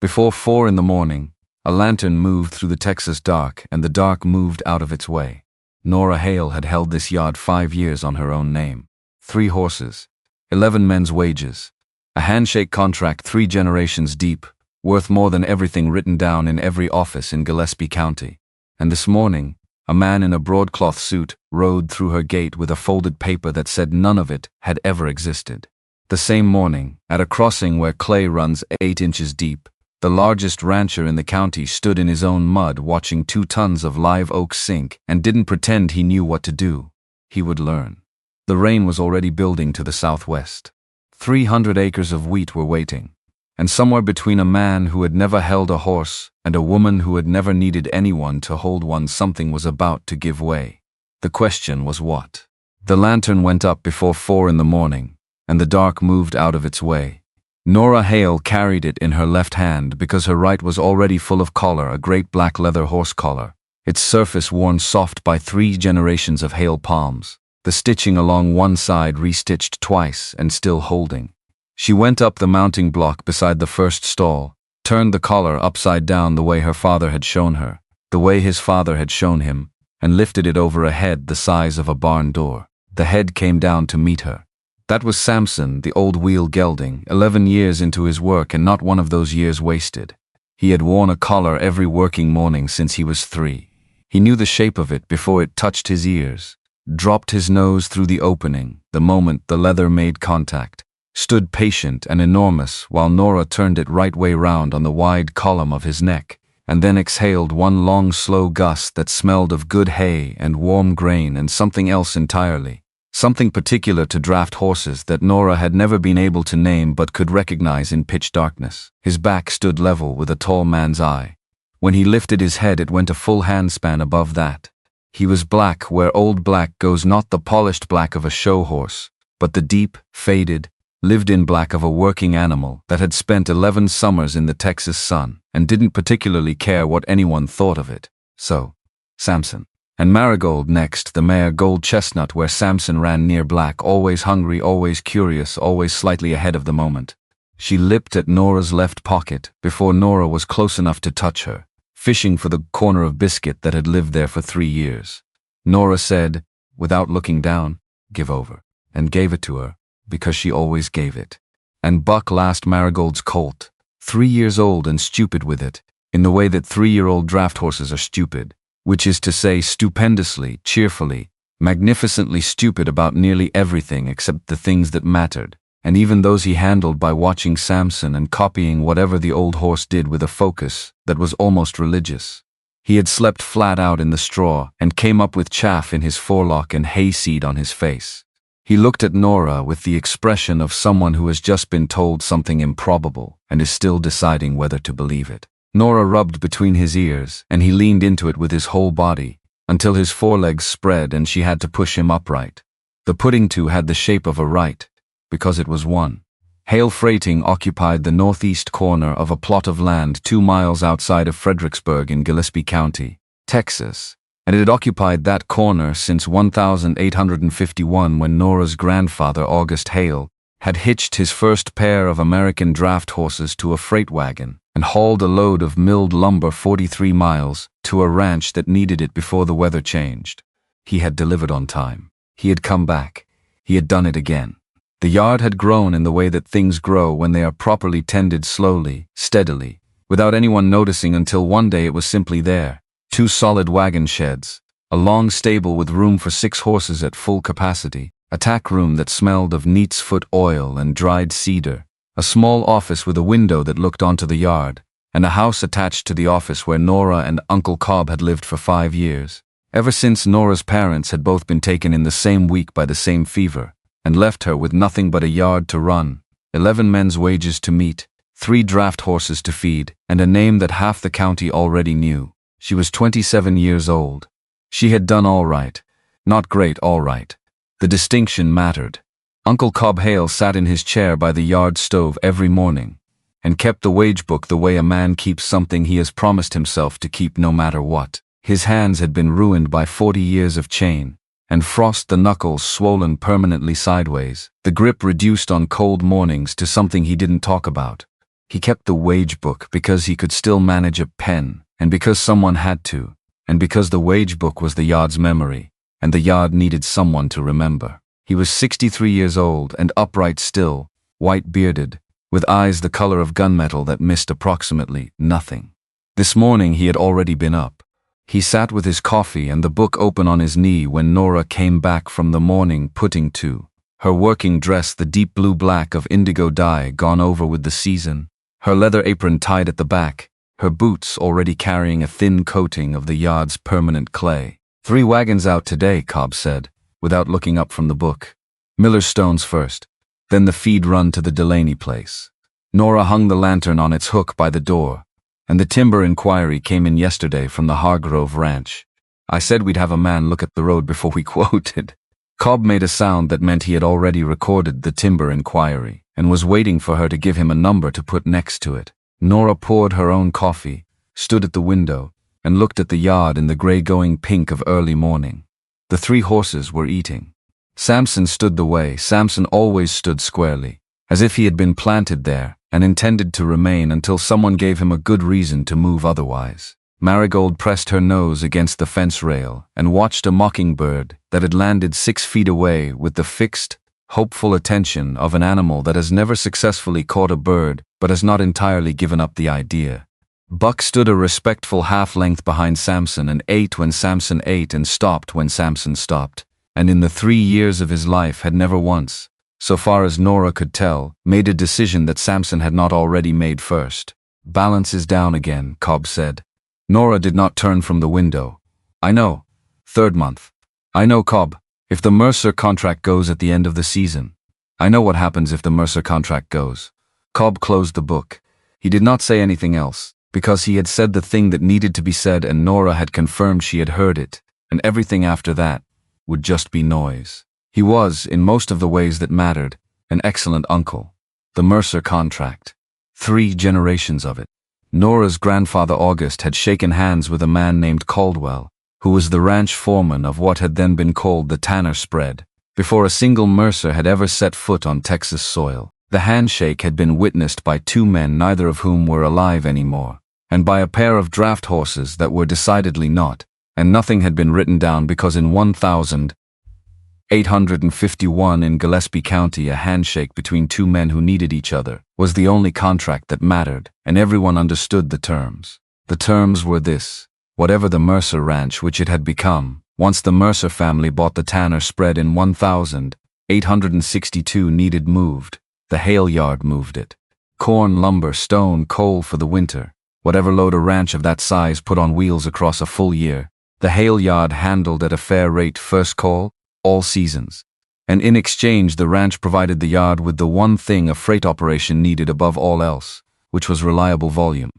Before 4 in the morning, a lantern moved through the Texas dark, and the dark moved out of its way. Nora Hale had held this yard 5 years on her own name. 3 horses, 11 men's wages, a handshake contract 3 generations deep, worth more than everything written down in every office in Gillespie County. And this morning, a man in a broadcloth suit rode through her gate with a folded paper that said none of it had ever existed. The same morning, at a crossing where clay runs 8 inches deep, the largest rancher in the county stood in his own mud watching 2 tons of live oak sink and didn't pretend he knew what to do. He would learn. The rain was already building to the southwest. 300 acres of wheat were waiting. And somewhere between a man who had never held a horse and a woman who had never needed anyone to hold one, something was about to give way. The question was what? The lantern went up before 4 in the morning, and the dark moved out of its way. Nora Hale carried it in her left hand because her right was already full of collar, a great black leather horse collar, its surface worn soft by 3 generations of Hale palms, the stitching along one side restitched twice and still holding. She went up the mounting block beside the first stall, turned the collar upside down the way her father had shown her, the way his father had shown him, and lifted it over a head the size of a barn door. The head came down to meet her. That was Samson, the old wheel gelding, 11 years into his work, and not one of those years wasted. He had worn a collar every working morning since he was 3. He knew the shape of it before it touched his ears, dropped his nose through the opening the moment the leather made contact, stood patient and enormous while Nora turned it right way round on the wide column of his neck, and then exhaled one long slow gust that smelled of good hay and warm grain and something else entirely. Something particular to draft horses that Nora had never been able to name but could recognize in pitch darkness. His back stood level with a tall man's eye. When he lifted his head, it went a full handspan above that. He was black where old black goes, not the polished black of a show horse, but the deep, faded, lived-in black of a working animal that had spent 11 summers in the Texas sun and didn't particularly care what anyone thought of it. So, Samson. And Marigold next, the mare Gold Chestnut, where Samson ran near black, always hungry, always curious, always slightly ahead of the moment. She lipped at Nora's left pocket before Nora was close enough to touch her, fishing for the corner of biscuit that had lived there for 3 years. Nora said, without looking down, "Give over," and gave it to her, because she always gave it. And Buck last Marigold's colt, 3 years old and stupid with it, in the way that 3-year-old draft horses are stupid, which is to say stupendously, cheerfully, magnificently stupid about nearly everything except the things that mattered, and even those he handled by watching Samson and copying whatever the old horse did with a focus that was almost religious. He had slept flat out in the straw and came up with chaff in his forelock and hayseed on his face. He looked at Nora with the expression of someone who has just been told something improbable and is still deciding whether to believe it. Nora rubbed between his ears, and he leaned into it with his whole body, until his forelegs spread and she had to push him upright. The pudding too had the shape of a right, because it was one. Hale Freighting occupied the northeast corner of a plot of land 2 miles outside of Fredericksburg in Gillespie County, Texas, and it had occupied that corner since 1851, when Nora's grandfather, August Hale, had hitched his first pair of American draft horses to a freight wagon and hauled a load of milled lumber 43 miles to a ranch that needed it before the weather changed. He had delivered on time. He had come back. He had done it again. The yard had grown in the way that things grow when they are properly tended, slowly, steadily, without anyone noticing, until one day it was simply there. 2 solid wagon sheds, a long stable with room for 6 horses at full capacity, a tack room that smelled of neat's foot oil and dried cedar, a small office with a window that looked onto the yard, and a house attached to the office where Nora and Uncle Cobb had lived for 5 years, ever since Nora's parents had both been taken in the same week by the same fever, and left her with nothing but a yard to run, 11 men's wages to meet, 3 draft horses to feed, and a name that half the county already knew. She was 27 years old. She had done all right. Not great, all right. The distinction mattered. Uncle Cobb Hale sat in his chair by the yard stove every morning, and kept the wage book the way a man keeps something he has promised himself to keep no matter what. His hands had been ruined by 40 years of chain, and frost, the knuckles swollen permanently sideways, the grip reduced on cold mornings to something he didn't talk about. He kept the wage book because he could still manage a pen, and because someone had to, and because the wage book was the yard's memory, and the yard needed someone to remember. He was 63 years old and upright still, white-bearded, with eyes the color of gunmetal that missed approximately nothing. This morning he had already been up. He sat with his coffee and the book open on his knee when Nora came back from the morning putting to. Her working dress the deep blue-black of indigo dye gone over with the season, her leather apron tied at the back, her boots already carrying a thin coating of the yard's permanent clay. 3 wagons out today, Cobb said, without looking up from the book. Miller's Stones first, then the feed run to the Delaney place. Nora hung the lantern on its hook by the door, and the timber inquiry came in yesterday from the Hargrove Ranch. I said we'd have a man look at the road before we quoted. Cobb made a sound that meant he had already recorded the timber inquiry, and was waiting for her to give him a number to put next to it. Nora poured her own coffee, stood at the window, and looked at the yard in the gray-going pink of early morning. The 3 horses were eating. Samson stood the way. Samson always stood squarely, as if he had been planted there and intended to remain until someone gave him a good reason to move otherwise. Marigold pressed her nose against the fence rail and watched a mockingbird that had landed 6 feet away with the fixed, hopeful attention of an animal that has never successfully caught a bird but has not entirely given up the idea. Buck stood a respectful half-length behind Samson and ate when Samson ate and stopped when Samson stopped, and in the 3 years of his life had never once, so far as Nora could tell, made a decision that Samson had not already made first. Balance is down again, Cobb said. Nora did not turn from the window. I know. 3rd month. I know, Cobb. If the Mercer contract goes at the end of the season. I know what happens if the Mercer contract goes. Cobb closed the book. He did not say anything else, because he had said the thing that needed to be said and Nora had confirmed she had heard it, and everything after that would just be noise. He was, in most of the ways that mattered, an excellent uncle. The Mercer contract. 3 generations of it. Nora's grandfather August had shaken hands with a man named Caldwell, who was the ranch foreman of what had then been called the Tanner Spread, before a single Mercer had ever set foot on Texas soil. The handshake had been witnessed by 2 men, neither of whom were alive anymore, and by a pair of draft horses that were decidedly not, and nothing had been written down because in 1851 in Gillespie County a handshake between 2 men who needed each other was the only contract that mattered, and everyone understood the terms. The terms were this: whatever the Mercer Ranch which it had become, once the Mercer family bought the Tanner Spread in 1862 needed moved, the Hale yard moved it. Corn, lumber, stone, coal for the winter, whatever load a ranch of that size put on wheels across a full year, the Hale yard handled at a fair rate first call, all seasons. And in exchange the ranch provided the yard with the one thing a freight operation needed above all else, which was reliable volume.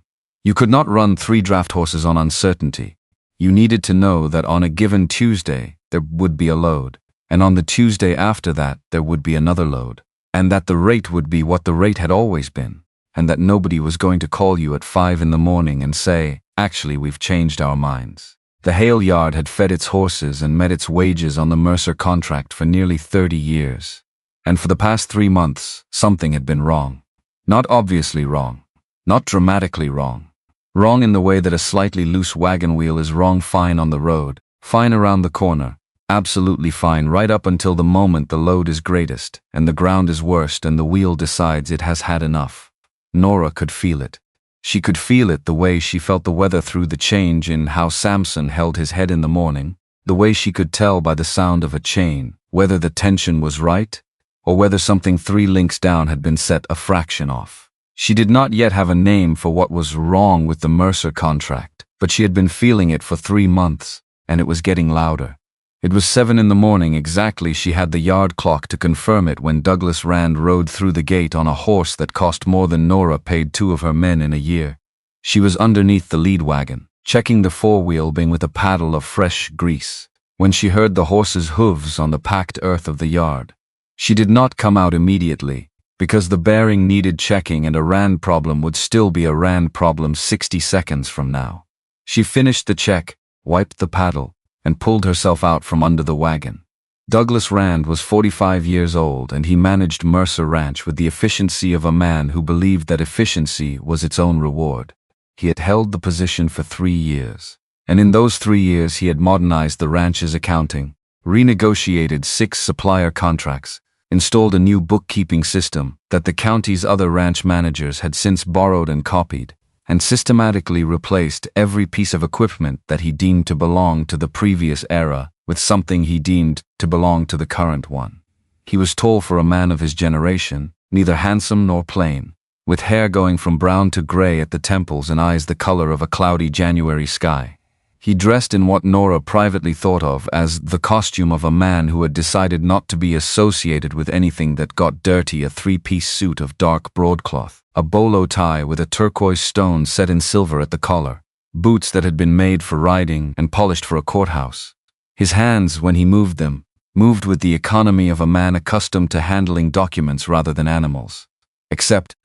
You could not run 3 draft horses on uncertainty. You needed to know that on a given Tuesday there would be a load, and on the Tuesday after that there would be another load, and that the rate would be what the rate had always been, and that nobody was going to call you at 5 in the morning and say, actually we've changed our minds. The Hale yard had fed its horses and met its wages on the Mercer contract for nearly 30 years. And for the past 3 months, something had been wrong. Not obviously wrong. Not dramatically wrong. Wrong in the way that a slightly loose wagon wheel is wrong fine on the road, fine around the corner, absolutely fine right up until the moment the load is greatest, and the ground is worst and the wheel decides it has had enough. Nora could feel it. She could feel it the way she felt the weather through the change in how Samson held his head in the morning, the way she could tell by the sound of a chain whether the tension was right or whether something 3 links down had been set a fraction off. She did not yet have a name for what was wrong with the Mercer contract, but she had been feeling it for 3 months, and it was getting louder. It was 7 in the morning exactly. She had the yard clock to confirm it when Douglas Rand rode through the gate on a horse that cost more than Nora paid 2 of her men in a year. She was underneath the lead wagon, checking the forewheel being with a paddle of fresh grease, when she heard the horse's hooves on the packed earth of the yard. She did not come out immediately, because the bearing needed checking and a Rand problem would still be a Rand problem 60 seconds from now. She finished the check, wiped the paddle, and pulled herself out from under the wagon. Douglas Rand was 45 years old, and he managed Mercer Ranch with the efficiency of a man who believed that efficiency was its own reward. He had held the position for 3 years, and in those 3 years he had modernized the ranch's accounting, renegotiated 6 supplier contracts, installed a new bookkeeping system that the county's other ranch managers had since borrowed and copied, and systematically replaced every piece of equipment that he deemed to belong to the previous era with something he deemed to belong to the current one. He was tall for a man of his generation, neither handsome nor plain, with hair going from brown to gray at the temples and eyes the color of a cloudy January sky. He dressed in what Nora privately thought of as the costume of a man who had decided not to be associated with anything that got dirty: a 3-piece suit of dark broadcloth, a bolo tie with a turquoise stone set in silver at the collar, boots that had been made for riding and polished for a courthouse. His hands, when he moved them, moved with the economy of a man accustomed to handling documents rather than animals. Except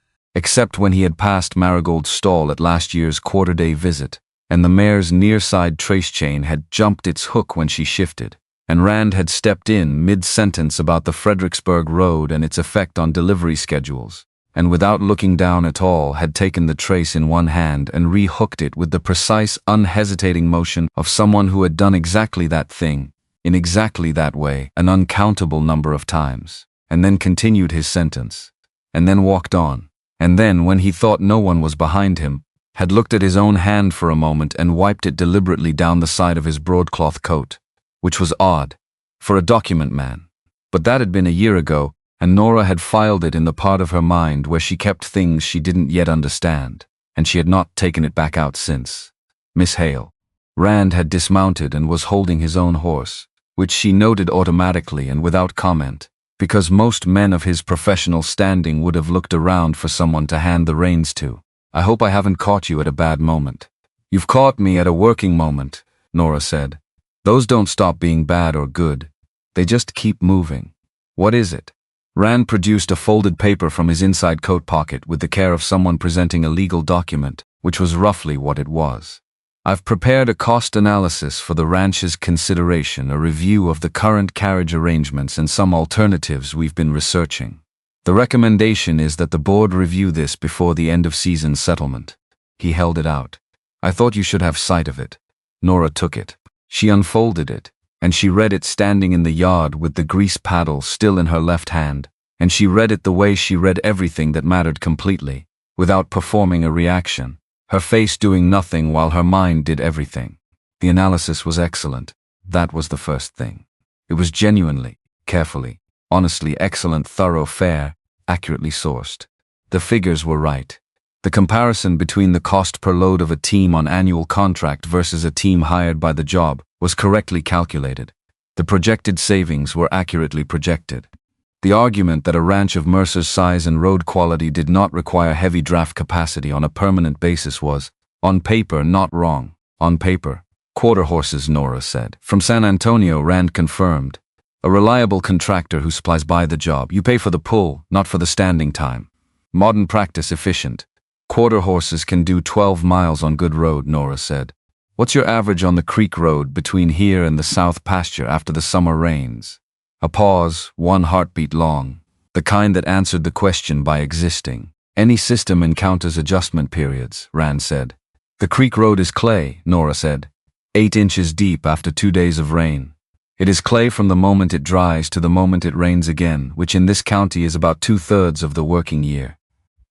when he had passed Marigold's stall at last year's quarter-day visit, and the mare's near-side trace chain had jumped its hook when she shifted, and Rand had stepped in mid-sentence about the Fredericksburg Road and its effect on delivery schedules, and without looking down at all had taken the trace in one hand and re-hooked it with the precise, unhesitating motion of someone who had done exactly that thing, in exactly that way, an uncountable number of times, and then continued his sentence, and then walked on, and then, when he thought no one was behind him, had looked at his own hand for a moment and wiped it deliberately down the side of his broadcloth coat, which was odd, for a document man. But that had been a year ago, and Nora had filed it in the part of her mind where she kept things she didn't yet understand, and she had not taken it back out since. Miss Hale. Rand had dismounted and was holding his own horse, which she noted automatically and without comment, because most men of his professional standing would have looked around for someone to hand the reins to. "I hope I haven't caught you at a bad moment." "You've caught me at a working moment," Nora said. "Those don't stop being bad or good. They just keep moving." "What is it?" Rand produced a folded paper from his inside coat pocket with the care of someone presenting a legal document, which was roughly what it was. "I've prepared a cost analysis for the ranch's consideration, a review of the current carriage arrangements and some alternatives we've been researching. The recommendation is that the board review this before the end of season settlement." He held it out. "I thought you should have sight of it." Nora took it. She unfolded it, and she read it standing in the yard with the grease paddle still in her left hand, and she read it the way she read everything that mattered completely, without performing a reaction, her face doing nothing while her mind did everything. The analysis was excellent. That was the first thing. It was genuinely, carefully, honestly excellent, thorough, fair, accurately sourced. The figures were right. The comparison between the cost per load of a team on annual contract versus a team hired by the job was correctly calculated. The projected savings were accurately projected. The argument that a ranch of Mercer's size and road quality did not require heavy draft capacity on a permanent basis was, on paper, not wrong. On paper. "Quarter horses," Nora said. "From San Antonio," Rand confirmed. "A reliable contractor who supplies by the job. You pay for the pull, not for the standing time. Modern practice, efficient. Quarter horses can do 12 miles on good road," Nora said. "What's your average on the creek road between here and the south pasture after the summer rains?" A pause, one heartbeat long, the kind that answered the question by existing. "Any system encounters adjustment periods," Rand said. "The creek road is clay," Nora said. 8 inches deep after 2 days of rain. It is clay from the moment it dries to the moment it rains again, which in this county is about 2/3 of the working year.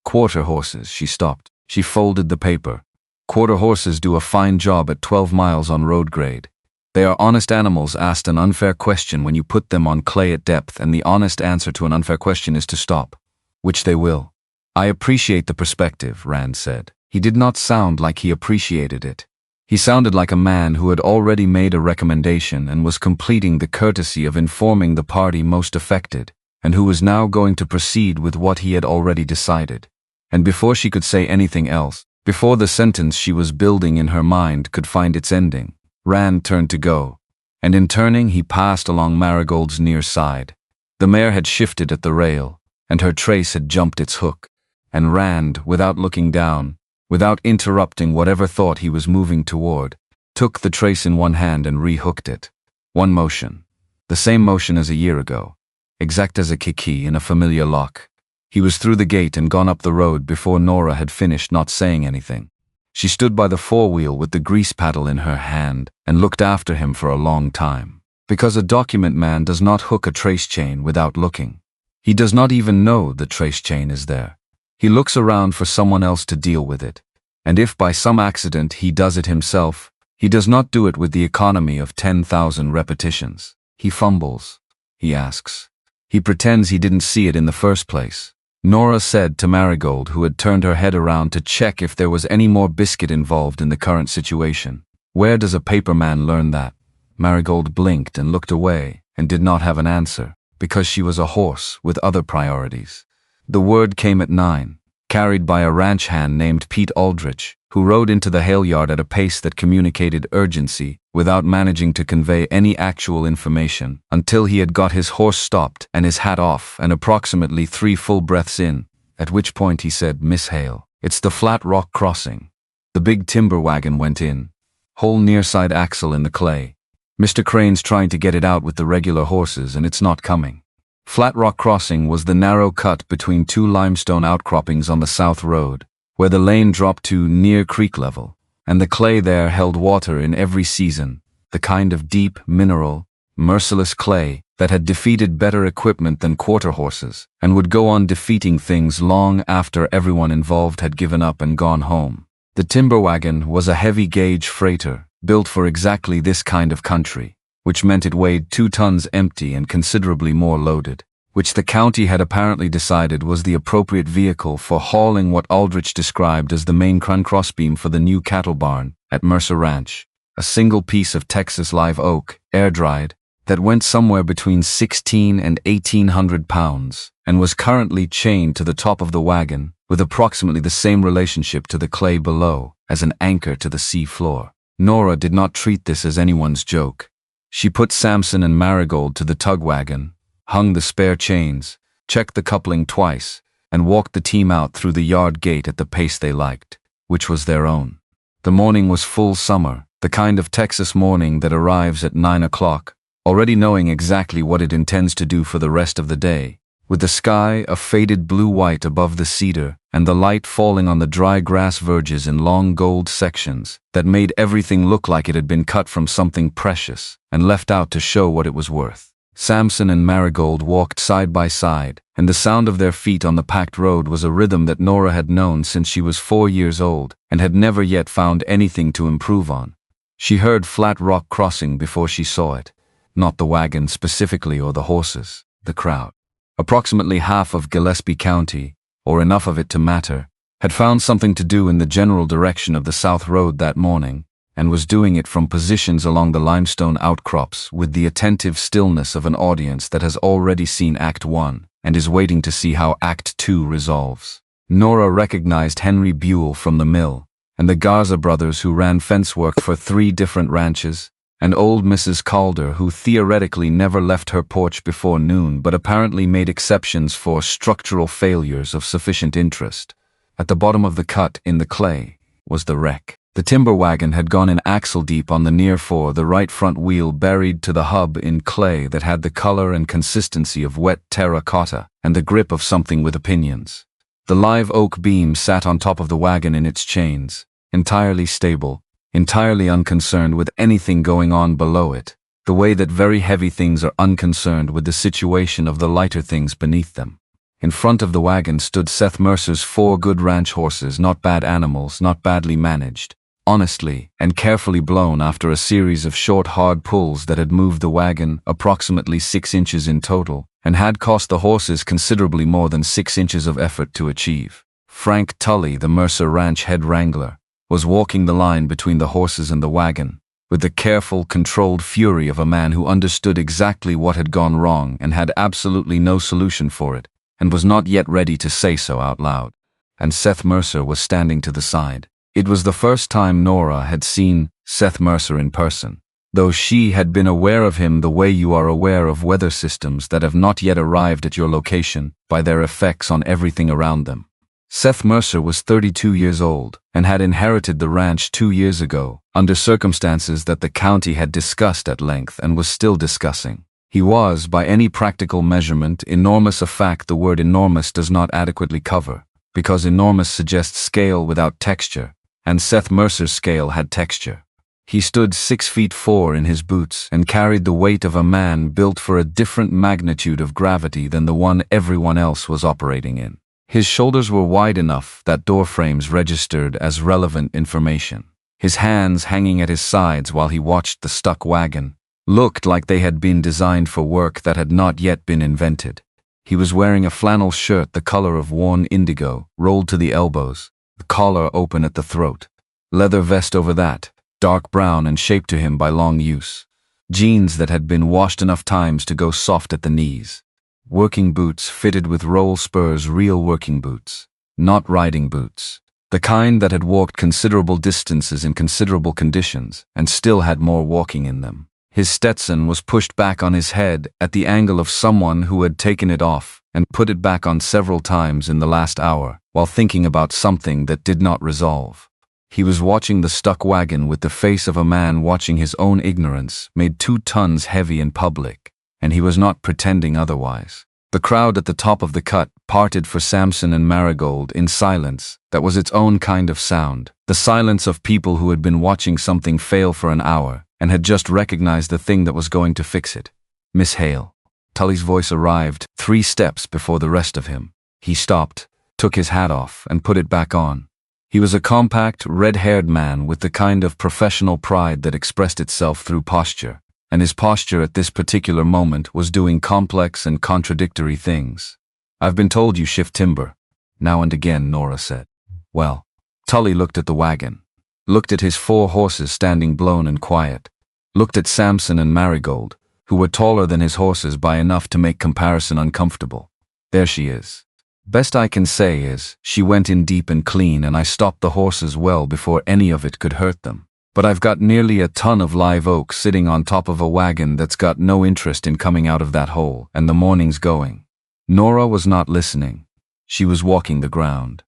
"Quarter horses," she stopped. She folded the paper. "Quarter horses do a fine job at 12 miles on road grade. They are honest animals asked an unfair question when you put them on clay at depth, and the honest answer to an unfair question is to stop. Which they will." "I appreciate the perspective," Rand said. He did not sound like he appreciated it. He sounded like a man who had already made a recommendation and was completing the courtesy of informing the party most affected, and who was now going to proceed with what he had already decided. And before she could say anything else, before the sentence she was building in her mind could find its ending, Rand turned to go, and in turning he passed along Marigold's near side. The mare had shifted at the rail, and her trace had jumped its hook, and Rand, without looking down, without interrupting whatever thought he was moving toward, took the trace in one hand and re-hooked it. One motion. The same motion as a year ago. Exact as a kiki in a familiar lock. He was through the gate and gone up the road before Nora had finished not saying anything. She stood by the forewheel with the grease paddle in her hand and looked after him for a long time. Because a document man does not hook a trace chain without looking. He does not even know the trace chain is there. He looks around for someone else to deal with it. And if by some accident he does it himself, he does not do it with the economy of 10,000 repetitions. He fumbles. He asks. He pretends he didn't see it in the first place. Nora said to Marigold, who had turned her head around to check if there was any more biscuit involved in the current situation. Where does a paperman learn that? Marigold blinked and looked away and did not have an answer, because she was a horse with other priorities. The word came at 9, carried by a ranch hand named Pete Aldrich, who rode into the Hale yard at a pace that communicated urgency without managing to convey any actual information until he had got his horse stopped and his hat off and approximately 3 full breaths in, at which point he said, "Miss Hale, it's the Flat Rock Crossing." The big timber wagon went in. Whole near side axle in the clay. Mr. Crane's trying to get it out with the regular horses and it's not coming. Flat Rock Crossing was the narrow cut between 2 limestone outcroppings on the south road, where the lane dropped to near creek level, and the clay there held water in every season, the kind of deep, mineral, merciless clay that had defeated better equipment than quarter horses, and would go on defeating things long after everyone involved had given up and gone home. The timber wagon was a heavy gauge freighter, built for exactly this kind of country, which meant it weighed 2 tons empty and considerably more loaded, which the county had apparently decided was the appropriate vehicle for hauling what Aldrich described as the main crossbeam for the new cattle barn at Mercer Ranch, a single piece of Texas live oak, air-dried, that went somewhere between 16 and 1,800 pounds, and was currently chained to the top of the wagon, with approximately the same relationship to the clay below as an anchor to the sea floor. Nora did not treat this as anyone's joke. She put Samson and Marigold to the tug wagon, hung the spare chains, checked the coupling twice, and walked the team out through the yard gate at the pace they liked, which was their own. The morning was full summer, the kind of Texas morning that arrives at 9 o'clock, already knowing exactly what it intends to do for the rest of the day, with the sky a faded blue-white above the cedar and the light falling on the dry grass verges in long gold sections that made everything look like it had been cut from something precious and left out to show what it was worth. Samson and Marigold walked side by side, and the sound of their feet on the packed road was a rhythm that Nora had known since she was 4 years old and had never yet found anything to improve on. She heard Flat Rock Crossing before she saw it. Not the wagon specifically or the horses, the crowd. Approximately half of Gillespie County, or enough of it to matter, had found something to do in the general direction of the South Road that morning, and was doing it from positions along the limestone outcrops with the attentive stillness of an audience that has already seen Act 1 and is waiting to see how Act 2 resolves. Nora recognized Henry Buell from the mill, and the Garza brothers who ran fence work for 3 different ranches, and old Mrs. Calder, who theoretically never left her porch before noon but apparently made exceptions for structural failures of sufficient interest. At the bottom of the cut, in the clay, was the wreck. The timber wagon had gone in axle deep on the near fore, the right front wheel buried to the hub in clay that had the color and consistency of wet terracotta and the grip of something with opinions. The live oak beam sat on top of the wagon in its chains, entirely stable, entirely unconcerned with anything going on below it, the way that very heavy things are unconcerned with the situation of the lighter things beneath them. In front of the wagon stood Seth Mercer's 4 good ranch horses, not bad animals, not badly managed, honestly and carefully blown after a series of short, hard pulls that had moved the wagon approximately 6 inches in total, and had cost the horses considerably more than 6 inches of effort to achieve. Frank Tully, the Mercer Ranch head wrangler, was walking the line between the horses and the wagon, with the careful, controlled fury of a man who understood exactly what had gone wrong and had absolutely no solution for it, and was not yet ready to say so out loud. And Seth Mercer was standing to the side. It was the first time Nora had seen Seth Mercer in person, though she had been aware of him the way you are aware of weather systems that have not yet arrived at your location by their effects on everything around them. Seth Mercer was 32 years old and had inherited the ranch 2 years ago under circumstances that the county had discussed at length and was still discussing. He was, by any practical measurement, enormous, a fact the word enormous does not adequately cover, because enormous suggests scale without texture, and Seth Mercer's scale had texture. He stood 6'4" in his boots and carried the weight of a man built for a different magnitude of gravity than the one everyone else was operating in. His shoulders were wide enough that door frames registered as relevant information. His hands, hanging at his sides while he watched the stuck wagon, looked like they had been designed for work that had not yet been invented. He was wearing a flannel shirt the color of worn indigo, rolled to the elbows, the collar open at the throat. Leather vest over that, dark brown and shaped to him by long use. Jeans that had been washed enough times to go soft at the knees. Working boots fitted with roll spurs, real working boots, not riding boots. The kind that had walked considerable distances in considerable conditions and still had more walking in them. His Stetson was pushed back on his head at the angle of someone who had taken it off and put it back on several times in the last hour while thinking about something that did not resolve. He was watching the stuck wagon with the face of a man watching his own ignorance made 2 tons heavy in public, and he was not pretending otherwise. The crowd at the top of the cut parted for Samson and Marigold in silence that was its own kind of sound, the silence of people who had been watching something fail for an hour and had just recognized the thing that was going to fix it. Miss Hale. Tully's voice arrived 3 steps before the rest of him. He stopped, took his hat off, and put it back on. He was a compact, red-haired man with the kind of professional pride that expressed itself through posture, and his posture at this particular moment was doing complex and contradictory things. "I've been told you shift timber." Now and again, Nora said. "Well." Tully looked at the wagon, looked at his 4 horses standing blown and quiet, looked at Samson and Marigold, who were taller than his horses by enough to make comparison uncomfortable. "There she is. Best I can say is, she went in deep and clean and I stopped the horses well before any of it could hurt them. But I've got nearly a ton of live oak sitting on top of a wagon that's got no interest in coming out of that hole, and the morning's going." Nora was not listening. She was walking the ground.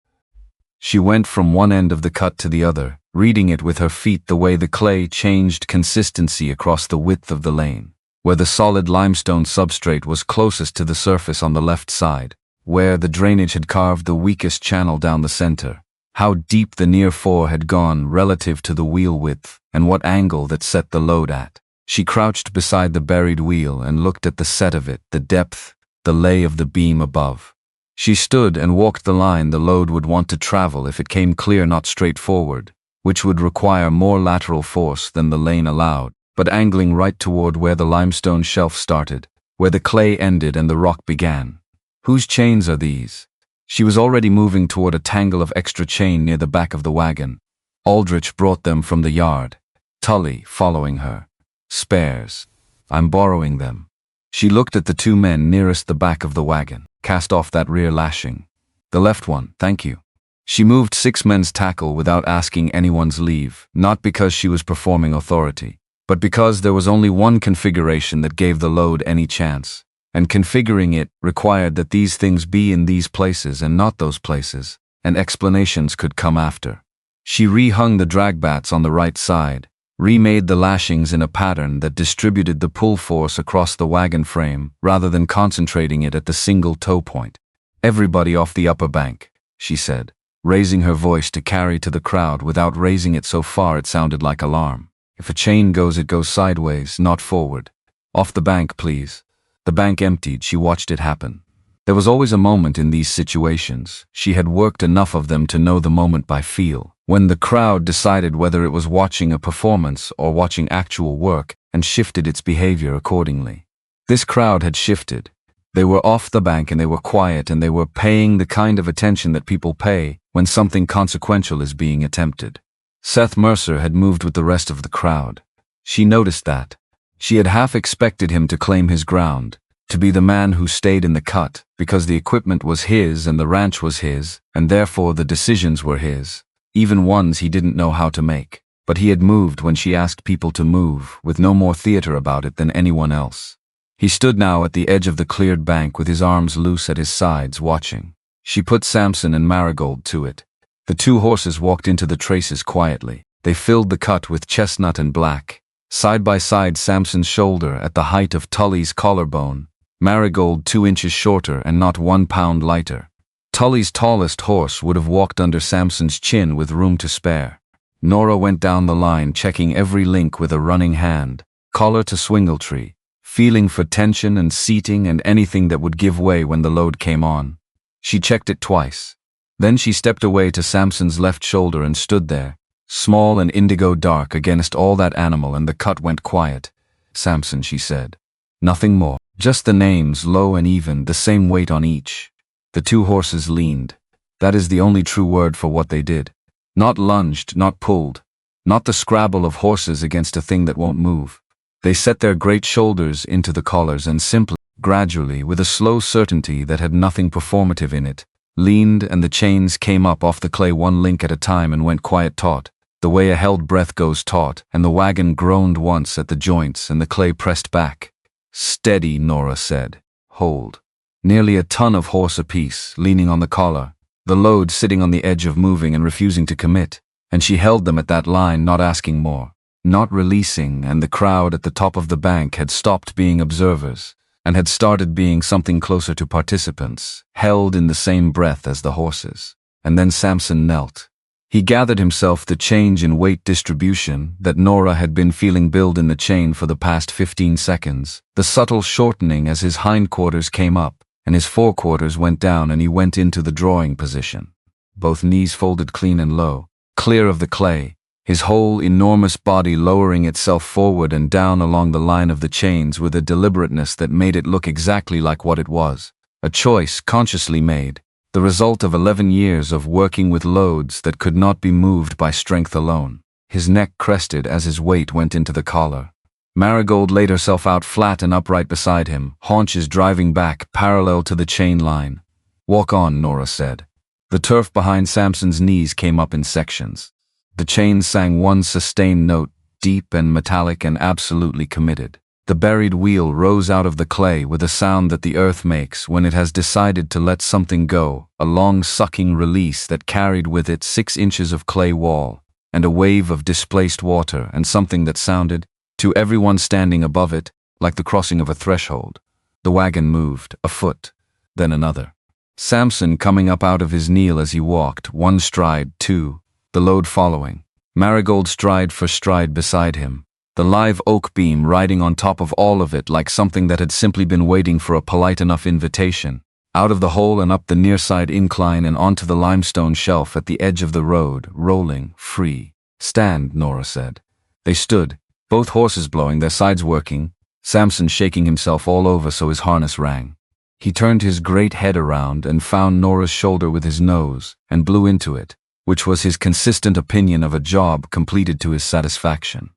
She went from one end of the cut to the other, reading it with her feet the way the clay changed consistency across the width of the lane, where the solid limestone substrate was closest to the surface on the left side, where the drainage had carved the weakest channel down the center, how deep the near fore had gone relative to the wheel width, and what angle that set the load at. She crouched beside the buried wheel and looked at the set of it, the depth, the lay of the beam above. She stood and walked the line the load would want to travel if it came clear, not straightforward, which would require more lateral force than the lane allowed, but angling right toward where the limestone shelf started, where the clay ended and the rock began. "Whose chains are these?" She was already moving toward a tangle of extra chain near the back of the wagon. Aldrich brought them from the yard, Tully following her. "Spares. I'm borrowing them." She looked at the 2 men nearest the back of the wagon. "Cast off that rear lashing." "The left one, thank you." She moved 6 men's tackle without asking anyone's leave, not because she was performing authority, but because there was only one configuration that gave the load any chance, and configuring it required that these things be in these places and not those places, and explanations could come after. She rehung the drag bats on the right side, remade the lashings in a pattern that distributed the pull force across the wagon frame rather than concentrating it at the single toe point. "Everybody off the upper bank," she said, raising her voice to carry to the crowd without raising it so far it sounded like alarm. "If a chain goes, it goes sideways, not forward. Off the bank, please." The bank emptied. She watched it happen. There was always a moment in these situations. She had worked enough of them to know the moment by feel, when the crowd decided whether it was watching a performance or watching actual work and shifted its behavior accordingly. This crowd had shifted. They were off the bank and they were quiet and they were paying the kind of attention that people pay when something consequential is being attempted. Seth Mercer had moved with the rest of the crowd. She noticed that. She had half expected him to claim his ground, to be the man who stayed in the cut, because the equipment was his and the ranch was his, and therefore the decisions were his, even ones he didn't know how to make. But he had moved when she asked people to move, with no more theater about it than anyone else. He stood now at the edge of the cleared bank with his arms loose at his sides, watching. She put Samson and Marigold to it. The 2 horses walked into the traces quietly. They filled the cut with chestnut and black, Side by side Samson's shoulder at the height of Tully's collarbone, Marigold 2 inches shorter and not 1 pound lighter. Tully's tallest horse would have walked under Samson's chin with room to spare. Nora went down the line, checking every link with a running hand, collar to swingletree, feeling for tension and seating and anything that would give way when the load came on. She checked it twice. Then she stepped away to Samson's left shoulder and stood there, small and indigo dark against all that animal, and the cut went quiet. "Samson," she said. Nothing more. Just the names, low and even, the same weight on each. The 2 horses leaned. That is the only true word for what they did. Not lunged, not pulled. Not the scrabble of horses against a thing that won't move. They set their great shoulders into the collars and simply, gradually, with a slow certainty that had nothing performative in it, leaned, and the chains came up off the clay 1 link at a time and went quiet taut, the way a held breath goes taut, and the wagon groaned once at the joints and the clay pressed back. "Steady," Nora said. "Hold." Nearly a ton of horse apiece, leaning on the collar, the load sitting on the edge of moving and refusing to commit, and she held them at that line, not asking more, not releasing, and the crowd at the top of the bank had stopped being observers and had started being something closer to participants, held in the same breath as the horses. And then Samson knelt. He gathered himself the change in weight distribution that Nora had been feeling build in the chain for the past 15 seconds, the subtle shortening as his hindquarters came up and his forequarters went down, and he went into the drawing position. Both knees folded clean and low, clear of the clay, his whole enormous body lowering itself forward and down along the line of the chains with a deliberateness that made it look exactly like what it was. A choice consciously made, the result of 11 years of working with loads that could not be moved by strength alone. His neck crested as his weight went into the collar. Marigold laid herself out flat and upright beside him, haunches driving back, parallel to the chain line. "Walk on," Nora said. The turf behind Samson's knees came up in sections. The chains sang one sustained note, deep and metallic and absolutely committed. The buried wheel rose out of the clay with a sound that the earth makes when it has decided to let something go, a long sucking release that carried with it 6 inches of clay wall, and a wave of displaced water, and something that sounded, to everyone standing above it, like the crossing of a threshold. The wagon moved, a foot, then another. Samson coming up out of his kneel as he walked, 1 stride, 2, the load following. Marigold stride for stride beside him, the live oak beam riding on top of all of it like something that had simply been waiting for a polite enough invitation. Out of the hole and up the near-side incline and onto the limestone shelf at the edge of the road, rolling, free. "Stand," Nora said. They stood, both horses blowing, their sides working, Samson shaking himself all over so his harness rang. He turned his great head around and found Nora's shoulder with his nose and blew into it, which was his consistent opinion of a job completed to his satisfaction.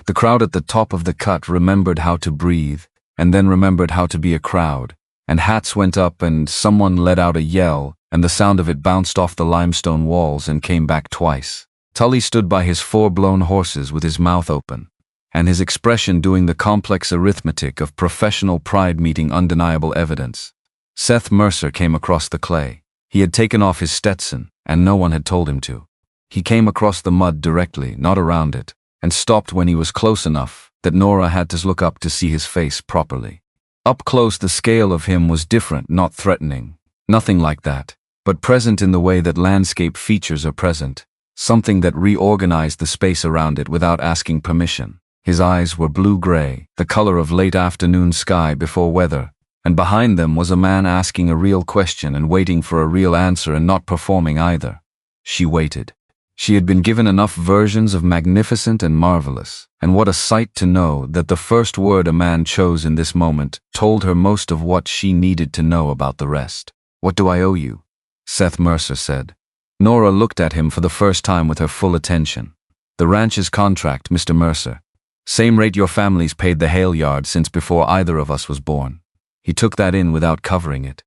The crowd at the top of the cut remembered how to breathe, and then remembered how to be a crowd, and hats went up and someone let out a yell, and the sound of it bounced off the limestone walls and came back twice. Tully stood by his 4 blown horses with his mouth open, and his expression doing the complex arithmetic of professional pride meeting undeniable evidence. Seth Mercer came across the clay. He had taken off his Stetson, and no one had told him to. He came across the mud directly, not around it, and stopped when he was close enough that Nora had to look up to see his face properly. Up close, the scale of him was different, not threatening. Nothing like that, but present in the way that landscape features are present, something that reorganized the space around it without asking permission. His eyes were blue-gray, the color of late afternoon sky before weather, and behind them was a man asking a real question and waiting for a real answer and not performing either. She waited. She had been given enough versions of magnificent and marvelous, and what a sight to know that the first word a man chose in this moment told her most of what she needed to know about the rest. "What do I owe you?" Seth Mercer said. Nora looked at him for the first time with her full attention. "The ranch's contract, Mr. Mercer. Same rate your family's paid the Hale yard since before either of us was born." He took that in without covering it.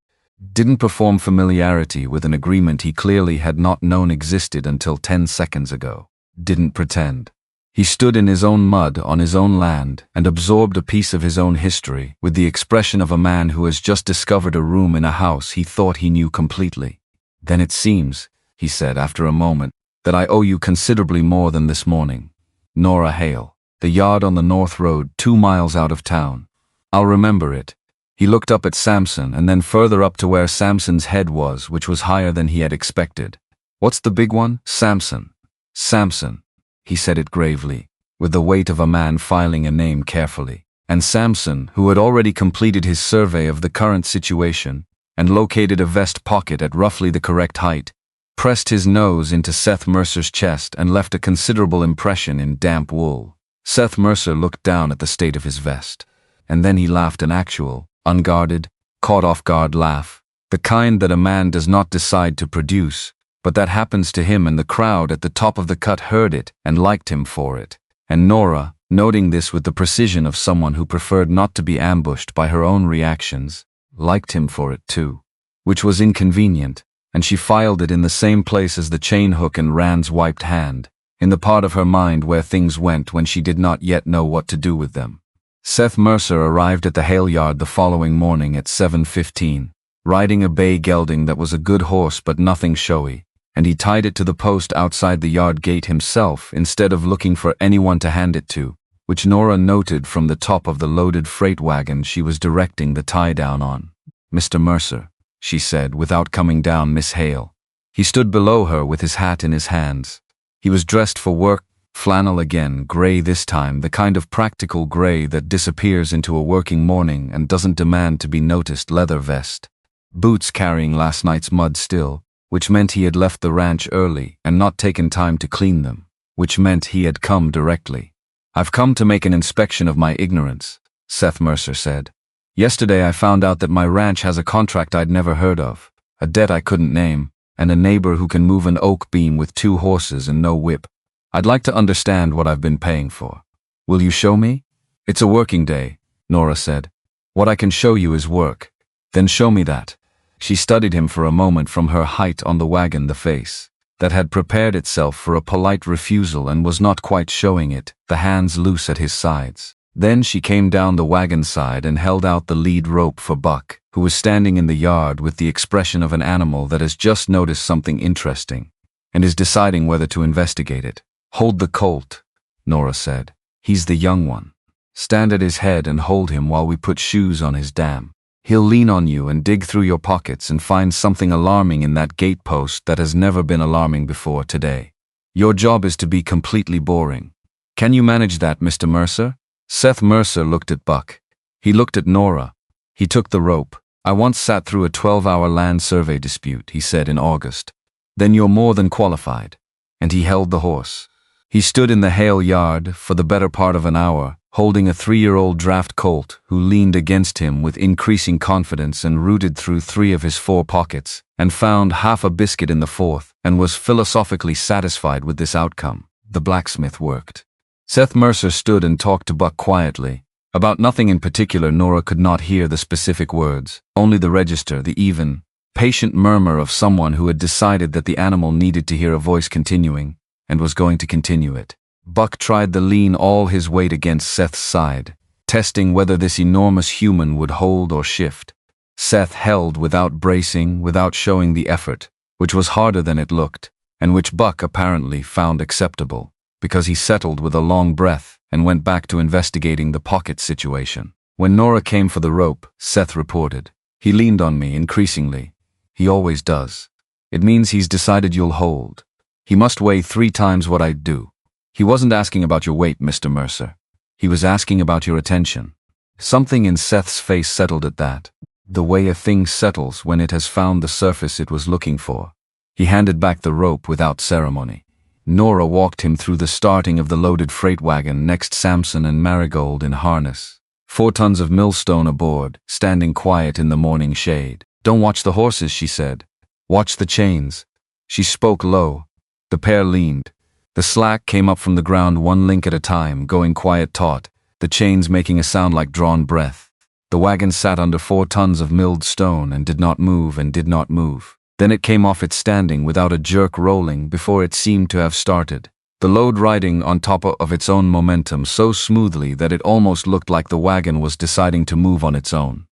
Didn't perform familiarity with an agreement he clearly had not known existed until 10 seconds ago. Didn't pretend. He stood in his own mud on his own land and absorbed a piece of his own history with the expression of a man who has just discovered a room in a house he thought he knew completely. "Then it seems," he said after a moment, "that I owe you considerably more than this morning. Nora Hale." The yard on the North Road, 2 miles out of town. I'll remember it. He looked up at Samson and then further up to where Samson's head was, which was higher than he had expected. What's the big one? Samson. Samson. He said it gravely, with the weight of a man filing a name carefully. And Samson, who had already completed his survey of the current situation and located a vest pocket at roughly the correct height, pressed his nose into Seth Mercer's chest and left a considerable impression in damp wool. Seth Mercer looked down at the state of his vest, and then he laughed an actual, unguarded, caught-off-guard laugh, the kind that a man does not decide to produce, but that happens to him, and the crowd at the top of the cut heard it and liked him for it. And Nora, noting this with the precision of someone who preferred not to be ambushed by her own reactions, liked him for it too, which was inconvenient, and she filed it in the same place as the chain hook and Rand's wiped hand, in the part of her mind where things went when she did not yet know what to do with them. Seth Mercer arrived at the Hale yard the following morning at 7:15, riding a bay gelding that was a good horse but nothing showy, and he tied it to the post outside the yard gate himself instead of looking for anyone to hand it to, which Nora noted from the top of the loaded freight wagon she was directing the tie-down on. "Mr. Mercer," she said without coming down Miss Hale. He stood below her with his hat in his hands. He was dressed for work, flannel again, gray this time, the kind of practical gray that disappears into a working morning and doesn't demand to be noticed, leather vest. Boots carrying last night's mud still, which meant he had left the ranch early and not taken time to clean them, which meant he had come directly. "I've come to make an inspection of my ignorance," Seth Mercer said. "Yesterday I found out that my ranch has a contract I'd never heard of, a debt I couldn't name, and a neighbor who can move an oak beam with 2 horses and no whip. I'd like to understand what I've been paying for. Will you show me?" "It's a working day," Nora said. "What I can show you is work." "Then show me that." She studied him for a moment from her height on the wagon, the face that had prepared itself for a polite refusal and was not quite showing it, the hands loose at his sides. Then she came down the wagon side and held out the lead rope for Buck, who was standing in the yard with the expression of an animal that has just noticed something interesting and is deciding whether to investigate it. "Hold the colt," Nora said. "He's the young one. Stand at his head and hold him while we put shoes on his dam. He'll lean on you and dig through your pockets and find something alarming in that gatepost that has never been alarming before today. Your job is to be completely boring. Can you manage that, Mr. Mercer?" Seth Mercer looked at Buck. He looked at Nora. He took the rope. "I once sat through a 12-hour land survey dispute," he said in August. "Then you're more than qualified." And he held the horse. He stood in the Hale yard for the better part of an hour, holding a 3-year-old draft colt who leaned against him with increasing confidence and rooted through 3 of his 4 pockets and found half a biscuit in the 4th and was philosophically satisfied with this outcome. The blacksmith worked. Seth Mercer stood and talked to Buck quietly. About nothing in particular. Nora could not hear the specific words, only the register, the even, patient murmur of someone who had decided that the animal needed to hear a voice continuing and was going to continue it. Buck tried to lean all his weight against Seth's side, testing whether this enormous human would hold or shift. Seth held without bracing, without showing the effort, which was harder than it looked, and which Buck apparently found acceptable, because he settled with a long breath and went back to investigating the pocket situation. When Nora came for the rope, Seth reported, "He leaned on me increasingly. He always does. It means he's decided you'll hold. He must weigh 3 times what I do. He wasn't asking about your weight, Mr. Mercer. He was asking about your attention." Something in Seth's face settled at that, the way a thing settles when it has found the surface it was looking for. He handed back the rope without ceremony. Nora walked him through the starting of the loaded freight wagon next Samson and Marigold in harness. 4 tons of millstone aboard, standing quiet in the morning shade. "Don't watch the horses," she said. "Watch the chains." She spoke low. The pair leaned. The slack came up from the ground 1 link at a time, going quiet taut, the chains making a sound like drawn breath. The wagon sat under 4 tons of milled stone and did not move and did not move. Then it came off its standing without a jerk rolling before it seemed to have started, the load riding on top of its own momentum so smoothly that it almost looked like the wagon was deciding to move on its own.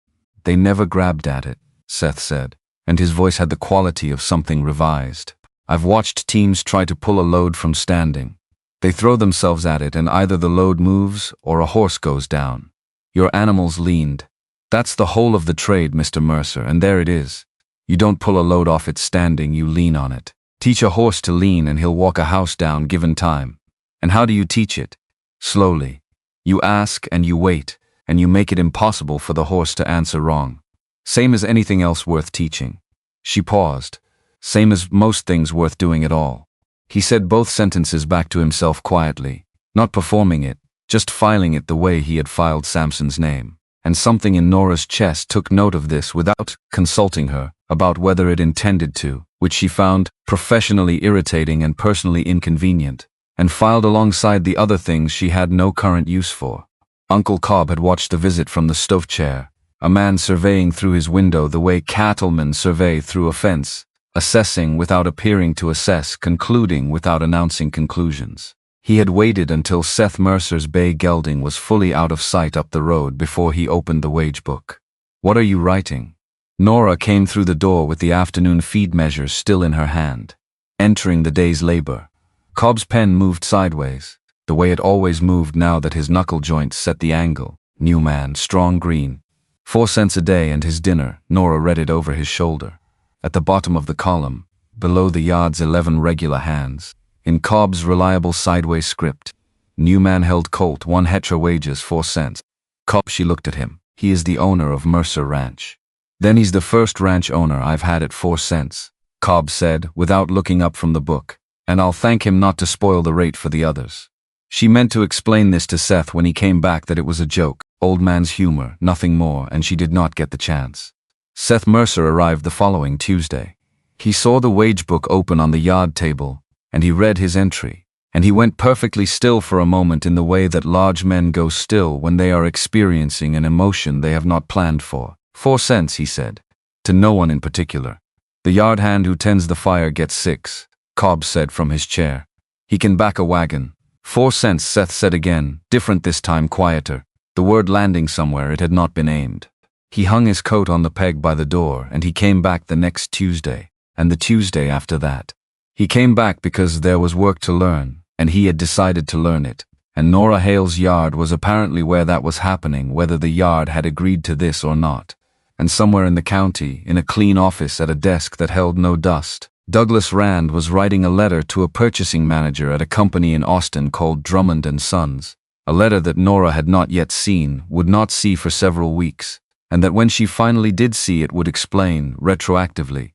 "They never grabbed at it," Seth said, and his voice had the quality of something revised. "I've watched teams try to pull a load from standing. They throw themselves at it and either the load moves or a horse goes down. Your animals leaned. That's the whole of the trade, Mr. Mercer, and there it is. You don't pull a load off it standing, you lean on it. Teach a horse to lean and he'll walk a house down given time. And how do you teach it? Slowly. You ask and you wait, and you make it impossible for the horse to answer wrong. Same as anything else worth teaching. She paused. Same as most things worth doing at all. He said both sentences back to himself quietly, not performing it, just filing it the way he had filed Samson's name. And something in Nora's chest took note of this without consulting her about whether it intended to, which she found professionally irritating and personally inconvenient, and filed alongside the other things she had no current use for. Uncle Cobb had watched the visit from the stove chair, a man surveying through his window the way cattlemen survey through a fence, assessing without appearing to assess, concluding without announcing conclusions. He had waited until Seth Mercer's bay gelding was fully out of sight up the road before he opened the wage book. "What are you writing?" Nora came through the door with the afternoon feed measures still in her hand, entering the day's labor. Cobb's pen moved sideways, the way it always moved now that his knuckle joints set the angle. New man, strong green. 4 cents a day and his dinner. Nora read it over his shoulder. At the bottom of the column, below the yard's 11 regular hands, in Cobb's reliable sideways script, new man held colt, 1 hetra wages, 4 cents. Cobb, she looked at him. He is the owner of Mercer Ranch. Then he's the first ranch owner I've had at 4 cents, Cobb said, without looking up from the book, and I'll thank him not to spoil the rate for the others. She meant to explain this to Seth when he came back that it was a joke, old man's humor, nothing more, and she did not get the chance. Seth Mercer arrived the following Tuesday. He saw the wage book open on the yard table, and he read his entry, and he went perfectly still for a moment in the way that large men go still when they are experiencing an emotion they have not planned for. 4 cents, he said, to no one in particular. The yard hand who tends the fire gets 6, Cobb said from his chair. He can back a wagon. 4 cents, Seth said again, different this time, quieter, the word landing somewhere it had not been aimed. He hung his coat on the peg by the door, and he came back the next Tuesday, and the Tuesday after that. He came back because there was work to learn, and he had decided to learn it, and Nora Hale's yard was apparently where that was happening, whether the yard had agreed to this or not. And somewhere in the county, in a clean office at a desk that held no dust, Douglas Rand was writing a letter to a purchasing manager at a company in Austin called Drummond & Sons, a letter that Nora had not yet seen, would not see for several weeks, and that when she finally did see it would explain, retroactively,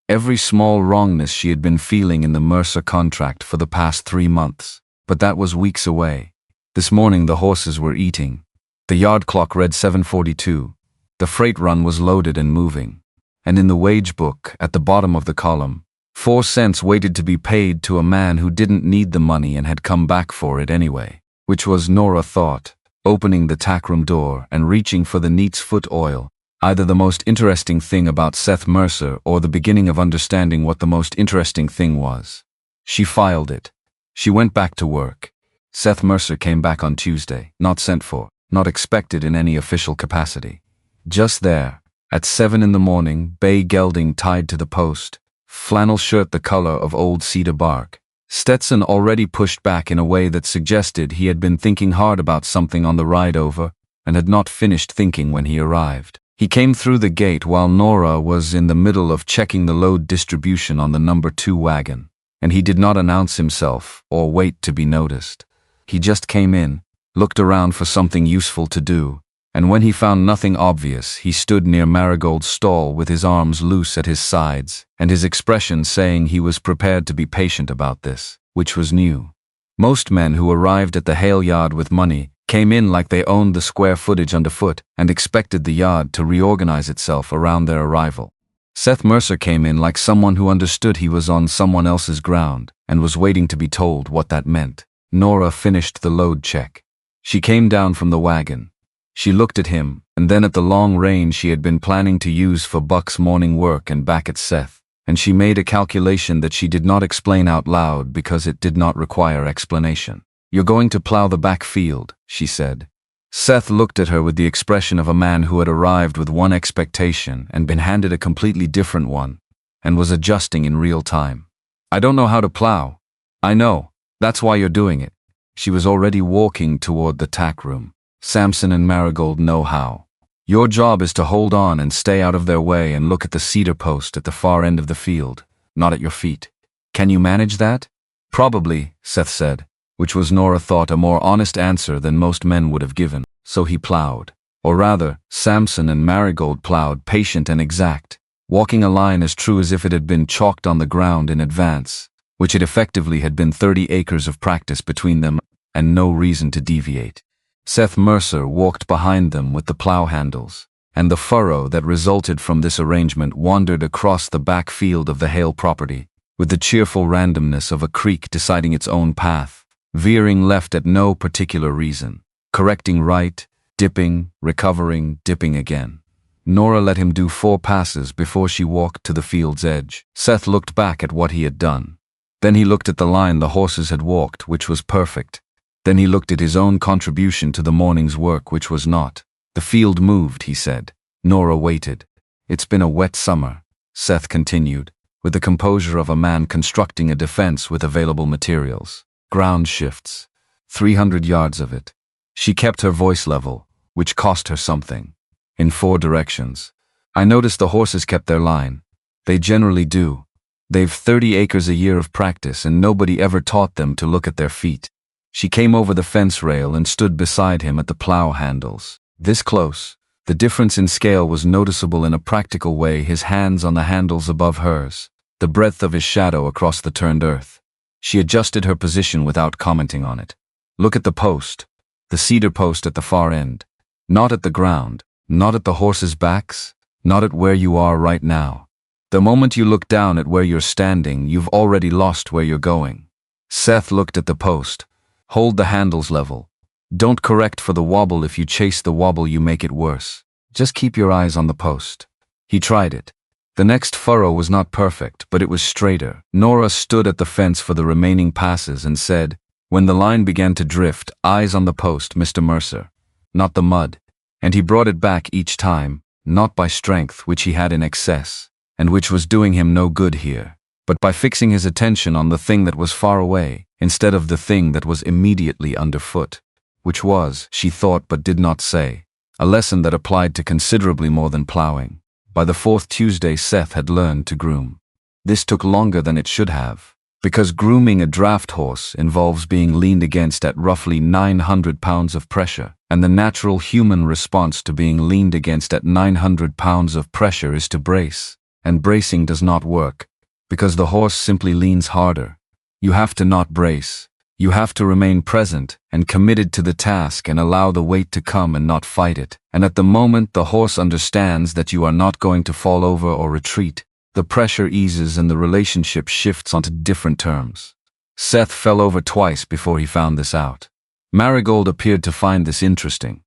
every small wrongness she had been feeling in the Mercer contract for the past 3 months. But that was weeks away. This morning the horses were eating. The yard clock read 7:42. The freight run was loaded and moving. And in the wage book, at the bottom of the column, 4 cents waited to be paid to a man who didn't need the money and had come back for it anyway. Which was, Nora thought, opening the tackroom door and reaching for the neat's foot oil, either the most interesting thing about Seth Mercer or the beginning of understanding what the most interesting thing was. She filed it. She went back to work. Seth Mercer came back on Tuesday, not sent for, not expected in any official capacity. Just there, at 7 in the morning, bay gelding tied to the post, flannel shirt the color of old cedar bark, Stetson already pushed back in a way that suggested he had been thinking hard about something on the ride over and had not finished thinking when he arrived. He came through the gate while Nora was in the middle of checking the load distribution on the number 2 wagon, and he did not announce himself or wait to be noticed. He just came in, looked around for something useful to do, and when he found nothing obvious, he stood near Marigold's stall with his arms loose at his sides, and his expression saying he was prepared to be patient about this, which was new. Most men who arrived at the Hale yard with money came in like they owned the square footage underfoot and expected the yard to reorganize itself around their arrival. Seth Mercer came in like someone who understood he was on someone else's ground and was waiting to be told what that meant. Nora finished the load check. She came down from the wagon. She looked at him, and then at the long range she had been planning to use for Buck's morning work and back at Seth, and she made a calculation that she did not explain out loud because it did not require explanation. "You're going to plow the back field," she said. Seth looked at her with the expression of a man who had arrived with one expectation and been handed a completely different one, and was adjusting in real time. "I don't know how to plow." "I know. That's why you're doing it. She was already walking toward the tack room. Samson and Marigold know how. Your job is to hold on and stay out of their way and look at the cedar post at the far end of the field, not at your feet. Can you manage that? Probably, Seth said, which was, Nora thought, a more honest answer than most men would have given. So he plowed. Or rather, Samson and Marigold plowed, patient and exact, walking a line as true as if it had been chalked on the ground in advance, which it effectively had been 30 acres of practice between them and no reason to deviate. Seth Mercer walked behind them with the plow handles, and the furrow that resulted from this arrangement wandered across the back field of the Hale property, with the cheerful randomness of a creek deciding its own path, veering left at no particular reason, correcting right, dipping, recovering, dipping again. Nora let him do 4 passes before she walked to the field's edge. Seth looked back at what he had done. Then he looked at the line the horses had walked, which was perfect. Then he looked at his own contribution to the morning's work, which was not. The field moved, he said. Nora waited. It's been a wet summer, Seth continued, with the composure of a man constructing a defense with available materials. Ground shifts. 300 yards of it. She kept her voice level, which cost her something. In 4 directions. I noticed the horses kept their line. They generally do. They've 30 acres a year of practice and nobody ever taught them to look at their feet. She came over the fence rail and stood beside him at the plow handles. This close, the difference in scale was noticeable in a practical way, his hands on the handles above hers, the breadth of his shadow across the turned earth. She adjusted her position without commenting on it. Look at the post, the cedar post at the far end. Not at the ground, not at the horses' backs, not at where you are right now. The moment you look down at where you're standing, you've already lost where you're going. Seth looked at the post. Hold the handles level. Don't correct for the wobble. If you chase the wobble, you make it worse. Just keep your eyes on the post. He tried it. The next furrow was not perfect, but it was straighter. Nora stood at the fence for the remaining passes and said, when the line began to drift, eyes on the post, Mr. Mercer. Not the mud. And he brought it back each time, not by strength, which he had in excess, and which was doing him no good here, but by fixing his attention on the thing that was far away, instead of the thing that was immediately underfoot, which was, she thought but did not say, a lesson that applied to considerably more than plowing. By the 4th Tuesday, Seth had learned to groom. This took longer than it should have, because grooming a draft horse involves being leaned against at roughly 900 pounds of pressure, and the natural human response to being leaned against at 900 pounds of pressure is to brace, and bracing does not work, because the horse simply leans harder. You have to not brace. You have to remain present and committed to the task and allow the weight to come and not fight it. And at the moment the horse understands that you are not going to fall over or retreat, the pressure eases and the relationship shifts onto different terms. Seth fell over twice before he found this out. Marigold appeared to find this interesting.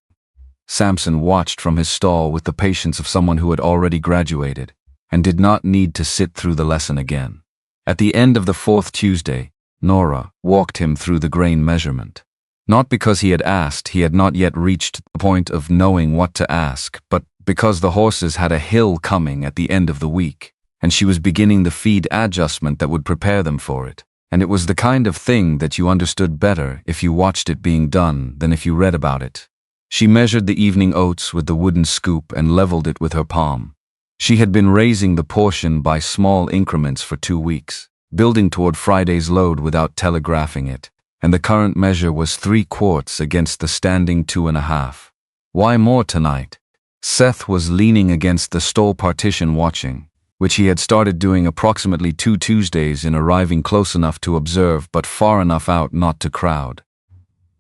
Samson watched from his stall with the patience of someone who had already graduated and did not need to sit through the lesson again. At the end of the 4th Tuesday, Nora walked him through the grain measurement. Not because he had asked, he had not yet reached the point of knowing what to ask, but because the horses had a hill coming at the end of the week, and she was beginning the feed adjustment that would prepare them for it. And it was the kind of thing that you understood better if you watched it being done than if you read about it. She measured the evening oats with the wooden scoop and leveled it with her palm. She had been raising the portion by small increments for 2 weeks, building toward Friday's load without telegraphing it, and the current measure was 3 quarts against the standing 2.5. Why more tonight? Seth was leaning against the stall partition watching, which he had started doing approximately 2 Tuesdays in, arriving close enough to observe but far enough out not to crowd.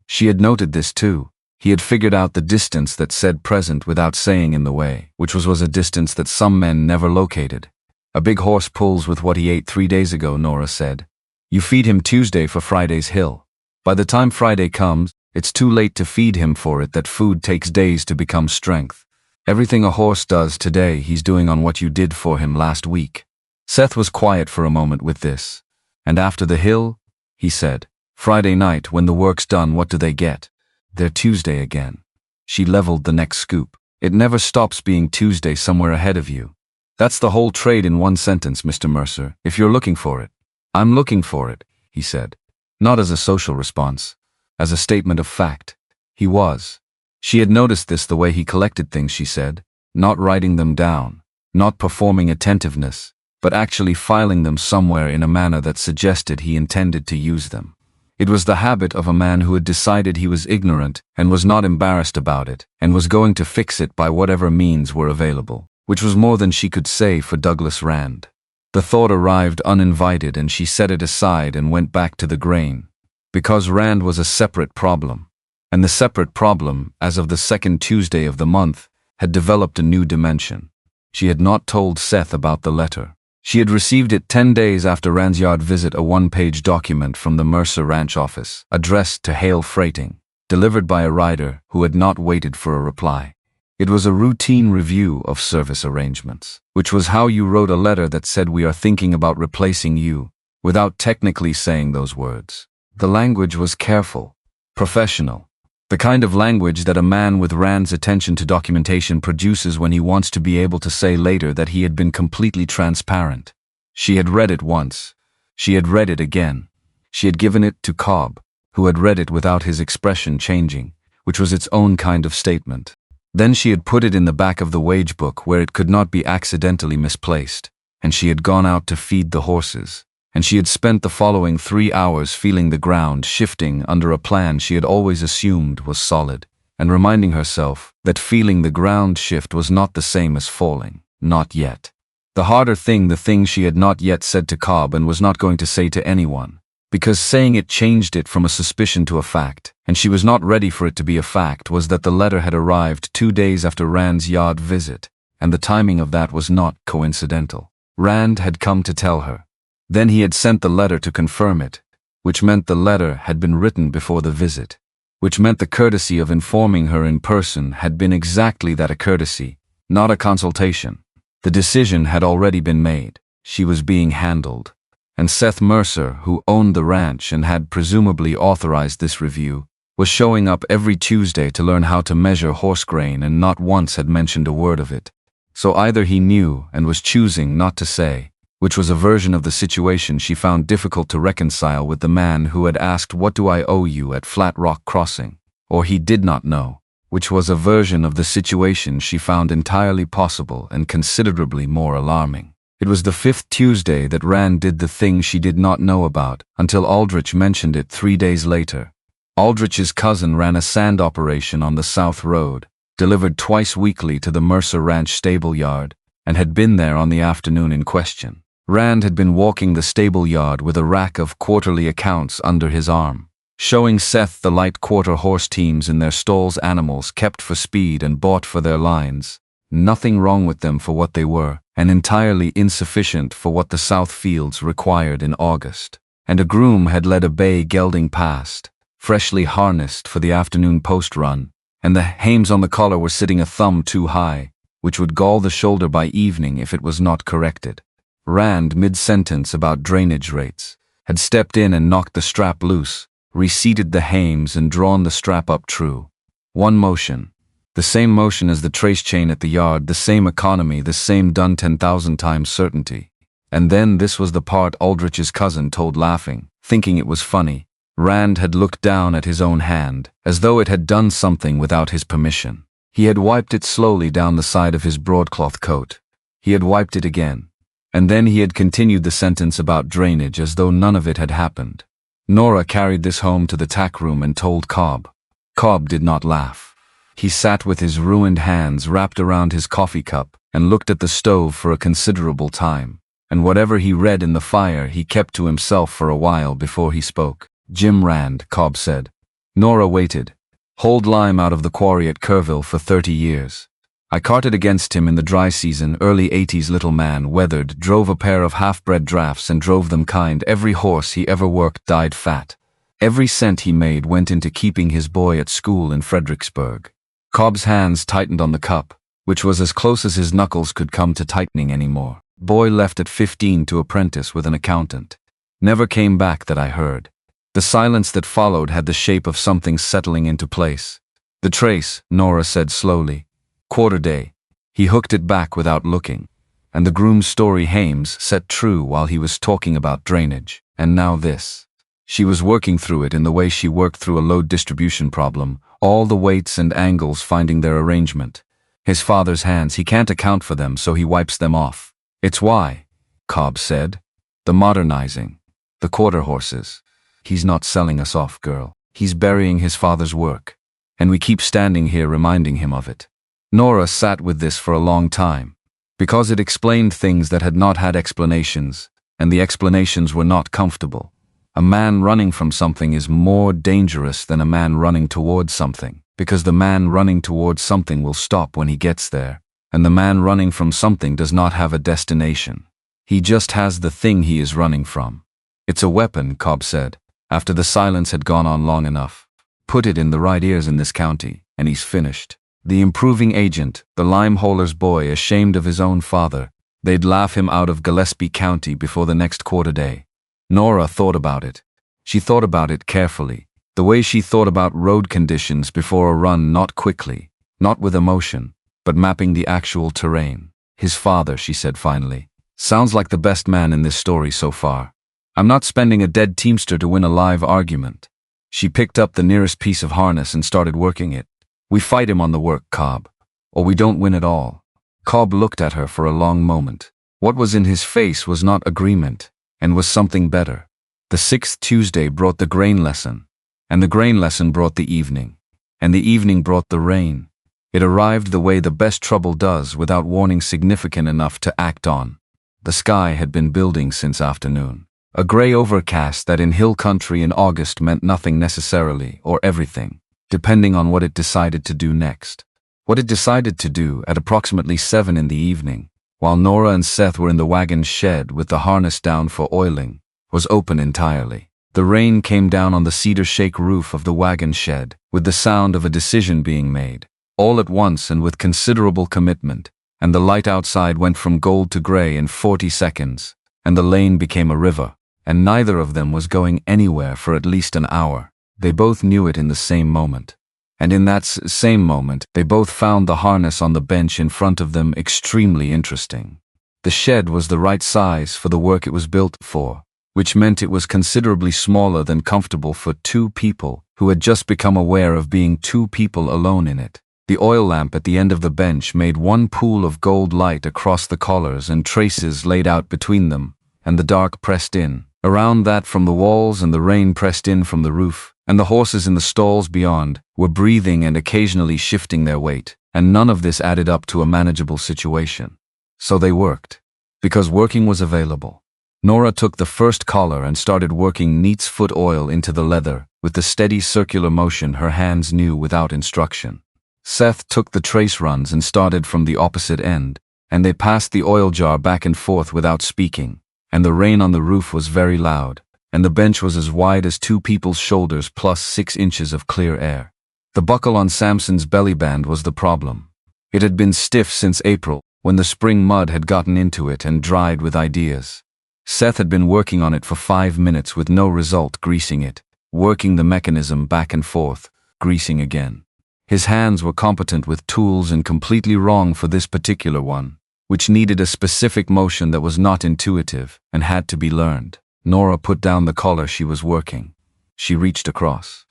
She had noted this too. He had figured out the distance that said present without saying in the way, which was a distance that some men never located. A big horse pulls with what he ate 3 days ago, Nora said. You feed him Tuesday for Friday's hill. By the time Friday comes, it's too late to feed him for it. That food takes days to become strength. Everything a horse does today, he's doing on what you did for him last week. Seth was quiet for a moment with this. And after the hill, he said, Friday night, when the work's done, what do they get? They're Tuesday again. She leveled the next scoop. It never stops being Tuesday somewhere ahead of you. That's the whole trade in one sentence, Mr. Mercer, if you're looking for it. I'm looking for it, he said. Not as a social response. as a statement of fact. He was. She had noticed this the way he collected things, she said, not writing them down, not performing attentiveness, but actually filing them somewhere in a manner that suggested he intended to use them. It was the habit of a man who had decided he was ignorant and was not embarrassed about it, and was going to fix it by whatever means were available, which was more than she could say for Douglas Rand. The thought arrived uninvited, and she set it aside and went back to the grain. Because Rand was a separate problem. And the separate problem, as of the second Tuesday of the month, had developed a new dimension. She had not told Seth about the letter. She had received it 10 days after Rand's yard visit, a one-page document from the Mercer Ranch office, addressed to Hale Freighting, delivered by a rider who had not waited for a reply. It was a routine review of service arrangements, which was how you wrote a letter that said, "We are thinking about replacing you," without technically saying those words. The language was careful, professional, the kind of language that a man with Rand's attention to documentation produces when he wants to be able to say later that he had been completely transparent. She had read it once. She had read it again. She had given it to Cobb, who had read it without his expression changing, which was its own kind of statement. Then she had put it in the back of the wage book where it could not be accidentally misplaced, and she had gone out to feed the horses. And she had spent the following 3 hours feeling the ground shifting under a plan she had always assumed was solid, and reminding herself that feeling the ground shift was not the same as falling, not yet. The harder thing, the thing she had not yet said to Cobb and was not going to say to anyone, because saying it changed it from a suspicion to a fact, and she was not ready for it to be a fact, was that the letter had arrived 2 days after Rand's yard visit, and the timing of that was not coincidental. Rand had come to tell her. Then he had sent the letter to confirm it, which meant the letter had been written before the visit, which meant the courtesy of informing her in person had been exactly that, a courtesy, not a consultation. The decision had already been made. She was being handled. And Seth Mercer, who owned the ranch and had presumably authorized this review, was showing up every Tuesday to learn how to measure horse grain, and not once had mentioned a word of it. So either he knew and was choosing not to say, which was a version of the situation she found difficult to reconcile with the man who had asked, "What do I owe you?" at Flat Rock Crossing, or he did not know, which was a version of the situation she found entirely possible and considerably more alarming. It was the 5th Tuesday that Rand did the thing she did not know about until Aldrich mentioned it 3 days later. Aldrich's cousin ran a sand operation on the South Road, delivered twice weekly to the Mercer Ranch stable yard, and had been there on the afternoon in question. Rand had been walking the stable yard with a rack of quarterly accounts under his arm, showing Seth the light quarter horse teams in their stalls, animals kept for speed and bought for their lines. Nothing wrong with them for what they were, and entirely insufficient for what the South Fields required in August. And a groom had led a bay gelding past, freshly harnessed for the afternoon post run, and the hames on the collar were sitting a thumb too high, which would gall the shoulder by evening if it was not corrected. Rand, mid-sentence about drainage rates, had stepped in and knocked the strap loose, reseated the hames and drawn the strap up true. One motion. The same motion as the trace chain at the yard, the same economy, the same done 10,000 times certainty. And then this was the part Aldrich's cousin told, laughing, thinking it was funny. Rand had looked down at his own hand, as though it had done something without his permission. He had wiped it slowly down the side of his broadcloth coat. He had wiped it again. And then he had continued the sentence about drainage as though none of it had happened. Nora carried this home to the tack room and told Cobb. Cobb did not laugh. He sat with his ruined hands wrapped around his coffee cup and looked at the stove for a considerable time, and whatever he read in the fire he kept to himself for a while before he spoke. "Jim Rand," Cobb said. Nora waited. "Hauled lime out of the quarry at Kerrville for 30 years. I carted against him in the dry season, early 80s, little man, weathered, drove a pair of half-bred drafts and drove them kind. Every horse he ever worked died fat. Every cent he made went into keeping his boy at school in Fredericksburg." Cobb's hands tightened on the cup, which was as close as his knuckles could come to tightening anymore. "Boy left at 15 to apprentice with an accountant. Never came back that I heard." The silence that followed had the shape of something settling into place. "The trace," Nora said slowly. "Quarter day." He hooked it back without looking. And the groom's story, Hames, set true while he was talking about drainage. And now this. She was working through it in the way she worked through a load distribution problem, all the weights and angles finding their arrangement. His father's hands, he can't account for them, so he wipes them off. It's why, Cobb said. The modernizing. The quarter horses. He's not selling us off, girl. He's burying his father's work. And we keep standing here reminding him of it. Nora sat with this for a long time, because it explained things that had not had explanations, and the explanations were not comfortable. A man running from something is more dangerous than a man running towards something, because the man running towards something will stop when he gets there, and the man running from something does not have a destination. He just has the thing he is running from. It's a weapon, Cobb said, after the silence had gone on long enough. Put it in the right ears in this county, and he's finished. The improving agent, the limehauler's boy ashamed of his own father, they'd laugh him out of Gillespie County before the next quarter day. Nora thought about it. She thought about it carefully, the way she thought about road conditions before a run, not quickly, not with emotion, but mapping the actual terrain. His father, she said finally, sounds like the best man in this story so far. I'm not spending a dead teamster to win a live argument. She picked up the nearest piece of harness and started working it. We fight him on the work, Cobb, or we don't win at all. Cobb looked at her for a long moment. What was in his face was not agreement, and was something better. The 6th Tuesday brought the grain lesson, and the grain lesson brought the evening, and the evening brought the rain. It arrived the way the best trouble does, without warning significant enough to act on. The sky had been building since afternoon. A gray overcast that in hill country in August meant nothing necessarily, or everything, depending on what it decided to do next. What it decided to do at approximately 7 in the evening, while Nora and Seth were in the wagon shed with the harness down for oiling, was open entirely. The rain came down on the cedar shake roof of the wagon shed, with the sound of a decision being made, all at once and with considerable commitment, and the light outside went from gold to gray in 40 seconds, and the lane became a river, and neither of them was going anywhere for at least an hour. They both knew it in the same moment. And in that same moment, they both found the harness on the bench in front of them extremely interesting. The shed was the right size for the work it was built for, which meant it was considerably smaller than comfortable for 2 people who had just become aware of being 2 people alone in it. The oil lamp at the end of the bench made one pool of gold light across the collars and traces laid out between them, and the dark pressed in. Around that from the walls, and the rain pressed in from the roof, and the horses in the stalls beyond were breathing and occasionally shifting their weight, and none of this added up to a manageable situation. So they worked, because working was available. Nora took the first collar and started working neat's foot oil into the leather with the steady circular motion her hands knew without instruction. Seth took the trace runs and started from the opposite end, and they passed the oil jar back and forth without speaking, and the rain on the roof was very loud, and the bench was as wide as 2 people's shoulders plus 6 inches of clear air. The buckle on Samson's belly band was the problem. It had been stiff since April, when the spring mud had gotten into it and dried with ideas. Seth had been working on it for 5 minutes with no result, greasing it, working the mechanism back and forth, greasing again. His hands were competent with tools and completely wrong for this particular one, which needed a specific motion that was not intuitive and had to be learned. Nora put down the collar she was working. She reached across.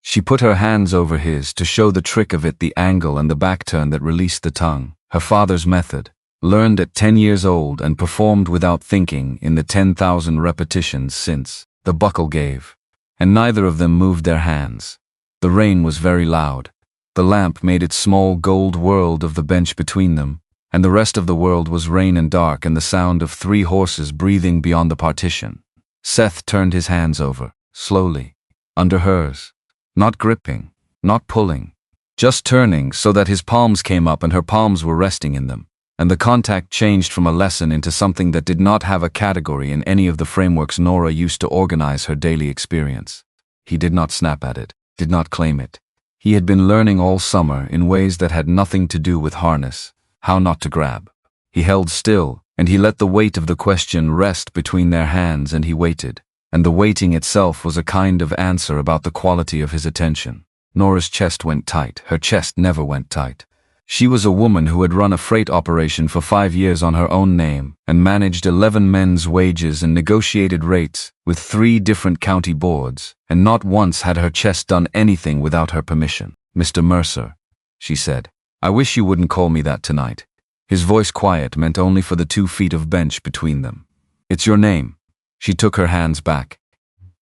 She put her hands over his to show the trick of it, the angle and the back turn that released the tongue. Her father's method, learned at 10 years old and performed without thinking in the 10,000 repetitions since the buckle gave. And neither of them moved their hands. The rain was very loud. The lamp made its small gold world of the bench between them, and the rest of the world was rain and dark and the sound of 3 horses breathing beyond the partition. Seth turned his hands over, slowly, under hers, not gripping, not pulling, just turning so that his palms came up and her palms were resting in them, and the contact changed from a lesson into something that did not have a category in any of the frameworks Nora used to organize her daily experience. He did not snap at it, did not claim it. He had been learning all summer in ways that had nothing to do with harness, how not to grab. He held still, and he let the weight of the question rest between their hands, and he waited, and the waiting itself was a kind of answer about the quality of his attention. Nora's chest went tight. Her chest never went tight. She was a woman who had run a freight operation for 5 years on her own name and managed 11 men's wages and negotiated rates with 3 different county boards, and not once had her chest done anything without her permission. "Mr. Mercer," she said, "I wish you wouldn't call me that tonight." His voice quiet meant only for the 2 feet of bench between them. "It's your name." She took her hands back.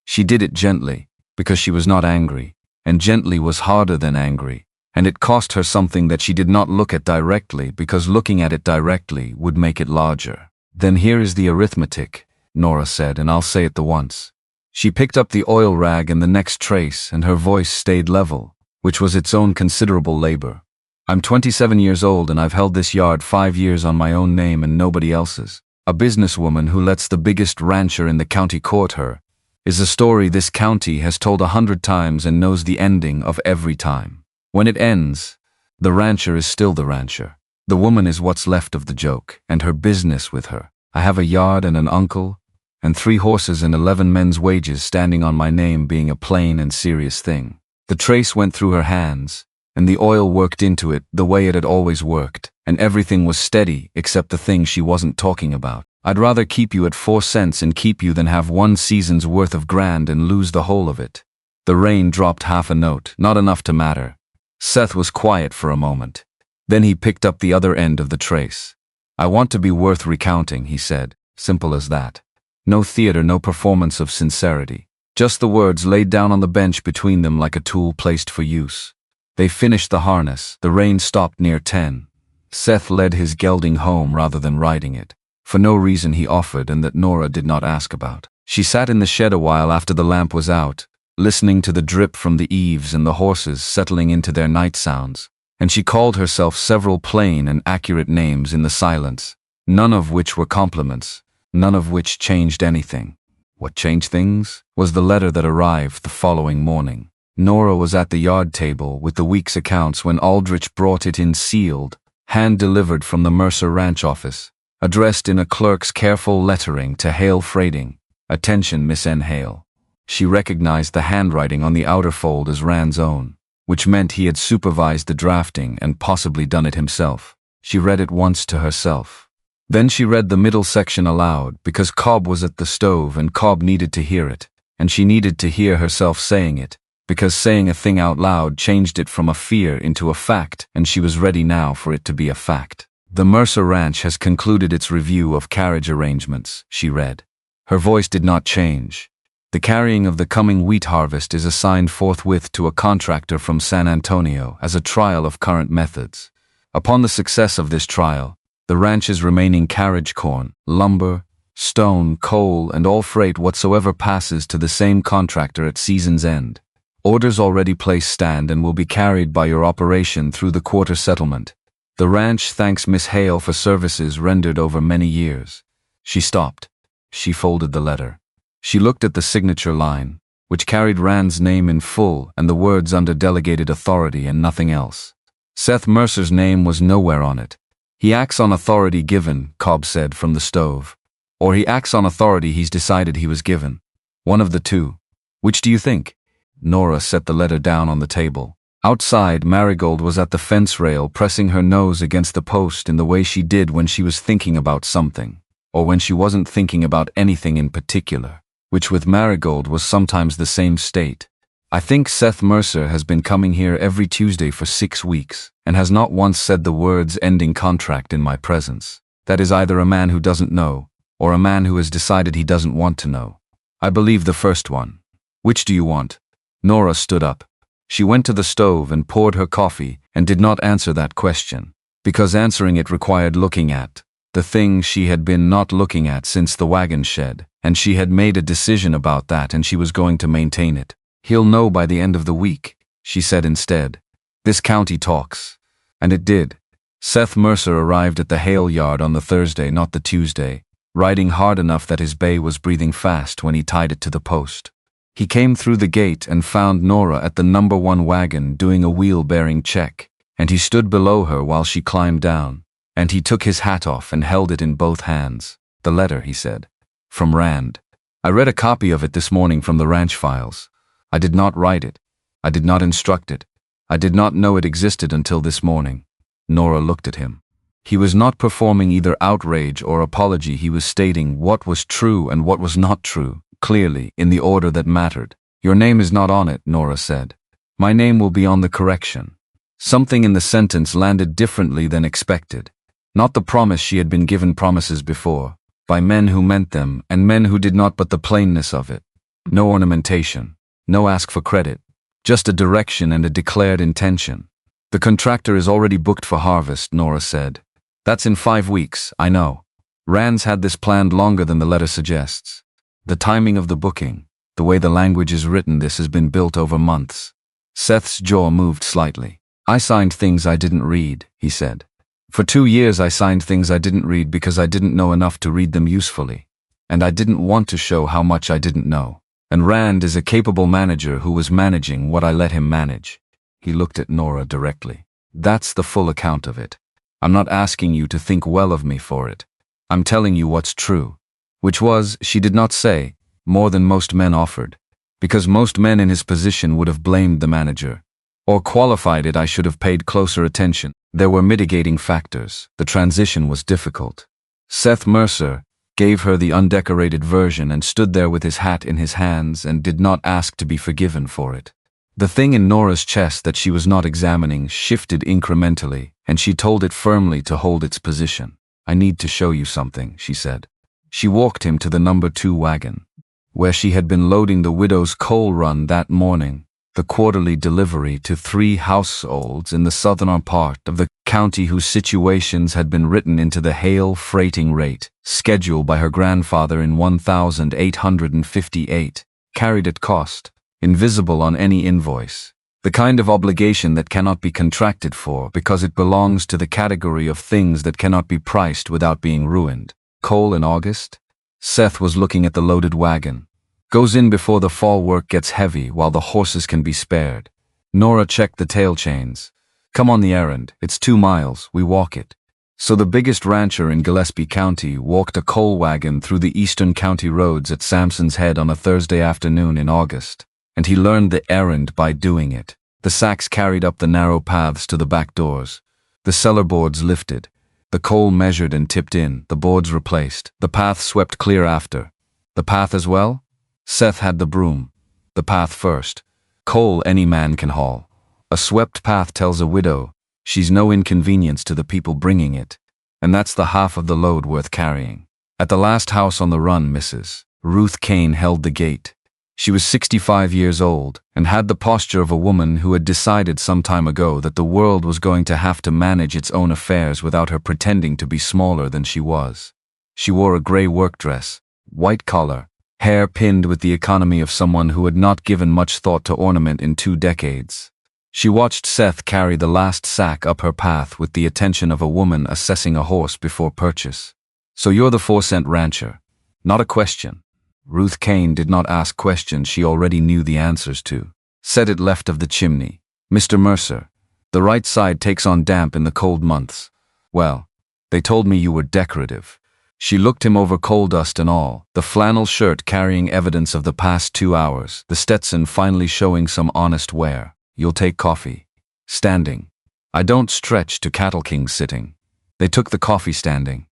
She did it gently, because she was not angry, and gently was harder than angry. And it cost her something that she did not look at directly, because looking at it directly would make it larger. "Then here is the arithmetic," Nora said, "and I'll say it the once." She picked up the oil rag and the next trace, and her voice stayed level, which was its own considerable labor. "I'm 27 years old, and I've held this yard 5 years on my own name and nobody else's. A businesswoman who lets the biggest rancher in the county court her is a story this county has told 100 times and knows the ending of every time. When it ends, the rancher is still the rancher. The woman is what's left of the joke, and her business with her. I have a yard and an uncle, and 3 horses and 11 men's wages standing on my name being a plain and serious thing." The trace went through her hands, and the oil worked into it the way it had always worked, and everything was steady except the thing she wasn't talking about. "I'd rather keep you at 4 cents and keep you than have 1 season's worth of grand and lose the whole of it." The rain dropped half a note, not enough to matter. Seth was quiet for a moment. Then he picked up the other end of the trace. "I want to be worth recounting," he said. Simple as that. No theater, no performance of sincerity. Just the words laid down on the bench between them like a tool placed for use. They finished the harness. The rain stopped near 10. Seth led his gelding home rather than riding it, for no reason he offered and that Nora did not ask about. She sat in the shed a while after the lamp was out, listening to the drip from the eaves and the horses settling into their night sounds, and she called herself several plain and accurate names in the silence, none of which were compliments, none of which changed anything. What changed things was the letter that arrived the following morning. Nora was at the yard table with the week's accounts when Aldrich brought it in sealed, hand-delivered from the Mercer Ranch office, addressed in a clerk's careful lettering to Hale Freighting. "Attention, Miss N. Hale." She recognized the handwriting on the outer fold as Rand's own, which meant he had supervised the drafting and possibly done it himself. She read it once to herself. Then she read the middle section aloud, because Cobb was at the stove and Cobb needed to hear it, and she needed to hear herself saying it, because saying a thing out loud changed it from a fear into a fact, and she was ready now for it to be a fact. "The Mercer Ranch has concluded its review of carriage arrangements," she read. Her voice did not change. "The carrying of the coming wheat harvest is assigned forthwith to a contractor from San Antonio as a trial of current methods. Upon the success of this trial, the ranch's remaining carriage corn, lumber, stone, coal, and all freight whatsoever passes to the same contractor at season's end. Orders already placed stand and will be carried by your operation through the quarter settlement. The ranch thanks Miss Hale for services rendered over many years." She stopped. She folded the letter. She looked at the signature line, which carried Rand's name in full and the words under delegated authority and nothing else. Seth Mercer's name was nowhere on it. "He acts on authority given," Cobb said from the stove. "Or he acts on authority he's decided he was given. One of the two. Which do you think?" Nora set the letter down on the table. Outside, Marigold was at the fence rail pressing her nose against the post in the way she did when she was thinking about something, or when she wasn't thinking about anything in particular, which with Marigold was sometimes the same state. "I think Seth Mercer has been coming here every Tuesday for 6 weeks, and has not once said the words ending contract in my presence. That is either a man who doesn't know, or a man who has decided he doesn't want to know. I believe the first one. Which do you want?" Nora stood up. She went to the stove and poured her coffee and did not answer that question, because answering it required looking at the thing she had been not looking at since the wagon shed, and she had made a decision about that and she was going to maintain it. "He'll know by the end of the week," she said instead. "This county talks." And it did. Seth Mercer arrived at the Hale yard on the Thursday, not the Tuesday, riding hard enough that his bay was breathing fast when he tied it to the post. He came through the gate and found Nora at the number 1 wagon doing a wheel-bearing check, and he stood below her while she climbed down, and he took his hat off and held it in both hands. "The letter," he said. "From Rand. I read a copy of it this morning from the ranch files. I did not write it. I did not instruct it. I did not know it existed until this morning. Nora looked at him. He was not performing either outrage or apology. He was stating what was true and what was not true, clearly, in the order that mattered. Your name is not on it, Nora said. My name will be on the correction. Something in the sentence landed differently than expected. Not the promise she had been given promises before, by men who meant them and men who did not, but the plainness of it. No ornamentation, no ask for credit, just a direction and a declared intention. The contractor is already booked for harvest, Nora said. That's in 5 weeks, I know. Rand's had this planned longer than the letter suggests. The timing of the booking, the way the language is written, this has been built over months. Seth's jaw moved slightly. I signed things I didn't read, he said. For 2 years I signed things I didn't read because I didn't know enough to read them usefully. And I didn't want to show how much I didn't know. And Rand is a capable manager who was managing what I let him manage. He looked at Nora directly. That's the full account of it. I'm not asking you to think well of me for it. I'm telling you what's true. Which was, she did not say, more than most men offered. Because most men in his position would have blamed the manager. Or qualified it. I should have paid closer attention. There were mitigating factors. The transition was difficult. Seth Mercer gave her the undecorated version and stood there with his hat in his hands and did not ask to be forgiven for it. The thing in Nora's chest that she was not examining shifted incrementally, and she told it firmly to hold its position. I need to show you something, she said. She walked him to the number 2 wagon, where she had been loading the widow's coal run that morning, the quarterly delivery to 3 households in the southern part of the county whose situations had been written into the Hale Freighting rate, schedule by her grandfather in 1858, carried at cost, invisible on any invoice, the kind of obligation that cannot be contracted for because it belongs to the category of things that cannot be priced without being ruined. Coal in August? Seth was looking at the loaded wagon. Goes in before the fall work gets heavy while the horses can be spared. Nora checked the tail chains. Come on the errand, it's 2 miles, we walk it. So the biggest rancher in Gillespie County walked a coal wagon through the eastern county roads at Sampson's Head on a Thursday afternoon in August. And he learned the errand by doing it. The sacks carried up the narrow paths to the back doors. The cellar boards lifted. The coal measured and tipped in, the boards replaced. The path swept clear after. The path as well? Seth had the broom. The path first. Coal any man can haul. A swept path tells a widow she's no inconvenience to the people bringing it. And that's the half of the load worth carrying. At the last house on the run, Mrs. Ruth Kane held the gate. She was 65 years old and had the posture of a woman who had decided some time ago that the world was going to have to manage its own affairs without her pretending to be smaller than she was. She wore a gray work dress, white collar, hair pinned with the economy of someone who had not given much thought to ornament in 2 decades. She watched Seth carry the last sack up her path with the attention of a woman assessing a horse before purchase. So you're the 4-cent rancher. Not a question. Ruth Kane did not ask questions she already knew the answers to. Set it left of the chimney. Mr. Mercer, the right side takes on damp in the cold months. Well, they told me you were decorative. She looked him over, coal dust and all, the flannel shirt carrying evidence of the past 2 hours, the Stetson finally showing some honest wear. You'll take coffee. Standing. I don't stretch to Cattle King sitting. They took the coffee standing.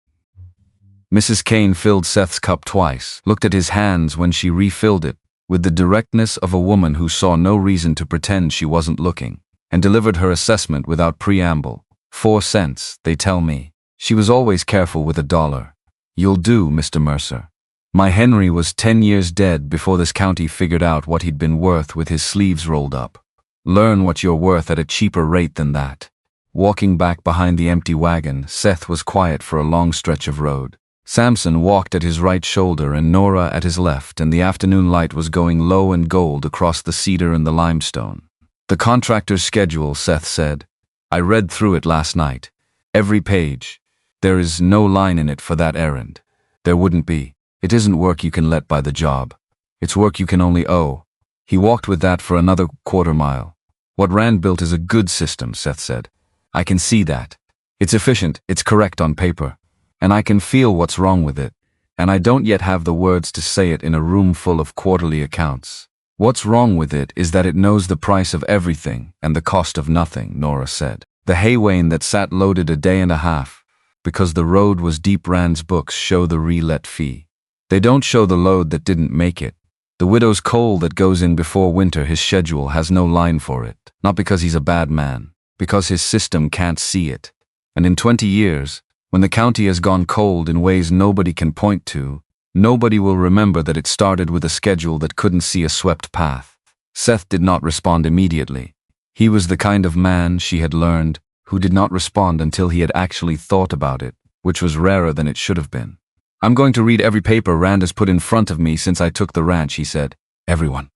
Mrs. Kane filled Seth's cup twice, looked at his hands when she refilled it, with the directness of a woman who saw no reason to pretend she wasn't looking, and delivered her assessment without preamble. 4 cents, they tell me. She was always careful with $1. You'll do, Mr. Mercer. My Henry was 10 years dead before this county figured out what he'd been worth with his sleeves rolled up. Learn what you're worth at a cheaper rate than that. Walking back behind the empty wagon, Seth was quiet for a long stretch of road. Sampson walked at his right shoulder and Nora at his left, and the afternoon light was going low and gold across the cedar and the limestone. The contractor's schedule, Seth said. I read through it last night. Every page. There is no line in it for that errand. There wouldn't be. It isn't work you can let by the job. It's work you can only owe. He walked with that for another quarter mile. What Rand built is a good system, Seth said. I can see that. It's efficient, it's correct on paper. And I can feel what's wrong with it. And I don't yet have the words to say it in a room full of quarterly accounts. What's wrong with it is that it knows the price of everything and the cost of nothing, Nora said. The hay wain that sat loaded a day and a half, because the road was deep. Rand's books show the re-let fee. They don't show the load that didn't make it. The widow's coal that goes in before winter. His schedule has no line for it, not because he's a bad man, because his system can't see it. And in 20 years, when the county has gone cold in ways nobody can point to, nobody will remember that it started with a schedule that couldn't see a swept path. Seth did not respond immediately. He was the kind of man, she had learned, who did not respond until he had actually thought about it, which was rarer than it should have been. "I'm going to read every paper Rand has put in front of me since I took the ranch," he said. "Everyone.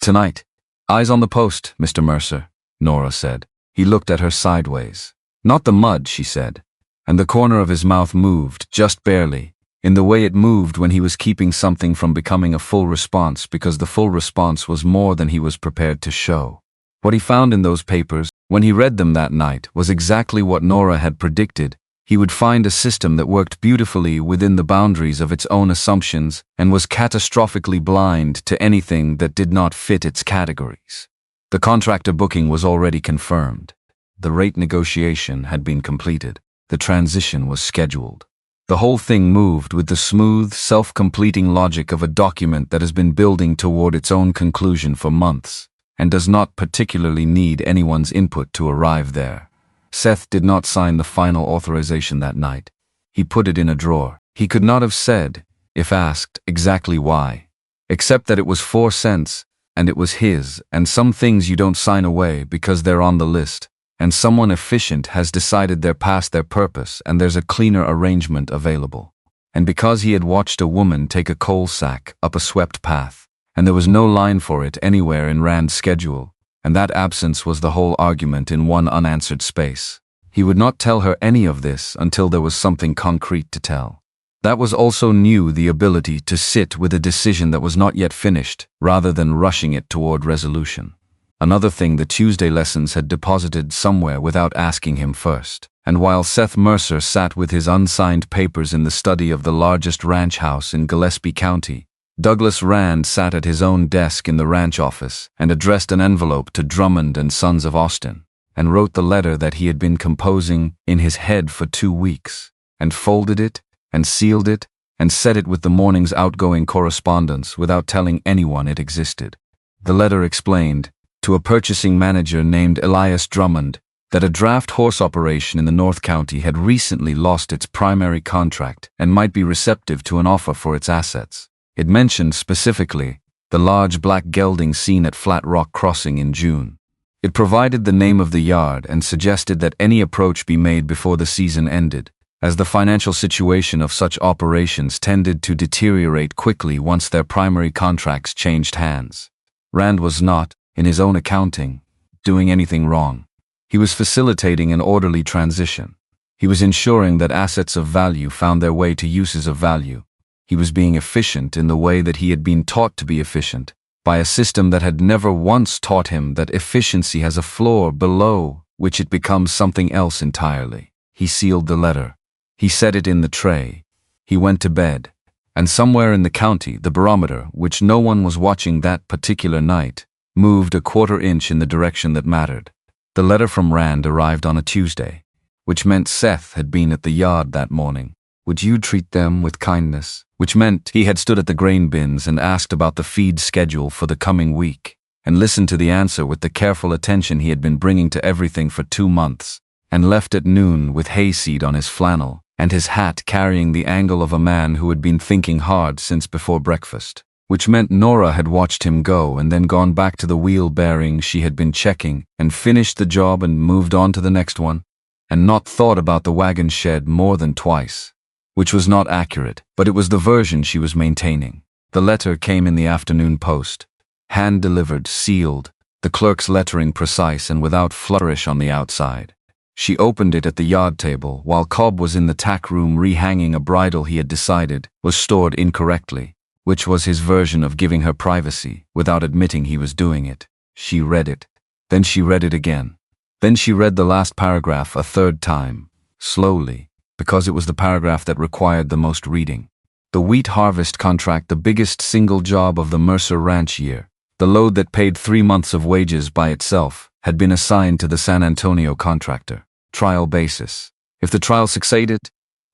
Tonight." "Eyes on the post, Mr. Mercer," Nora said. He looked at her sideways. "Not the mud," she said. And the corner of his mouth moved, just barely, in the way it moved when he was keeping something from becoming a full response, because the full response was more than he was prepared to show. What he found in those papers, when he read them that night, was exactly what Nora had predicted. He would find a system that worked beautifully within the boundaries of its own assumptions and was catastrophically blind to anything that did not fit its categories. The contractor booking was already confirmed. The rate negotiation had been completed. The transition was scheduled. The whole thing moved with the smooth, self-completing logic of a document that has been building toward its own conclusion for months, and does not particularly need anyone's input to arrive there. Seth did not sign the final authorization that night. He put it in a drawer. He could not have said, if asked, exactly why, except that it was 4 cents, and it was his, and some things you don't sign away because they're on the list, and someone efficient has decided they're past their purpose and there's a cleaner arrangement available. And because he had watched a woman take a coal sack up a swept path, and there was no line for it anywhere in Rand's schedule, and that absence was the whole argument in one unanswered space. He would not tell her any of this until there was something concrete to tell. That was also new, the ability to sit with a decision that was not yet finished, rather than rushing it toward resolution. Another thing the Tuesday lessons had deposited somewhere without asking him first. And while Seth Mercer sat with his unsigned papers in the study of the largest ranch house in Gillespie County, Douglas Rand sat at his own desk in the ranch office and addressed an envelope to Drummond and Sons of Austin, and wrote the letter that he had been composing in his head for 2 weeks, and folded it, and sealed it, and set it with the morning's outgoing correspondence without telling anyone it existed. The letter explained, to a purchasing manager named Elias Drummond, that a draft horse operation in the North County had recently lost its primary contract and might be receptive to an offer for its assets. It mentioned specifically the large black gelding seen at Flat Rock Crossing in June. It provided the name of the yard and suggested that any approach be made before the season ended, as the financial situation of such operations tended to deteriorate quickly once their primary contracts changed hands. Rand was not, in his own accounting, doing anything wrong. He was facilitating an orderly transition. He was ensuring that assets of value found their way to uses of value. He was being efficient in the way that he had been taught to be efficient, by a system that had never once taught him that efficiency has a floor below which it becomes something else entirely. He sealed the letter. He set it in the tray. He went to bed. And somewhere in the county, the barometer, which no one was watching that particular night, moved a 1/4 inch in the direction that mattered. The letter from Rand arrived on a Tuesday, which meant Seth had been at the yard that morning. Would you treat them with kindness? Which meant he had stood at the grain bins and asked about the feed schedule for the coming week, and listened to the answer with the careful attention he had been bringing to everything for 2 months, and left at noon with hayseed on his flannel, and his hat carrying the angle of a man who had been thinking hard since before breakfast. Which meant Nora had watched him go and then gone back to the wheel bearing she had been checking and finished the job and moved on to the next one, and not thought about the wagon shed more than twice. Which was not accurate, but it was the version she was maintaining. The letter came in the afternoon post, hand-delivered, sealed, the clerk's lettering precise and without flourish on the outside. She opened it at the yard table while Cobb was in the tack room rehanging a bridle he had decided was stored incorrectly, which was his version of giving her privacy without admitting he was doing it. She read it. Then she read it again. Then she read the last paragraph a 3rd time, slowly, because it was the paragraph that required the most reading. The wheat harvest contract, the biggest single job of the Mercer Ranch year, the load that paid 3 months of wages by itself, had been assigned to the San Antonio contractor. Trial basis. If the trial succeeded,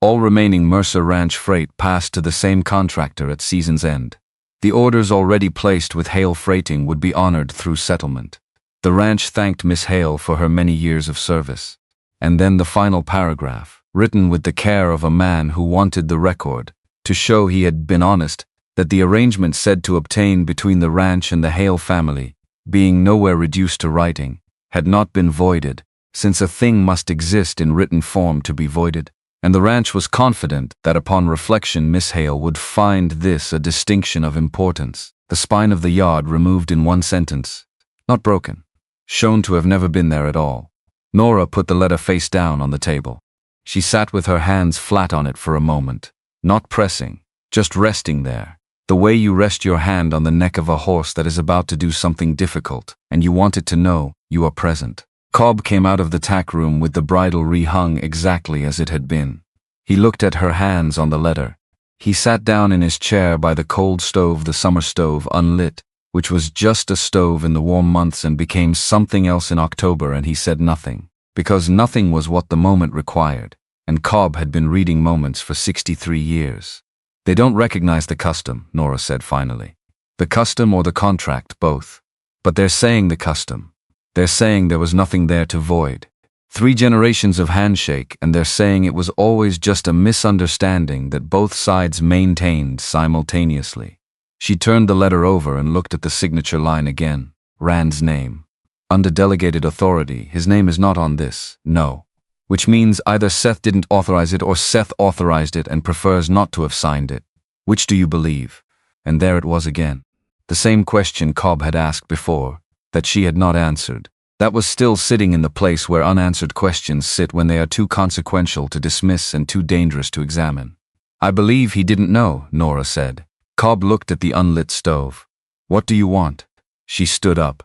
all remaining Mercer Ranch freight passed to the same contractor at season's end. The orders already placed with Hale Freighting would be honored through settlement. The ranch thanked Miss Hale for her many years of service. And then the final paragraph, written with the care of a man who wanted the record, to show he had been honest, that the arrangement said to obtain between the ranch and the Hale family, being nowhere reduced to writing, had not been voided, since a thing must exist in written form to be voided, and the ranch was confident that upon reflection Miss Hale would find this a distinction of importance. The spine of the yard removed in one sentence, not broken, shown to have never been there at all. Nora put the letter face down on the table. She sat with her hands flat on it for a moment, not pressing, just resting there, the way you rest your hand on the neck of a horse that is about to do something difficult, and you want it to know you are present. Cobb came out of the tack room with the bridle rehung exactly as it had been. He looked at her hands on the letter. He sat down in his chair by the cold stove, the summer stove unlit, which was just a stove in the warm months and became something else in October, and he said nothing, because nothing was what the moment required, and Cobb had been reading moments for 63 years. They don't recognize the custom, Nora said finally. The custom or the contract, both. But they're saying the custom. They're saying there was nothing there to void. 3 generations of handshake, and they're saying it was always just a misunderstanding that both sides maintained simultaneously. She turned the letter over and looked at the signature line again. Rand's name. Under delegated authority, his name is not on this, no. Which means either Seth didn't authorize it or Seth authorized it and prefers not to have signed it. Which do you believe? And there it was again. The same question Cobb had asked before, that she had not answered. That was still sitting in the place where unanswered questions sit when they are too consequential to dismiss and too dangerous to examine. I believe he didn't know, Nora said. Cobb looked at the unlit stove. What do you want? She stood up.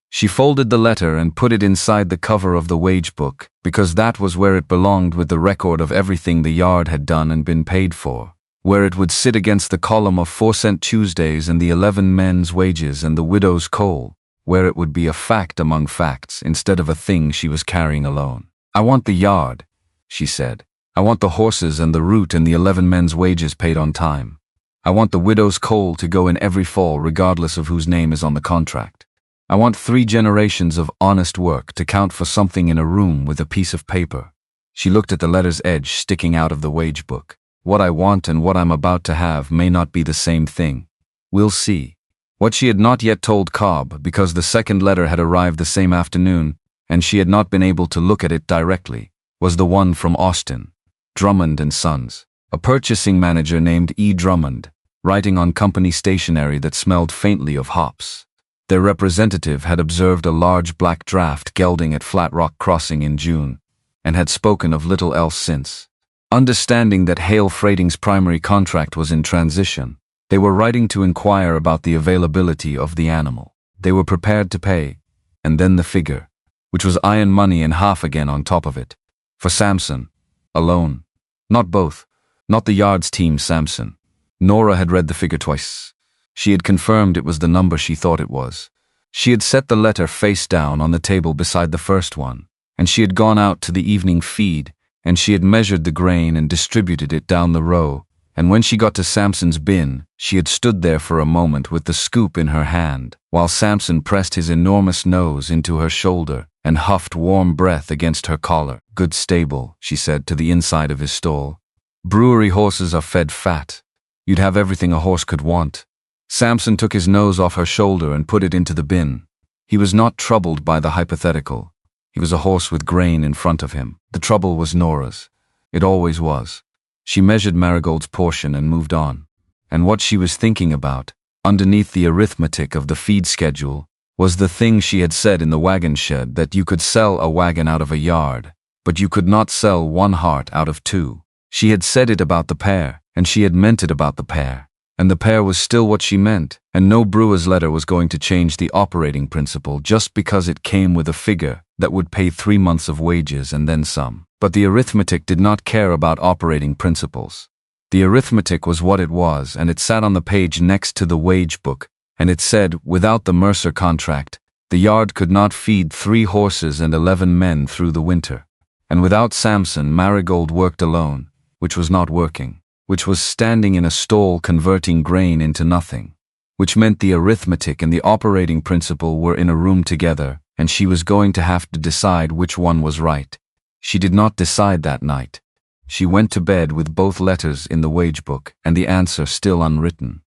She folded the letter and put it inside the cover of the wage book, because that was where it belonged with the record of everything the yard had done and been paid for, where it would sit against the column of 4-cent Tuesdays and the 11 men's wages and the widow's coal, where it would be a fact among facts instead of a thing she was carrying alone. I want the yard, she said. I want the horses and the route and the 11 men's wages paid on time. I want the widow's coal to go in every fall regardless of whose name is on the contract. I want 3 generations of honest work to count for something in a room with a piece of paper. She looked at the letter's edge sticking out of the wage book. What I want and what I'm about to have may not be the same thing. We'll see. What she had not yet told Cobb, because the second letter had arrived the same afternoon, and she had not been able to look at it directly, was the one from Austin. Drummond and Sons. A purchasing manager named E. Drummond, writing on company stationery that smelled faintly of hops. Their representative had observed a large black draft gelding at Flat Rock Crossing in June, and had spoken of little else since. Understanding that Hale Freighting's primary contract was in transition, they were writing to inquire about the availability of the animal. They were prepared to pay, and then the figure, which was iron money and half again on top of it. For Samson, alone. Not both. Not the yard's team Samson. Nora had read the figure twice. She had confirmed it was the number she thought it was. She had set the letter face down on the table beside the first one, and she had gone out to the evening feed, and she had measured the grain and distributed it down the row, and when she got to Samson's bin, she had stood there for a moment with the scoop in her hand, while Samson pressed his enormous nose into her shoulder and huffed warm breath against her collar. Good stable, she said to the inside of his stall. Brewery horses are fed fat. You'd have everything a horse could want. Samson took his nose off her shoulder and put it into the bin. He was not troubled by the hypothetical. He was a horse with grain in front of him. The trouble was Nora's. It always was. She measured Marigold's portion and moved on. And what she was thinking about, underneath the arithmetic of the feed schedule, was the thing she had said in the wagon shed, that you could sell a wagon out of a yard, but you could not sell 1 heart out of 2. She had said it about the pair, and she had meant it about the pair. And the pair was still what she meant, and no brewer's letter was going to change the operating principle just because it came with a figure that would pay 3 months of wages and then some. But the arithmetic did not care about operating principles. The arithmetic was what it was, and it sat on the page next to the wage book, and it said, without the Mercer contract, The yard could not feed 3 horses and 11 men through the winter. And without Samson, Marigold worked alone, which was not working, which was standing in a stall converting grain into nothing, which meant the arithmetic and the operating principle were in a room together, and she was going to have to decide which one was right. She did not decide that night. She went to bed with both letters in the wage book and the answer still unwritten.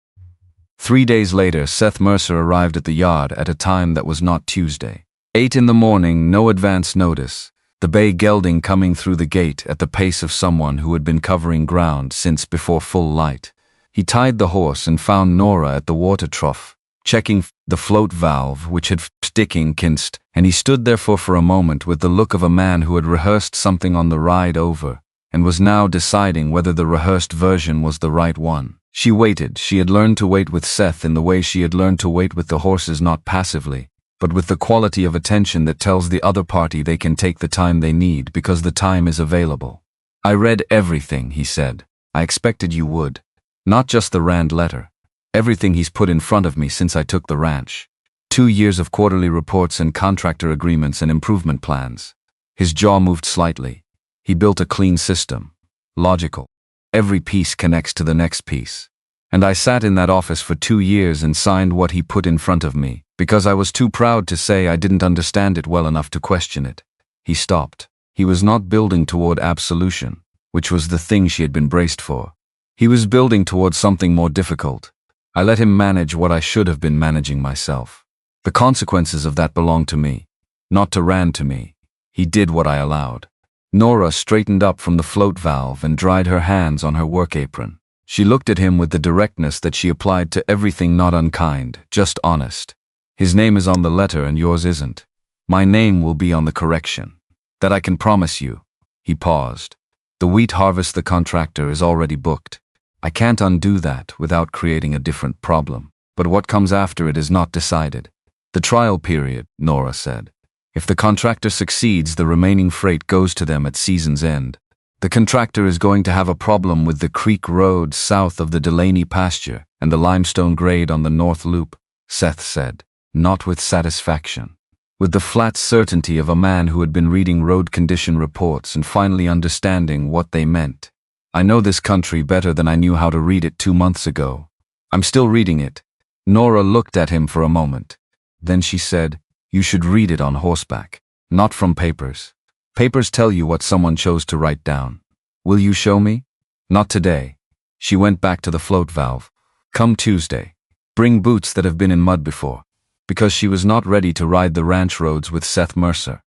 3 days later, Seth Mercer arrived at the yard at a time that was not Tuesday. 8 in the morning, no advance notice. The bay gelding coming through the gate at the pace of someone who had been covering ground since before full light. He tied the horse and found Nora at the water trough, checking the float valve which had sticking kinst, and he stood there for a moment with the look of a man who had rehearsed something on the ride over, and was now deciding whether the rehearsed version was the right one. She waited. She had learned to wait with Seth in the way she had learned to wait with the horses, not passively, but with the quality of attention that tells the other party they can take the time they need because the time is available. "I read everything," he said. "I expected you would. Not just the Rand letter. Everything he's put in front of me since I took the ranch. 2 years of quarterly reports and contractor agreements and improvement plans." His jaw moved slightly. He built a clean system. Logical. Every piece connects to the next piece. And I sat in that office for 2 years and signed what he put in front of me, because I was too proud to say I didn't understand it well enough to question it. He stopped. He was not building toward absolution, which was the thing she had been braced for. He was building toward something more difficult. I let him manage what I should have been managing myself. The consequences of that belonged to me, not to Rand to me. He did what I allowed. Nora straightened up from the float valve and dried her hands on her work apron. She looked at him with the directness that she applied to everything, not unkind, just honest. "His name is on the letter and yours isn't. My name will be on the correction. That I can promise you." He paused. "The wheat harvest, the contractor, is already booked. I can't undo that without creating a different problem. But what comes after it is not decided. The trial period," Nora said. "If the contractor succeeds, the remaining freight goes to them at season's end. The contractor is going to have a problem with the creek road south of the Delaney pasture and the limestone grade on the north loop," Seth said, not with satisfaction. With the flat certainty of a man who had been reading road condition reports and finally understanding what they meant. "I know this country better than I knew how to read it 2 months ago. I'm still reading it." Nora looked at him for a moment. Then she said, "You should read it on horseback, not from papers. Papers tell you what someone chose to write down. Will you show me?" "Not today." She went back to the float valve. "Come Tuesday. Bring boots that have been in mud before." Because she was not ready to ride the ranch roads with Seth Mercer.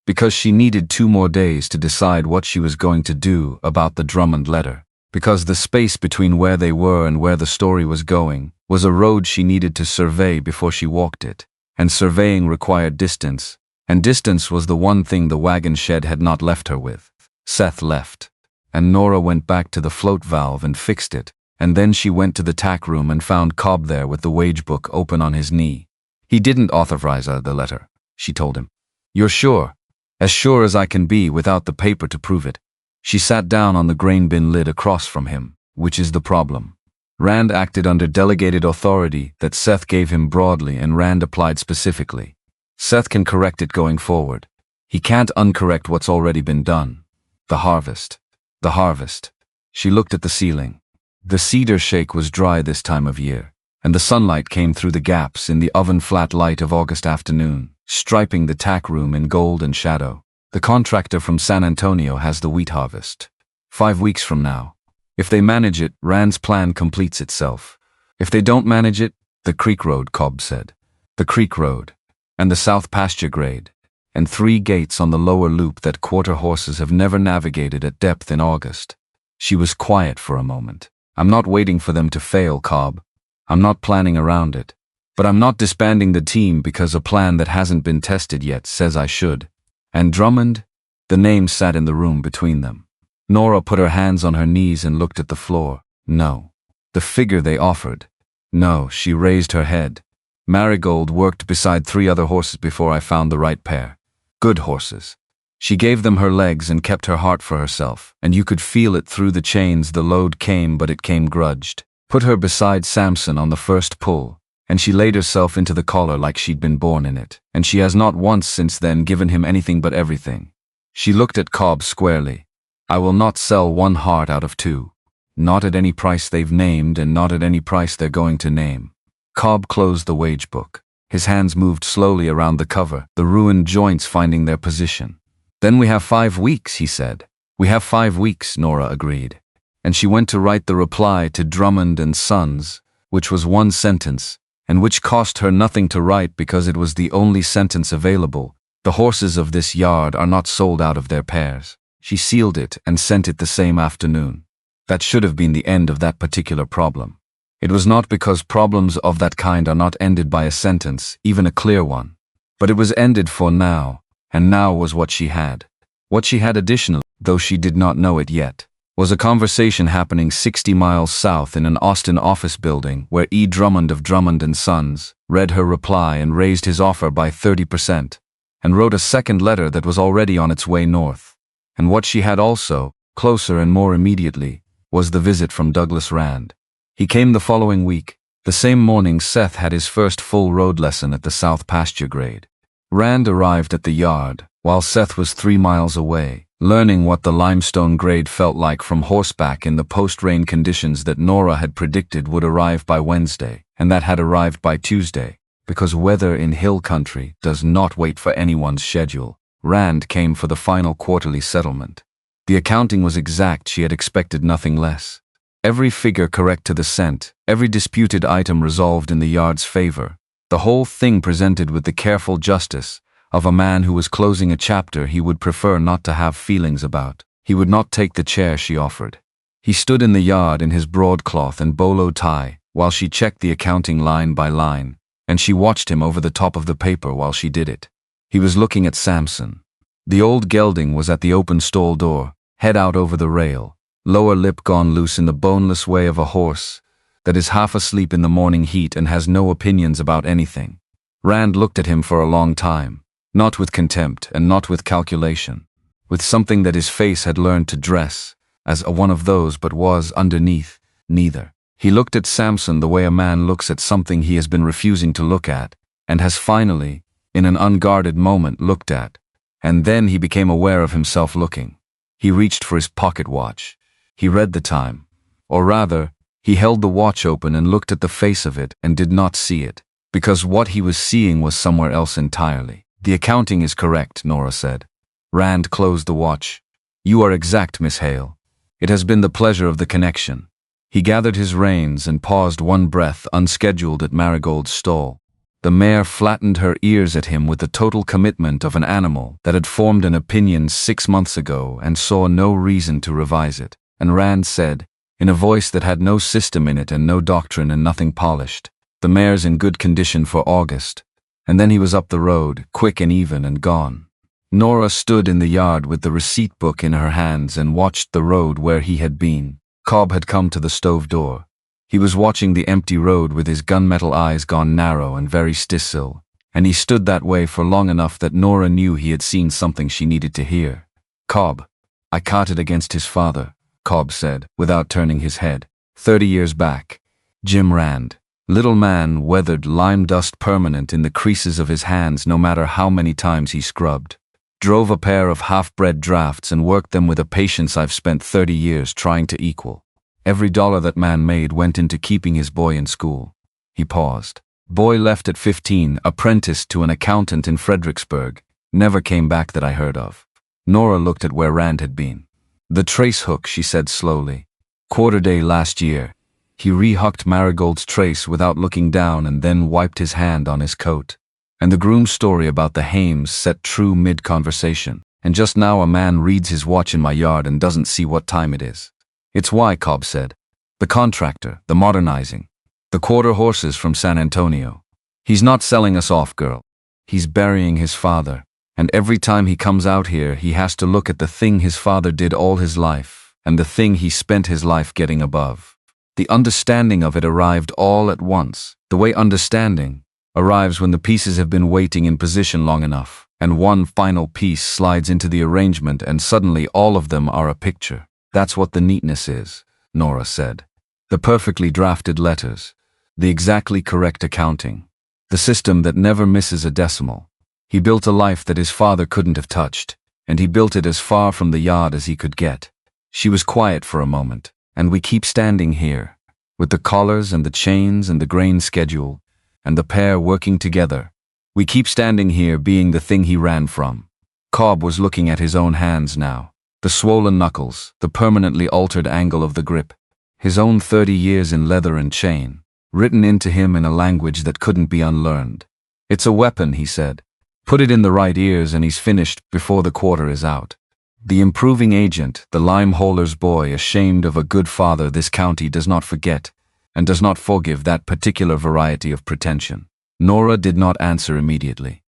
Because she needed 2 more days to decide what she was going to do about the Drummond letter. Because the space between where they were and where the story was going was a road she needed to survey before she walked it. And surveying required distance, and distance was the one thing the wagon shed had not left her with. Seth left, and Nora went back to the float valve and fixed it, and then she went to the tack room and found Cobb there with the wage book open on his knee. "He didn't authorize the letter," she told him. "You're sure?" "As sure as I can be without the paper to prove it." She sat down on the grain bin lid across from him, which is the problem. Rand acted under delegated authority that Seth gave him broadly and Rand applied specifically. Seth can correct it going forward. He can't uncorrect what's already been done. The harvest. The harvest. She looked at the ceiling. The cedar shake was dry this time of year, and the sunlight came through the gaps in the oven-flat light of August afternoon, striping the tack room in gold and shadow. The contractor from San Antonio has the wheat harvest. 5 weeks from now. If they manage it, Rand's plan completes itself. If they don't manage it, the creek road, Cobb said. The creek road. And the south pasture grade. And 3 gates on the lower loop that quarter horses have never navigated at depth in August. She was quiet for a moment. "I'm not waiting for them to fail, Cobb. I'm not planning around it. But I'm not disbanding the team because a plan that hasn't been tested yet says I should." "And Drummond?" The name sat in the room between them. Nora put her hands on her knees and looked at the floor. "No." "The figure they offered?" "No." She raised her head. "Marigold worked beside 3 other horses before I found the right pair. Good horses. She gave them her legs and kept her heart for herself, and you could feel it through the chains. The load came, but it came grudged. Put her beside Samson on the first pull, and she laid herself into the collar like she'd been born in it, and she has not once since then given him anything but everything. She looked at Cobb squarely. I will not sell one heart out of two. Not at any price they've named, and not at any price they're going to name. Cobb closed the wage book. His hands moved slowly around the cover, the ruined joints finding their position. Then we have 5 weeks, he said. We have 5 weeks, Nora agreed. And she went to write the reply to Drummond and Sons, which was 1 sentence, and which cost her nothing to write because it was the only sentence available. The horses of this yard are not sold out of their pairs. She sealed it and sent it the same afternoon. That should have been the end of that particular problem. It was not because problems of that kind are not ended by a sentence, even a clear one. But it was ended for now, and now was what she had. What she had additionally, though she did not know it yet, was a conversation happening 60 miles south in an Austin office building where E. Drummond of Drummond and Sons read her reply and raised his offer by 30%, and wrote a second letter that was already on its way north. And what she had also, closer and more immediately, was the visit from Douglas Rand. He came the following week. The same morning Seth had his first full road lesson at the South Pasture Grade. Rand arrived at the yard, while Seth was 3 miles away, learning what the limestone grade felt like from horseback in the post-rain conditions that Nora had predicted would arrive by Wednesday, and that had arrived by Tuesday, because weather in hill country does not wait for anyone's schedule. Rand came for the final quarterly settlement. The accounting was exact, she had expected nothing less. Every figure correct to the cent, every disputed item resolved in the yard's favor, the whole thing presented with the careful justice of a man who was closing a chapter he would prefer not to have feelings about. He would not take the chair she offered. He stood in the yard in his broadcloth and bolo tie while she checked the accounting line by line, and she watched him over the top of the paper while she did it. He was looking at Samson. The old gelding was at the open stall door, head out over the rail, lower lip gone loose in the boneless way of a horse that is half asleep in the morning heat and has no opinions about anything. Rand looked at him for a long time, not with contempt and not with calculation, with something that his face had learned to dress as a one of those but was, underneath, neither. He looked at Samson the way a man looks at something he has been refusing to look at, and has finally, in an unguarded moment, looked at, and then he became aware of himself looking. He reached for his pocket watch. He read the time. Or rather, he held the watch open and looked at the face of it and did not see it, because what he was seeing was somewhere else entirely. The accounting is correct, Nora said. Rand closed the watch. You are exact, Miss Hale. It has been the pleasure of the connection. He gathered his reins and paused one breath unscheduled at Marigold's stall. The mare flattened her ears at him with the total commitment of an animal that had formed an opinion 6 months ago and saw no reason to revise it. And Rand said, in a voice that had no system in it and no doctrine and nothing polished, the mare's in good condition for August. And then he was up the road, quick and even, and gone. Nora stood in the yard with the receipt book in her hands and watched the road where he had been. Cobb had come to the stove door. He was watching the empty road with his gunmetal eyes gone narrow and very still, and he stood that way for long enough that Nora knew he had seen something she needed to hear. Cobb. I carted against his father, Cobb said, without turning his head. 30 years back. Jim Rand. Little man, weathered, lime dust permanent in the creases of his hands no matter how many times he scrubbed. Drove a pair of half-bred drafts and worked them with a patience I've spent 30 years trying to equal. Every dollar that man made went into keeping his boy in school. He paused. Boy left at 15, apprenticed to an accountant in Fredericksburg. Never came back that I heard of. Nora looked at where Rand had been. The trace hook, she said slowly. Quarter day last year. He rehooked Marigold's trace without looking down and then wiped his hand on his coat. And the groom's story about the Hames set true mid-conversation. And just now a man reads his watch in my yard and doesn't see what time it is. It's why, Cobb said. The contractor, the modernizing. The quarter horses from San Antonio. He's not selling us off, girl. He's burying his father. And every time he comes out here, he has to look at the thing his father did all his life, and the thing he spent his life getting above. The understanding of it arrived all at once, the way understanding arrives when the pieces have been waiting in position long enough, and one final piece slides into the arrangement and suddenly all of them are a picture. That's what the neatness is, Nora said. The perfectly drafted letters. the exactly correct accounting, the system that never misses a decimal. He built a life that his father couldn't have touched, and he built it as far from the yard as he could get. She was quiet for a moment. And we keep standing here, with the collars and the chains and the grain schedule, and the pair working together. We keep standing here being the thing he ran from. Cobb was looking at his own hands now, the swollen knuckles, the permanently altered angle of the grip, his own 30 years in leather and chain, written into him in a language that couldn't be unlearned. It's a weapon, he said. Put it in the right ears and he's finished before the quarter is out. The improving agent, the lime hauler's boy, ashamed of a good father this county does not forget, and does not forgive that particular variety of pretension. Nora did not answer immediately.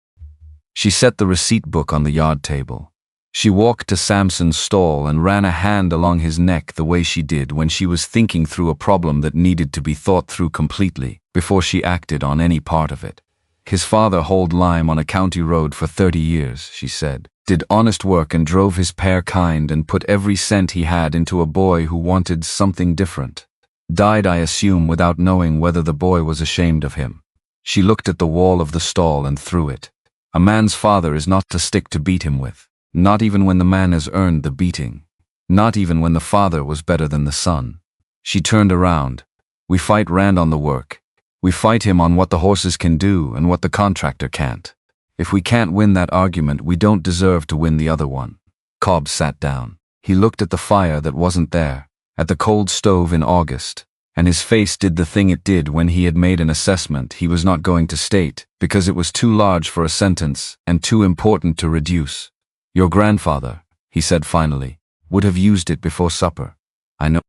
She set the receipt book on the yard table. She walked to Samson's stall and ran a hand along his neck the way she did when she was thinking through a problem that needed to be thought through completely before she acted on any part of it. His father hauled lime on a county road for 30 years, she said, did honest work and drove his pair kind and put every cent he had into a boy who wanted something different. Died, I assume, without knowing whether the boy was ashamed of him. She looked at the wall of the stall and threw it. A man's father is not to stick to beat him with, not even when the man has earned the beating, not even when the father was better than the son. She turned around. We fight Rand on the work. We fight him on what the horses can do and what the contractor can't. If we can't win that argument, we don't deserve to win the other one. Cobb sat down. He looked at the fire that wasn't there, at the cold stove in August, and his face did the thing it did when he had made an assessment he was not going to state because it was too large for a sentence and too important to reduce. Your grandfather, he said finally, would have used it before supper. I know.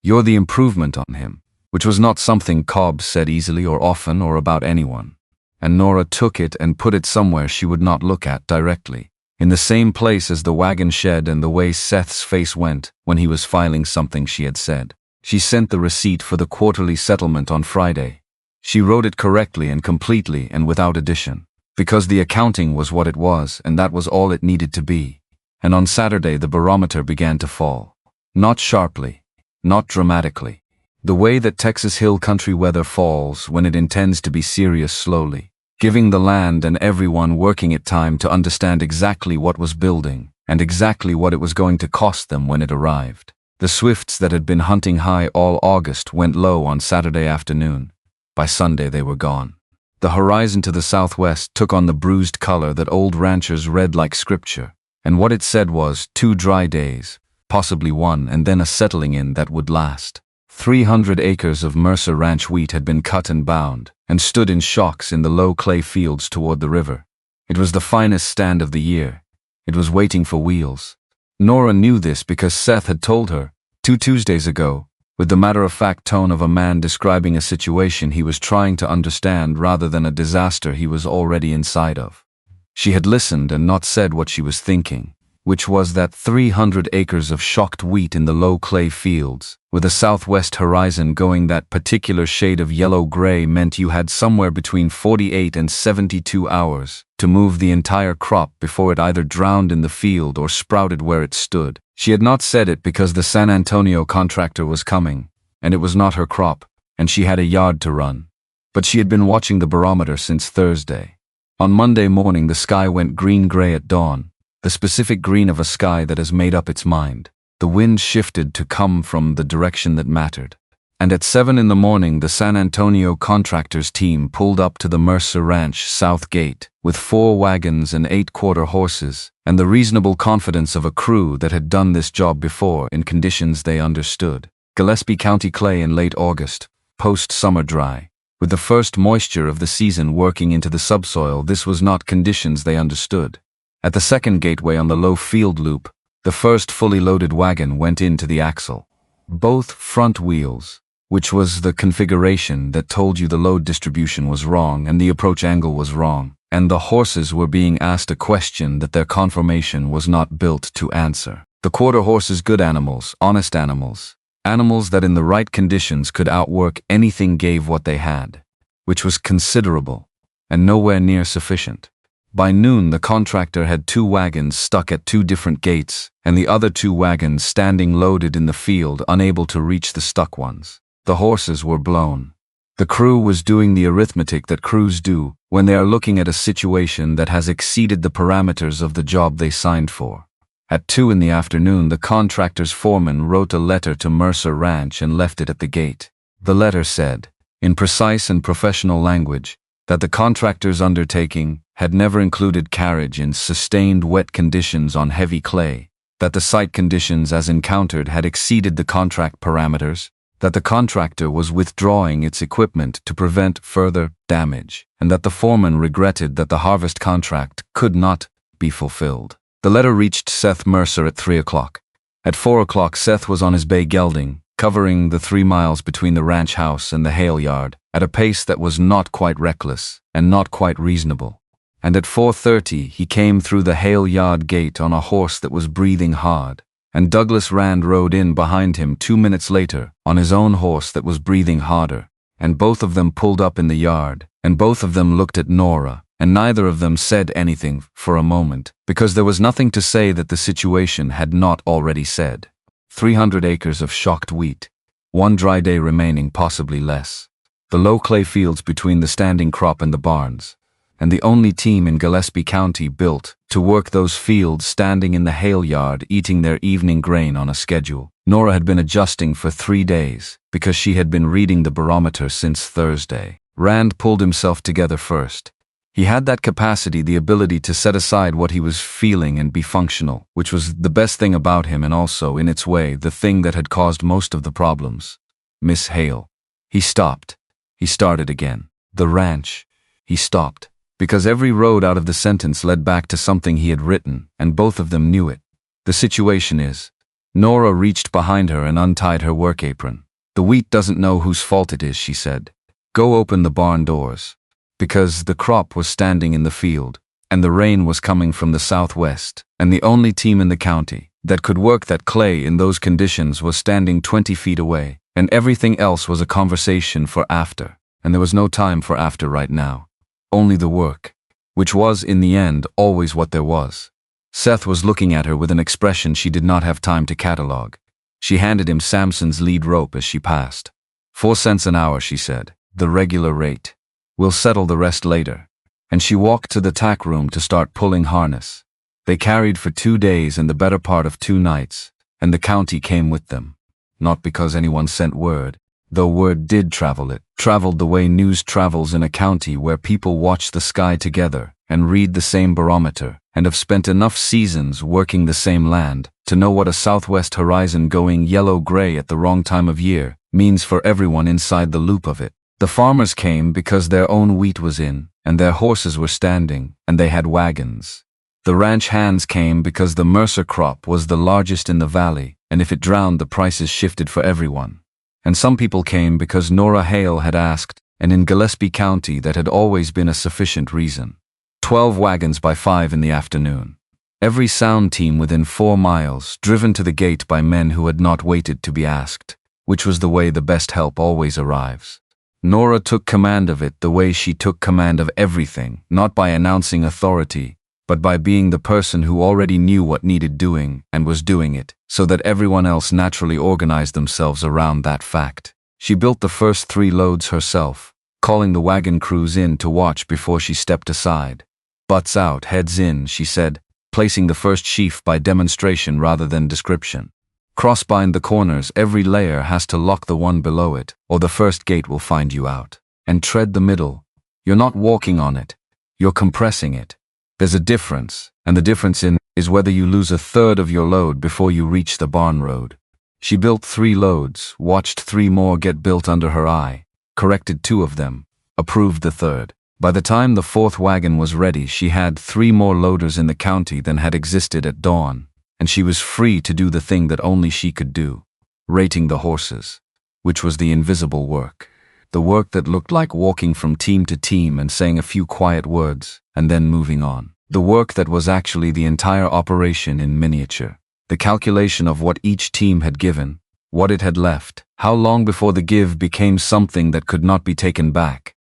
You're the improvement on him. Which was not something Cobb said easily or often or about anyone. And Nora took it and put it somewhere she would not look at directly, in the same place as the wagon shed and the way Seth's face went when he was filing something she had said. She sent the receipt for the quarterly settlement on Friday. She wrote it correctly and completely and without addition, because the accounting was what it was and that was all it needed to be. And on Saturday the barometer began to fall. Not sharply, not dramatically. The way that Texas hill country weather falls when it intends to be serious slowly, giving the land and everyone working it time to understand exactly what was building and exactly what it was going to cost them when it arrived. The swifts that had been hunting high all August went low on Saturday afternoon. By Sunday they were gone. The horizon to the southwest took on the bruised color that old ranchers read like scripture, and what it said was 2 dry days, possibly 1, and then a settling in that would last. 300 acres of Mercer Ranch wheat had been cut and bound, and stood in shocks in the low clay fields toward the river. It was the finest stand of the year. It was waiting for wheels. Nora knew this because Seth had told her, 2 Tuesdays ago, with the matter-of-fact tone of a man describing a situation he was trying to understand rather than a disaster he was already inside of. She had listened and not said what she was thinking, which was that 300 acres of shocked wheat in the low clay fields, with a southwest horizon going that particular shade of yellow-gray, meant you had somewhere between 48 and 72 hours to move the entire crop before it either drowned in the field or sprouted where it stood. She had not said it because the San Antonio contractor was coming, and it was not her crop, and she had a yard to run. But she had been watching the barometer since Thursday. On Monday morning the sky went green-gray at dawn, the specific green of a sky that has made up its mind. The wind shifted to come from the direction that mattered. And at 7 in the morning the San Antonio contractors team pulled up to the Mercer Ranch south gate with 4 wagons and 8 quarter horses, and the reasonable confidence of a crew that had done this job before in conditions they understood. Gillespie County clay in late August, post-summer dry. With the first moisture of the season working into the subsoil, this was not conditions they understood. At the second gateway on the low field loop, the first fully loaded wagon went into the axle. Both front wheels, which was the configuration that told you the load distribution was wrong and the approach angle was wrong, and the horses were being asked a question that their conformation was not built to answer. The quarter horses, good animals, honest animals, animals that in the right conditions could outwork anything, gave what they had, which was considerable, and nowhere near sufficient. By noon the contractor had 2 wagons stuck at 2 different gates, and the other 2 wagons standing loaded in the field, unable to reach the stuck ones. The horses were blown. The crew was doing the arithmetic that crews do when they are looking at a situation that has exceeded the parameters of the job they signed for. At 2 in the afternoon, the contractor's foreman wrote a letter to Mercer Ranch and left it at the gate. The letter said, in precise and professional language, that the contractor's undertaking had never included carriage in sustained wet conditions on heavy clay, that the site conditions as encountered had exceeded the contract parameters, that the contractor was withdrawing its equipment to prevent further damage, and that the foreman regretted that the harvest contract could not be fulfilled. The letter reached Seth Mercer at 3 o'clock. At 4 o'clock, Seth was on his bay gelding, covering the 3 miles between the ranch house and the Hale yard, at a pace that was not quite reckless and not quite reasonable. And at 4:30 he came through the Hale yard gate on a horse that was breathing hard, and Douglas Rand rode in behind him 2 minutes later on his own horse that was breathing harder, and both of them pulled up in the yard, and both of them looked at Nora, and neither of them said anything for a moment, because there was nothing to say that the situation had not already said. 300 acres of shocked wheat, 1 dry day remaining, possibly less. The low clay fields between the standing crop and the barns, and the only team in Gillespie County built to work those fields standing in the Hale yard eating their evening grain on a schedule. Nora had been adjusting for 3 days because she had been reading the barometer since Thursday. Rand pulled himself together first. He had that capacity, the ability to set aside what he was feeling and be functional, which was the best thing about him and also, in its way, the thing that had caused most of the problems. Miss Hale. He stopped. He started again. The ranch. He stopped. Because every road out of the sentence led back to something he had written, and both of them knew it. The situation is. Nora reached behind her and untied her work apron. The wheat doesn't know whose fault it is, she said. Go open the barn doors. Because the crop was standing in the field, and the rain was coming from the southwest, and the only team in the county that could work that clay in those conditions was standing 20 feet away, and everything else was a conversation for after, and there was no time for after right now. Only the work, which was, in the end, always what there was. Seth was looking at her with an expression she did not have time to catalogue. She handed him Samson's lead rope as she passed. 4 cents an hour, she said, the regular rate. We'll settle the rest later. And she walked to the tack room to start pulling harness. They carried for 2 days and the better part of 2 nights, and the county came with them. Not because anyone sent word, though word did travel. It traveled the way news travels in a county where people watch the sky together and read the same barometer and have spent enough seasons working the same land to know what a southwest horizon going yellow-gray at the wrong time of year means for everyone inside the loop of it. The farmers came because their own wheat was in, and their horses were standing, and they had wagons. The ranch hands came because the Mercer crop was the largest in the valley, and if it drowned, the prices shifted for everyone. And some people came because Nora Hale had asked, and in Gillespie County that had always been a sufficient reason. 12 wagons by 5 in the afternoon. Every sound team within 4 miles, driven to the gate by men who had not waited to be asked, which was the way the best help always arrives. Nora took command of it the way she took command of everything, not by announcing authority, but by being the person who already knew what needed doing and was doing it, so that everyone else naturally organized themselves around that fact. She built the first 3 loads herself, calling the wagon crews in to watch before she stepped aside. Butts out, heads in, she said, placing the first sheaf by demonstration rather than description. Crossbind the corners, every layer has to lock the one below it, or the first gate will find you out. And tread the middle. You're not walking on it, you're compressing it. There's a difference, and the difference is whether you lose a third of your load before you reach the barn road. She built 3 loads, watched 3 more get built under her eye, corrected 2 of them, approved the 3rd. By the time the 4th wagon was ready, she had 3 more loaders in the county than had existed at dawn. And she was free to do the thing that only she could do, rating the horses, which was the invisible work. The work that looked like walking from team to team and saying a few quiet words, and then moving on. The work that was actually the entire operation in miniature. The calculation of what each team had given, what it had left, how long before the give became something that could not be taken back.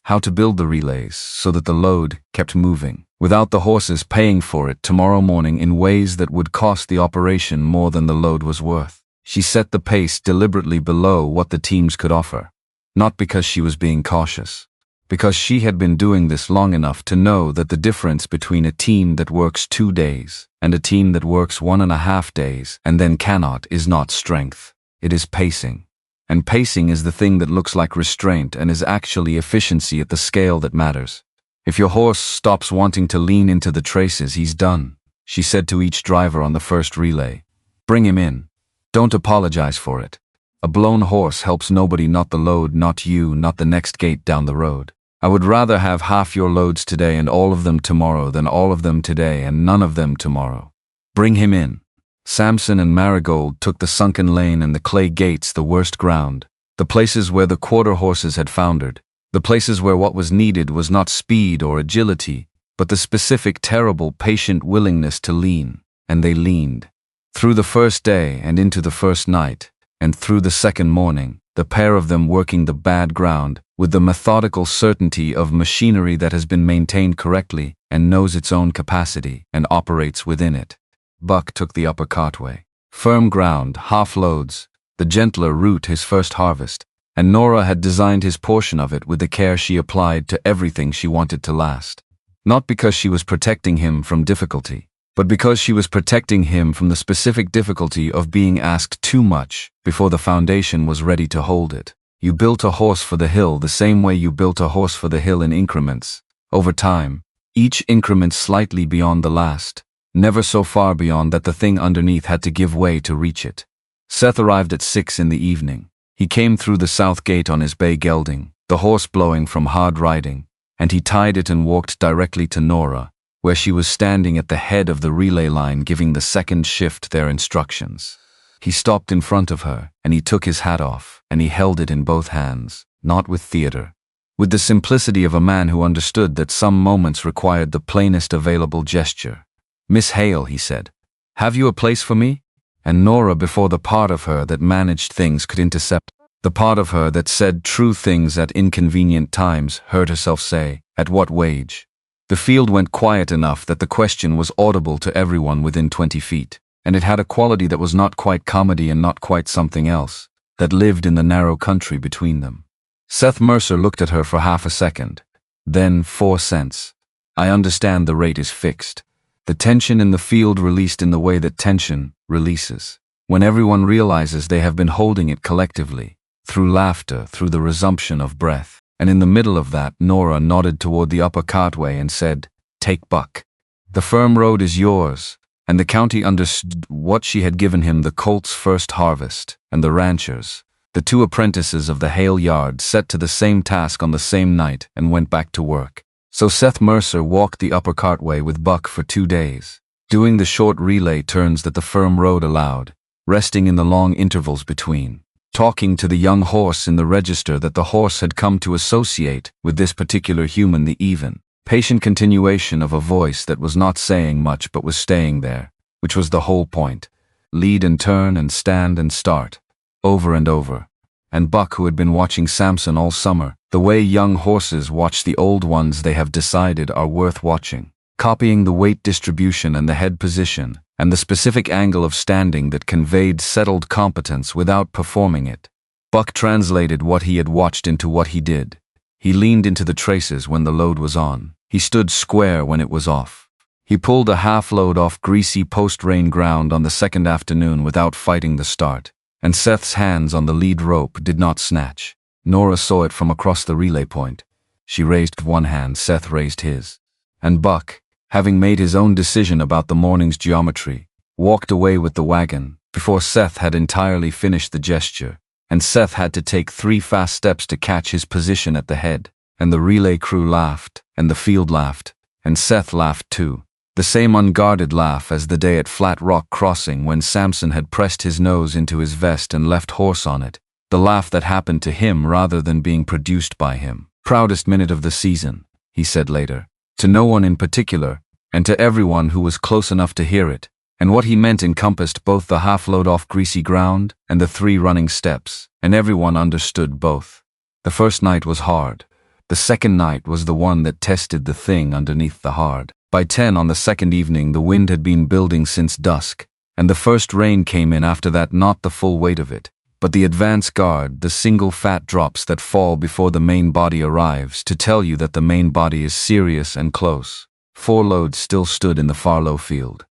How to build the relays so that the load kept moving, without the horses paying for it tomorrow morning in ways that would cost the operation more than the load was worth. She set the pace deliberately below what the teams could offer. not because she was being cautious, because she had been doing this long enough to know that the difference between a team that works 2 days and a team that works 1.5 days and then cannot is not strength, it is pacing. And pacing is the thing that looks like restraint and is actually efficiency at the scale that matters. If your horse stops wanting to lean into the traces, he's done, she said to each driver on the first relay. Bring him in. Don't apologize for it. A blown horse helps nobody, not the load, not you, not the next gate down the road. I would rather have half your loads today and all of them tomorrow than all of them today and none of them tomorrow. Bring him in. Samson and Marigold took the sunken lane and the clay gates, the worst ground, the places where the quarter horses had foundered, the places where what was needed was not speed or agility, but the specific, terrible, patient willingness to lean, and they leaned. Through the first day and into the first night, and through the second morning, the pair of them working the bad ground with the methodical certainty of machinery that has been maintained correctly and knows its own capacity and operates within it. Buck took the upper cartway. Firm ground, half loads, the gentler route his first harvest, and Nora had designed his portion of it with the care she applied to everything she wanted to last. Not because she was protecting him from difficulty, but because she was protecting him from the specific difficulty of being asked too much before the foundation was ready to hold it. You built a horse for the hill the same way you built a horse for the hill, in increments, over time, each increment slightly beyond the last, never so far beyond that the thing underneath had to give way to reach it. Seth arrived at 6 in the evening. He came through the south gate on his bay gelding, the horse blowing from hard riding, and he tied it and walked directly to Nora, where she was standing at the head of the relay line giving the second shift their instructions. He stopped in front of her, and he took his hat off, and he held it in both hands, not with theater, with the simplicity of a man who understood that some moments required the plainest available gesture. "Miss Hale," he said, "have you a place for me?" And Nora, before the part of her that managed things could intercept, the part of her that said true things at inconvenient times, heard herself say, "At what wage?" The field went quiet enough that the question was audible to everyone within 20 feet, and it had a quality that was not quite comedy and not quite something else, that lived in the narrow country between them. Seth Mercer looked at her for half a second. Then 4 cents. "I understand the rate is fixed." The tension in the field released in the way that tension releases, when everyone realizes they have been holding it collectively, through laughter, through the resumption of breath. And in the middle of that, Nora nodded toward the upper cartway and said, "Take Buck. The firm road is yours." And the county understood what she had given him, the colt's first harvest, and the ranchers, the 2 apprentices of the Hale yard, set to the same task on the same night and went back to work. So Seth Mercer walked the upper cartway with Buck for 2 days, doing the short relay turns that the firm road allowed, resting in the long intervals between, talking to the young horse in the register that the horse had come to associate with this particular human, the even, patient continuation of a voice that was not saying much but was staying there, which was the whole point. Lead and turn and stand and start, over and over. And Buck, who had been watching Samson all summer, the way young horses watch the old ones they have decided are worth watching, copying the weight distribution and the head position, and the specific angle of standing that conveyed settled competence without performing it. Buck translated what he had watched into what he did. He leaned into the traces when the load was on. He stood square when it was off. He pulled a half load off greasy post-rain ground on the second afternoon without fighting the start, and Seth's hands on the lead rope did not snatch. Nora saw it from across the relay point. She raised one hand, Seth raised his. And Buck, having made his own decision about the morning's geometry, walked away with the wagon before Seth had entirely finished the gesture, and Seth had to take 3 fast steps to catch his position at the head. And the relay crew laughed, and the field laughed, and Seth laughed too. The same unguarded laugh as the day at Flat Rock Crossing when Samson had pressed his nose into his vest and left horse on it. The laugh that happened to him rather than being produced by him. "Proudest minute of the season," he said later, to no one in particular, and to everyone who was close enough to hear it. And what he meant encompassed both the half-load off greasy ground and the 3 running steps, and everyone understood both. The first night was hard. The second night was the one that tested the thing underneath the hard. By 10 on the second evening, the wind had been building since dusk, and the first rain came in after that, not the full weight of it, but the advance guard, the single fat drops that fall before the main body arrives to tell you that the main body is serious and close. 4 loads still stood in the Farlow field.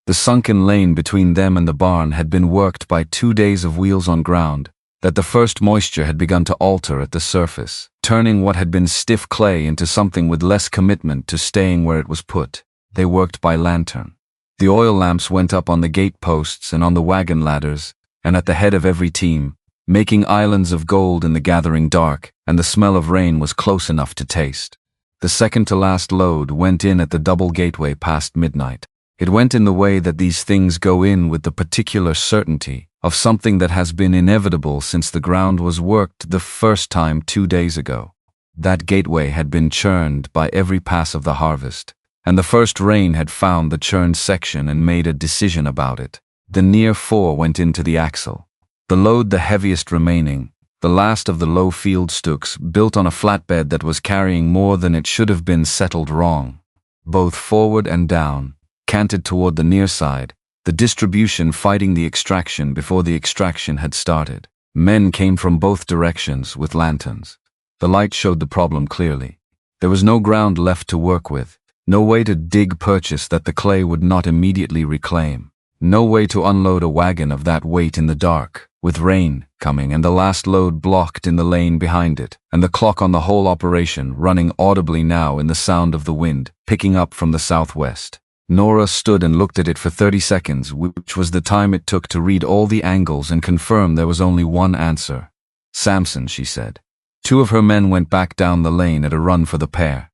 The sunken lane between them and the barn had been worked by 2 days of wheels on ground, that the first moisture had begun to alter at the surface, turning what had been stiff clay into something with less commitment to staying where it was put. They worked by lantern. The oil lamps went up on the gate posts and on the wagon ladders, and at the head of every team, making islands of gold in the gathering dark, and the smell of rain was close enough to taste. The second-to-last load went in at the double gateway past midnight. It went in the way that these things go in, with the particular certainty of something that has been inevitable since the ground was worked the first time 2 days ago. That gateway had been churned by every pass of the harvest, and the first rain had found the churned section and made a decision about it. The near 4 went into the axle. The load the heaviest remaining, the last of the low field stooks, built on a flatbed that was carrying more than it should have been, settled wrong. Both forward and down, canted toward the near side, the distribution fighting the extraction before the extraction had started. Men came from both directions with lanterns. The light showed the problem clearly. There was no ground left to work with, no way to dig purchase that the clay would not immediately reclaim. No way to unload a wagon of that weight in the dark, with rain coming and the last load blocked in the lane behind it, and the clock on the whole operation running audibly now in the sound of the wind, picking up from the southwest. Nora stood and looked at it for 30 seconds, which was the time it took to read all the angles and confirm there was only one answer. "Samson," she said. 2 of her men went back down the lane at a run for the pair.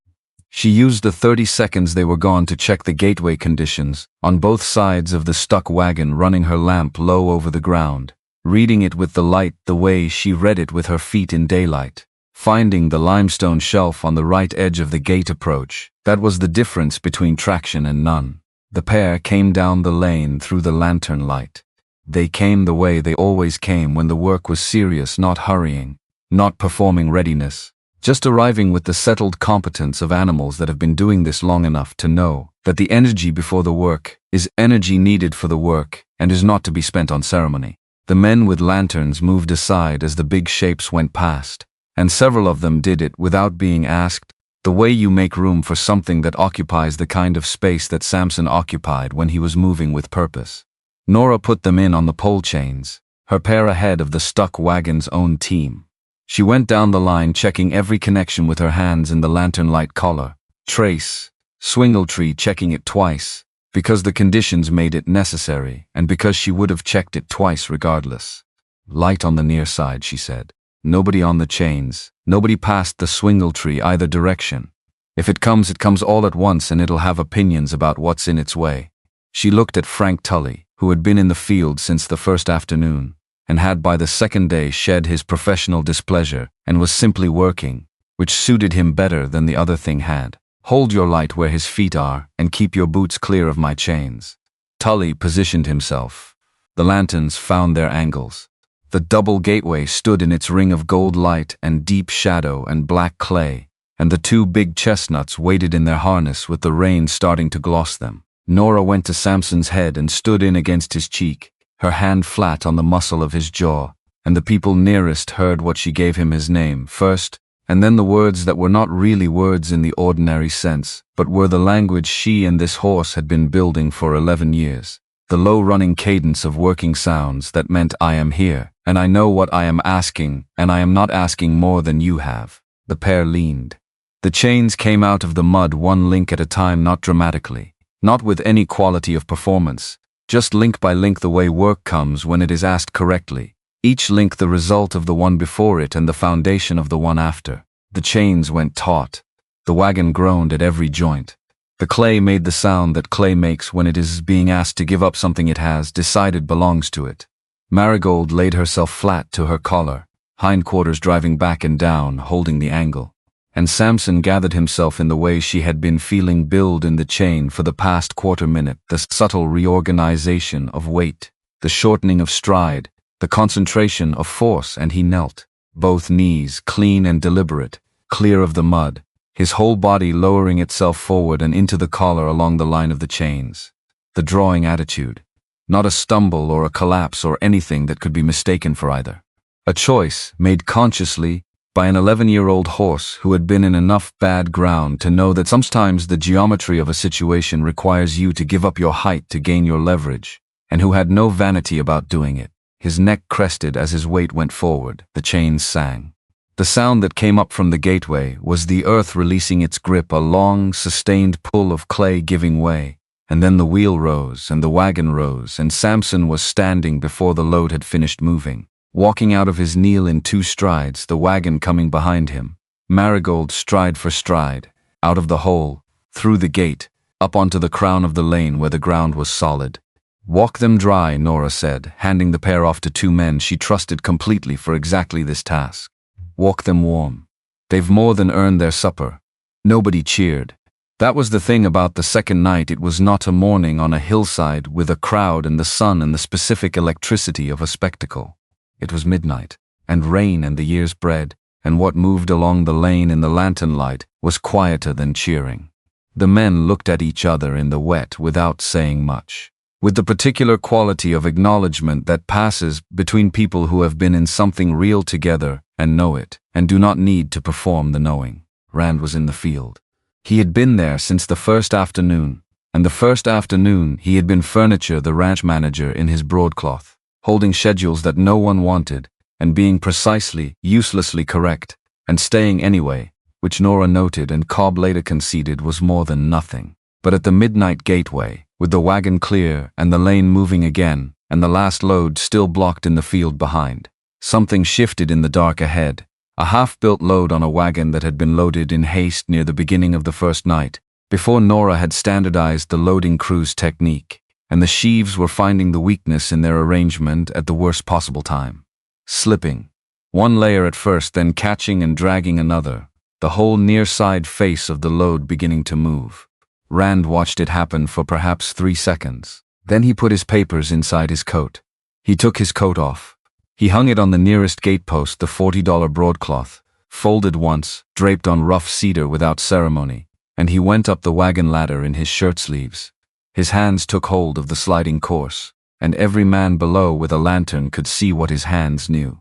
She used the 30 seconds they were gone to check the gateway conditions on both sides of the stuck wagon, running her lamp low over the ground, reading it with the light the way she read it with her feet in daylight, finding the limestone shelf on the right edge of the gate approach. That was the difference between traction and none. The pair came down the lane through the lantern light. They came the way they always came when the work was serious, not hurrying, not performing readiness. Just arriving with the settled competence of animals that have been doing this long enough to know that the energy before the work is energy needed for the work and is not to be spent on ceremony. The men with lanterns moved aside as the big shapes went past, and several of them did it without being asked, the way you make room for something that occupies the kind of space that Samson occupied when he was moving with purpose. Nora put them in on the pole chains, her pair ahead of the stuck wagon's own team. She went down the line, checking every connection with her hands in the lantern light collar. Trace, swingletree, checking it twice, because the conditions made it necessary, and because she would have checked it twice regardless. "Light on the near side," she said. "Nobody on the chains, nobody past the swingletree either direction. If it comes all at once, and it'll have opinions about what's in its way." She looked at Frank Tully, who had been in the field since the first afternoon, and had by the second day shed his professional displeasure and was simply working, which suited him better than the other thing had. "Hold your light where his feet are, and keep your boots clear of my chains." Tully positioned himself. The lanterns found their angles. The double gateway stood in its ring of gold light and deep shadow and black clay, and the 2 big chestnuts waited in their harness with the rain starting to gloss them. Nora went to Samson's head and stood in against his cheek, her hand flat on the muscle of his jaw, and the people nearest heard what she gave him his name first, and then the words that were not really words in the ordinary sense, but were the language she and this horse had been building for 11 years. The low-running cadence of working sounds that meant, "I am here, and I know what I am asking, and I am not asking more than you have." The pair leaned. The chains came out of the mud, 1 link at a time, not dramatically, not with any quality of performance, just link by link, the way work comes when it is asked correctly. Each link the result of the one before it and the foundation of the one after. The chains went taut. The wagon groaned at every joint. The clay made the sound that clay makes when it is being asked to give up something it has decided belongs to it. Marigold laid herself flat to her collar, hindquarters driving back and down, holding the angle. And Samson gathered himself in the way she had been feeling build in the chain for the past quarter minute, the subtle reorganization of weight, the shortening of stride, the concentration of force, and he knelt, both knees clean and deliberate, clear of the mud, his whole body lowering itself forward and into the collar along the line of the chains. The drawing attitude. not a stumble or a collapse or anything that could be mistaken for either. A choice made consciously by an 11-year-old horse who had been in enough bad ground to know that sometimes the geometry of a situation requires you to give up your height to gain your leverage, and who had no vanity about doing it. His neck crested as his weight went forward, the chains sang. The sound that came up from the gateway was the earth releasing its grip, a long, sustained pull of clay giving way, and then the wheel rose and the wagon rose, and Samson was standing before the load had finished moving, walking out of his kneel in 2 strides, the wagon coming behind him. Marigold stride for stride, out of the hole, through the gate, up onto the crown of the lane where the ground was solid. Walk them dry, Nora said, handing the pair off to 2 men she trusted completely for exactly this task. Walk them warm. They've more than earned their supper. Nobody cheered. That was the thing about the second night. It was not a morning on a hillside with a crowd and the sun and the specific electricity of a spectacle. It was midnight, and rain and the year's bread, and what moved along the lane in the lantern light was quieter than cheering. The men looked at each other in the wet without saying much, with the particular quality of acknowledgement that passes between people who have been in something real together and know it, and do not need to perform the knowing. Rand was in the field. He had been there since the first afternoon, and the first afternoon he had been furniture the ranch manager in his broadcloth, holding schedules that no one wanted, and being precisely, uselessly correct, and staying anyway, which Nora noted and Cobb later conceded was more than nothing. But at the midnight gateway, with the wagon clear and the lane moving again, and the last load still blocked in the field behind, something shifted in the dark ahead. A half-built load on a wagon that had been loaded in haste near the beginning of the first night, before Nora had standardized the loading crew's technique, and the sheaves were finding the weakness in their arrangement at the worst possible time. Slipping. One layer at first, then catching and dragging another, the whole near side face of the load beginning to move. Rand watched it happen for perhaps 3 seconds. Then he put his papers inside his coat. He took his coat off. He hung it on the nearest gatepost, the $40 broadcloth, folded once, draped on rough cedar without ceremony, and he went up the wagon ladder in his shirt sleeves. His hands took hold of the sliding course, and every man below with a lantern could see what his hands knew.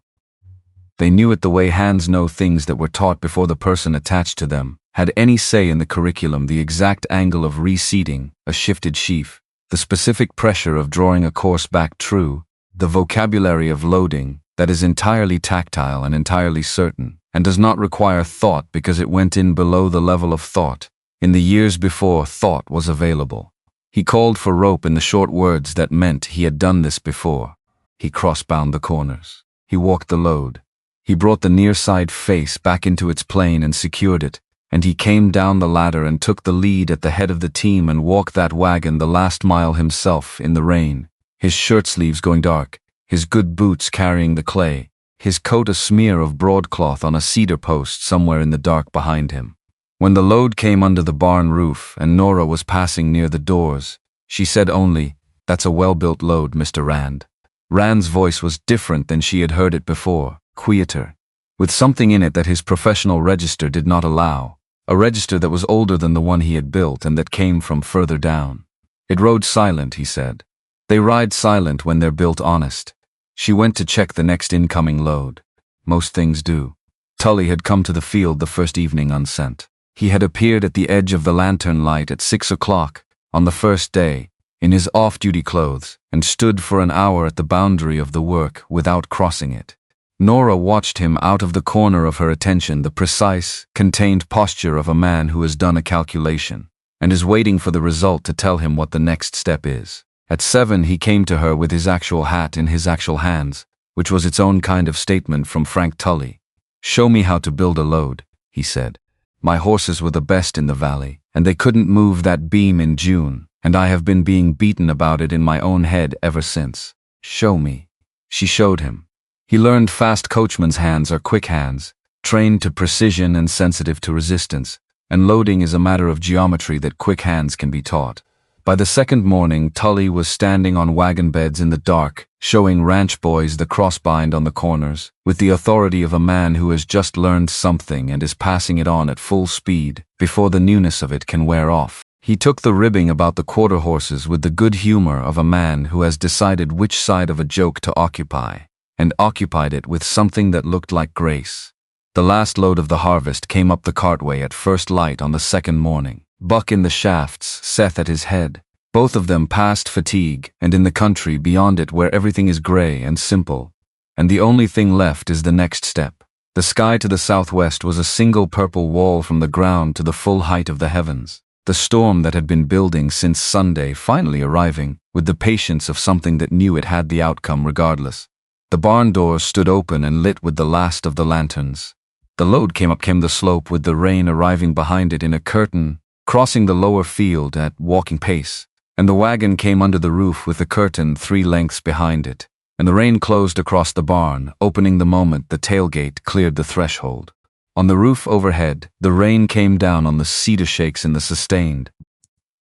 They knew it the way hands know things that were taught before the person attached to them had any say in the curriculum, the exact angle of reseating a shifted sheaf, the specific pressure of drawing a course back true, the vocabulary of loading that is entirely tactile and entirely certain, and does not require thought because it went in below the level of thought, in the years before thought was available. He called for rope in the short words that meant he had done this before. He cross-bound the corners. He walked the load. He brought the near side face back into its plane and secured it, and he came down the ladder and took the lead at the head of the team and walked that wagon the last mile himself in the rain, his shirt sleeves going dark, his good boots carrying the clay, his coat a smear of broadcloth on a cedar post somewhere in the dark behind him. When the load came under the barn roof and Nora was passing near the doors, she said only, "That's a well-built load, Mr. Rand." Rand's voice was different than she had heard it before, quieter, with something in it that his professional register did not allow, a register that was older than the one he had built and that came from further down. It rode silent, he said. They ride silent when they're built honest. She went to check the next incoming load. Most things do. Tully had come to the field the first evening unsent. He had appeared at the edge of the lantern light at 6 o'clock on the first day, in his off-duty clothes, and stood for an hour at the boundary of the work without crossing it. Nora watched him out of the corner of her attention, the precise, contained posture of a man who has done a calculation, and is waiting for the result to tell him what the next step is. At 7 he came to her with his actual hat in his actual hands, which was its own kind of statement from Frank Tully. "Show me how to build a load," he said. "My horses were the best in the valley, and they couldn't move that beam in June, and I have been being beaten about it in my own head ever since. Show me." She showed him. He learned fast coachman's hands are quick hands, trained to precision and sensitive to resistance, and loading is a matter of geometry that quick hands can be taught. By the second morning, Tully was standing on wagon beds in the dark, showing ranch boys the crossbind on the corners, with the authority of a man who has just learned something and is passing it on at full speed before the newness of it can wear off. He took the ribbing about the quarter horses with the good humor of a man who has decided which side of a joke to occupy, and occupied it with something that looked like grace. The last load of the harvest came up the cartway at first light on the second morning. Buck in the shafts, Seth at his head, both of them past fatigue and in the country beyond it where everything is gray and simple, and the only thing left is the next step. The sky to the southwest was a single purple wall from the ground to the full height of the heavens. The storm that had been building since Sunday finally arriving, with the patience of something that knew it had the outcome regardless. The barn doors stood open and lit with the last of the lanterns. The load came the slope with the rain arriving behind it in a curtain, crossing the lower field at walking pace, and the wagon came under the roof with the curtain 3 lengths behind it, and the rain closed across the barn, opening the moment the tailgate cleared the threshold. On the roof overhead, the rain came down on the cedar shakes in the sustained,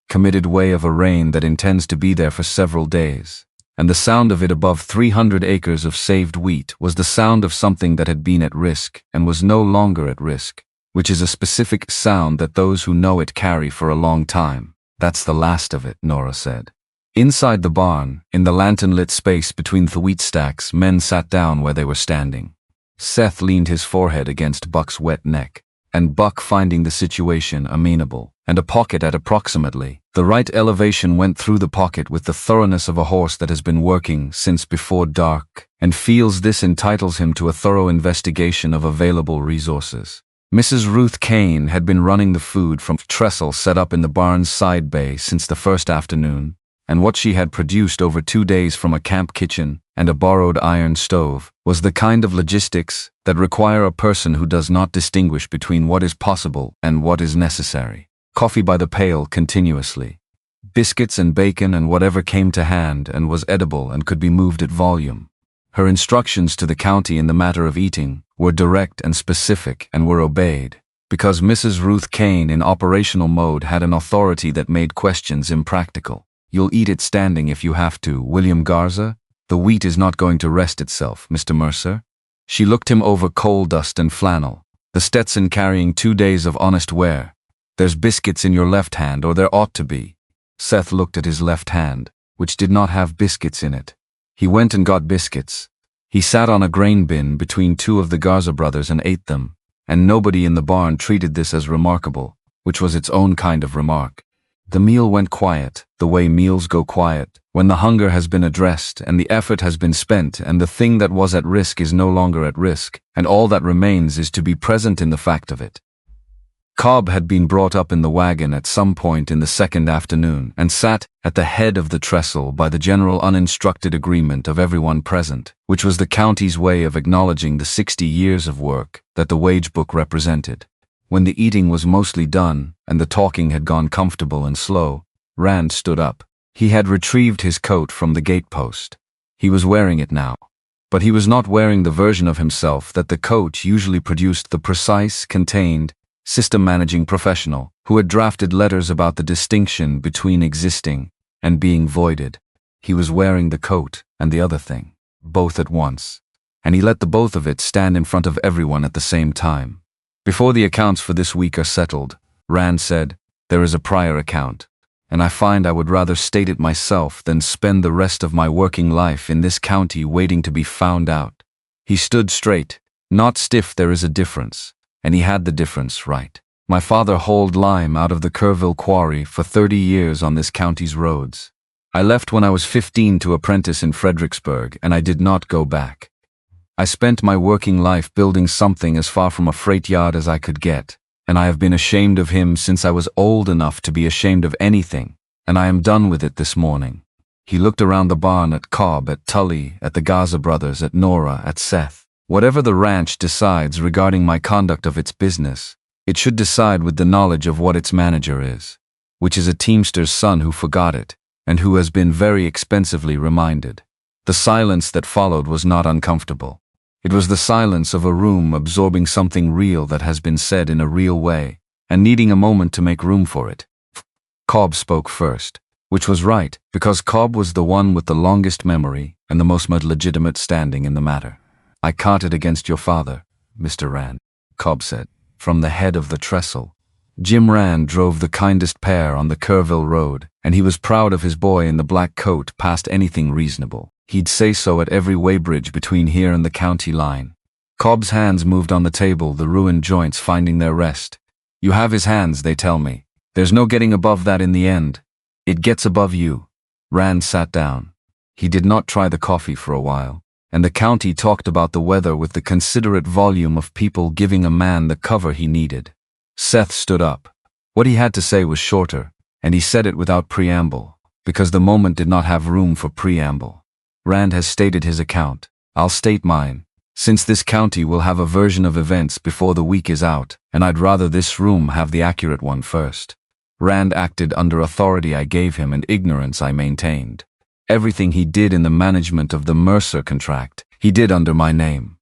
committed way of a rain that intends to be there for several days, and the sound of it above 300 acres of saved wheat was the sound of something that had been at risk and was no longer at risk, which is a specific sound that those who know it carry for a long time. That's the last of it, Nora said. Inside the barn, in the lantern-lit space between the wheat stacks, men sat down where they were standing. Seth leaned his forehead against Buck's wet neck, and Buck, finding the situation amenable, and a pocket at approximately the right elevation, went through the pocket with the thoroughness of a horse that has been working since before dark and feels this entitles him to a thorough investigation of available resources. Mrs. Ruth Kane had been running the food from trestle set up in the barn's side bay since the first afternoon, and what she had produced over 2 days from a camp kitchen and a borrowed iron stove was the kind of logistics that require a person who does not distinguish between what is possible and what is necessary. Coffee by the pail continuously. Biscuits and bacon and whatever came to hand and was edible and could be moved at volume. Her instructions to the county in the matter of eating were direct and specific and were obeyed, because Mrs. Ruth Kane in operational mode had an authority that made questions impractical. You'll eat it standing if you have to, William Garza. The wheat is not going to rest itself, Mr. Mercer. She looked him over coal dust and flannel, the Stetson carrying 2 days of honest wear. There's biscuits in your left hand, or there ought to be. Seth looked at his left hand, which did not have biscuits in it. He went and got biscuits. He sat on a grain bin between 2 of the Garza brothers and ate them, and nobody in the barn treated this as remarkable, which was its own kind of remark. The meal went quiet, the way meals go quiet, when the hunger has been addressed and the effort has been spent and the thing that was at risk is no longer at risk, and all that remains is to be present in the fact of it. Cobb had been brought up in the wagon at some point in the second afternoon and sat at the head of the trestle by the general uninstructed agreement of everyone present, which was the county's way of acknowledging the 60 years of work that the wage book represented. When the eating was mostly done and the talking had gone comfortable and slow, Rand stood up. He had retrieved his coat from the gatepost. He was wearing it now. But he was not wearing the version of himself that the coat usually produced, the precise, contained, system-managing professional who had drafted letters about the distinction between existing and being voided. He was wearing the coat and the other thing, both at once, and he let the both of it stand in front of everyone at the same time. Before the accounts for this week are settled, Rand said, there is a prior account, and I find I would rather state it myself than spend the rest of my working life in this county waiting to be found out. He stood straight, not stiff. There is a difference. And he had the difference right. My father hauled lime out of the Kerrville quarry for 30 years on this county's roads. I left when I was 15 to apprentice in Fredericksburg, and I did not go back. I spent my working life building something as far from a freight yard as I could get, and I have been ashamed of him since I was old enough to be ashamed of anything, and I am done with it this morning. He looked around the barn at Cobb, at Tully, at the Garza brothers, at Nora, at Seth. Whatever the ranch decides regarding my conduct of its business, it should decide with the knowledge of what its manager is, which is a teamster's son who forgot it, and who has been very expensively reminded. The silence that followed was not uncomfortable. It was the silence of a room absorbing something real that has been said in a real way, and needing a moment to make room for it. Cobb spoke first, which was right, because Cobb was the one with the longest memory and the most legitimate standing in the matter. I carted against your father, Mr. Rand, Cobb said, from the head of the trestle. Jim Rand drove the kindest pair on the Kerrville Road, and he was proud of his boy in the black coat past anything reasonable. He'd say so at every weighbridge between here and the county line. Cobb's hands moved on the table, the ruined joints finding their rest. You have his hands, they tell me. There's no getting above that in the end. It gets above you. Rand sat down. He did not try the coffee for a while, and the county talked about the weather with the considerate volume of people giving a man the cover he needed. Seth stood up. What he had to say was shorter, and he said it without preamble, because the moment did not have room for preamble. Rand has stated his account. I'll state mine. Since this county will have a version of events before the week is out, and I'd rather this room have the accurate one first. Rand acted under authority I gave him and ignorance I maintained. Everything he did in the management of the Mercer contract, he did under my name.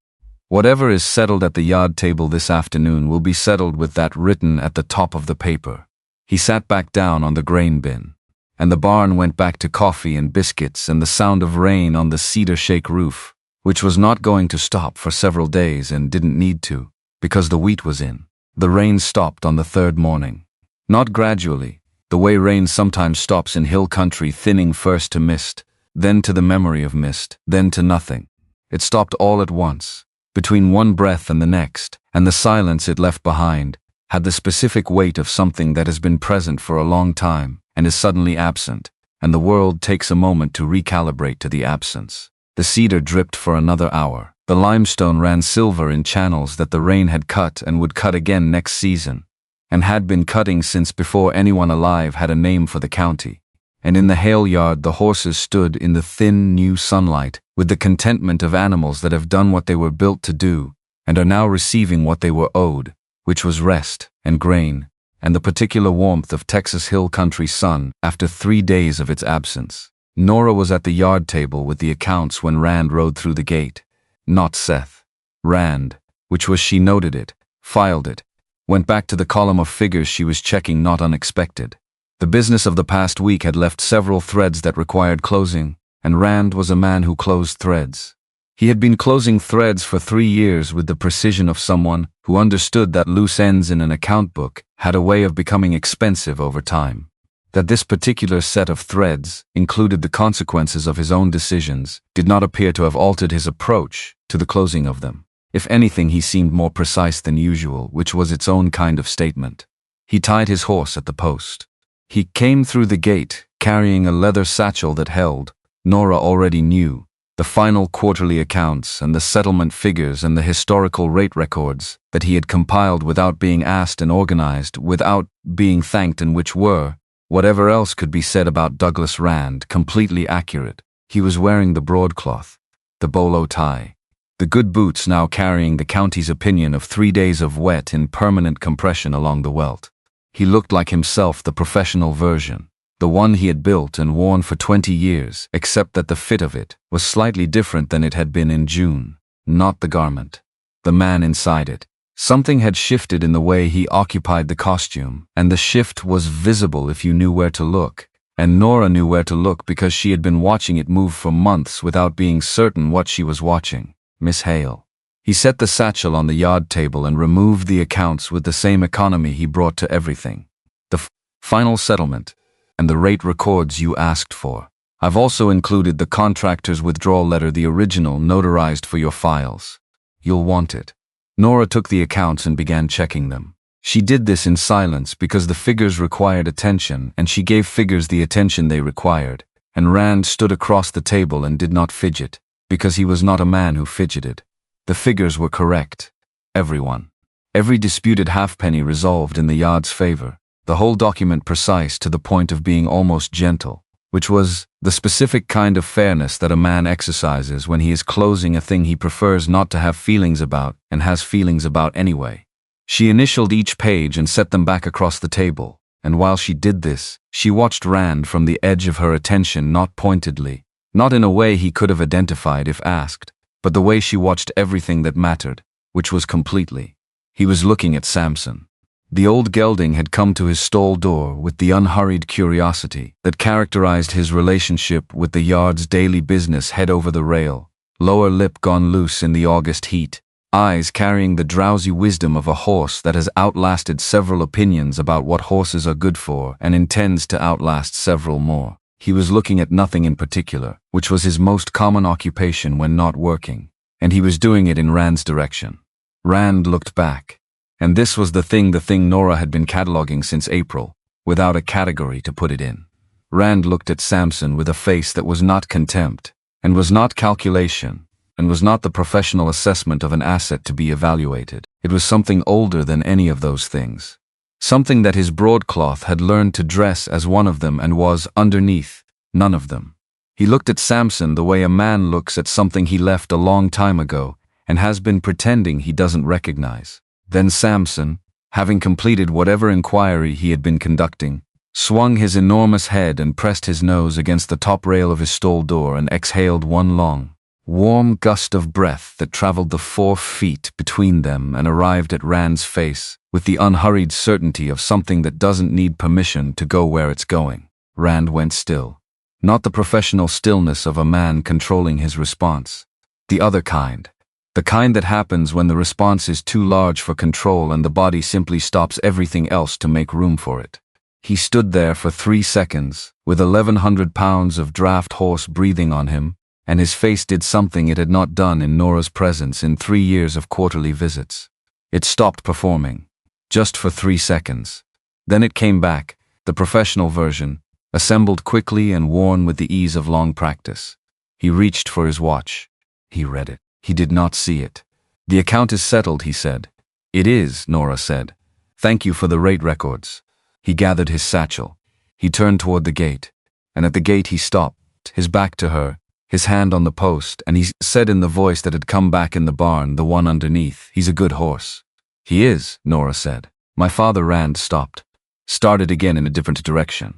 Whatever is settled at the yard table this afternoon will be settled with that written at the top of the paper. He sat back down on the grain bin, and the barn went back to coffee and biscuits and the sound of rain on the cedar shake roof, which was not going to stop for several days and didn't need to, because the wheat was in. The rain stopped on the third morning. Not gradually, the way rain sometimes stops in hill country, thinning first to mist, then to the memory of mist, then to nothing. It stopped all at once, between one breath and the next, and the silence it left behind had the specific weight of something that has been present for a long time and is suddenly absent, and the world takes a moment to recalibrate to the absence. The cedar dripped for another hour. The limestone ran silver in channels that the rain had cut and would cut again next season, and had been cutting since before anyone alive had a name for the county. And in the Hale yard the horses stood in the thin, new sunlight, with the contentment of animals that have done what they were built to do, and are now receiving what they were owed, which was rest, and grain, and the particular warmth of Texas hill country sun after 3 days of its absence. Nora was at the yard table with the accounts when Rand rode through the gate. Not Seth. Rand, which was she noted it, filed it, went back to the column of figures she was checking, not unexpected. The business of the past week had left several threads that required closing, and Rand was a man who closed threads. He had been closing threads for 3 years with the precision of someone who understood that loose ends in an account book had a way of becoming expensive over time. That this particular set of threads included the consequences of his own decisions did not appear to have altered his approach to the closing of them. If anything, he seemed more precise than usual, which was its own kind of statement. He tied his horse at the post. He came through the gate, carrying a leather satchel that held, Nora already knew, the final quarterly accounts and the settlement figures and the historical rate records that he had compiled without being asked and organized, without being thanked, and which were, whatever else could be said about Douglas Rand, completely accurate. He was wearing the broadcloth, the bolo tie, the good boots, now carrying the county's opinion of 3 days of wet in permanent compression along the welt. He looked like himself, the professional version, the one he had built and worn for 20 years, except that the fit of it was slightly different than it had been in June. Not the garment, the man inside it. Something had shifted in the way he occupied the costume, and the shift was visible if you knew where to look. And Nora knew where to look because she had been watching it move for months without being certain what she was watching. Miss Hale. He set the satchel on the yard table and removed the accounts with the same economy he brought to everything. The final settlement, and the rate records you asked for. I've also included the contractor's withdrawal letter, the original, notarized for your files. You'll want it. Nora took the accounts and began checking them. She did this in silence because the figures required attention, and she gave figures the attention they required. And Rand stood across the table and did not fidget, because he was not a man who fidgeted. The figures were correct. Everyone. Every disputed halfpenny resolved in the yard's favor. The whole document precise to the point of being almost gentle, which was the specific kind of fairness that a man exercises when he is closing a thing he prefers not to have feelings about and has feelings about anyway. She initialed each page and set them back across the table, and while she did this, she watched Rand from the edge of her attention, not pointedly, not in a way he could have identified if asked, but the way she watched everything that mattered, which was completely. He was looking at Samson. The old gelding had come to his stall door with the unhurried curiosity that characterized his relationship with the yard's daily business, head over the rail, lower lip gone loose in the August heat, eyes carrying the drowsy wisdom of a horse that has outlasted several opinions about what horses are good for and intends to outlast several more. He was looking at nothing in particular, which was his most common occupation when not working, and he was doing it in Rand's direction. Rand looked back, and this was the thing Nora had been cataloging since April, without a category to put it in. Rand looked at Samson with a face that was not contempt, and was not calculation, and was not the professional assessment of an asset to be evaluated. It was something older than any of those things. Something that his broadcloth had learned to dress as one of them and was, underneath, none of them. He looked at Samson the way a man looks at something he left a long time ago and has been pretending he doesn't recognize. Then Samson, having completed whatever inquiry he had been conducting, swung his enormous head and pressed his nose against the top rail of his stall door and exhaled one long, warm gust of breath that traveled the 4 feet between them and arrived at Rand's face with the unhurried certainty of something that doesn't need permission to go where it's going. Rand went still. Not the professional stillness of a man controlling his response. The other kind. The kind that happens when the response is too large for control and the body simply stops everything else to make room for it. He stood there for 3 seconds, with 1,100 pounds of draft horse breathing on him, and his face did something it had not done in Nora's presence in 3 years of quarterly visits. It stopped performing. Just for 3 seconds. Then it came back, the professional version, assembled quickly and worn with the ease of long practice. He reached for his watch. He read it. He did not see it. "The account is settled," he said. "It is," Nora said. "Thank you for the rate records." He gathered his satchel. He turned toward the gate, and at the gate he stopped, his back to her, his hand on the post, and he said in the voice that had come back in the barn, the one underneath, "He's a good horse." "He is," Nora said. My father Rand stopped. Started again in a different direction.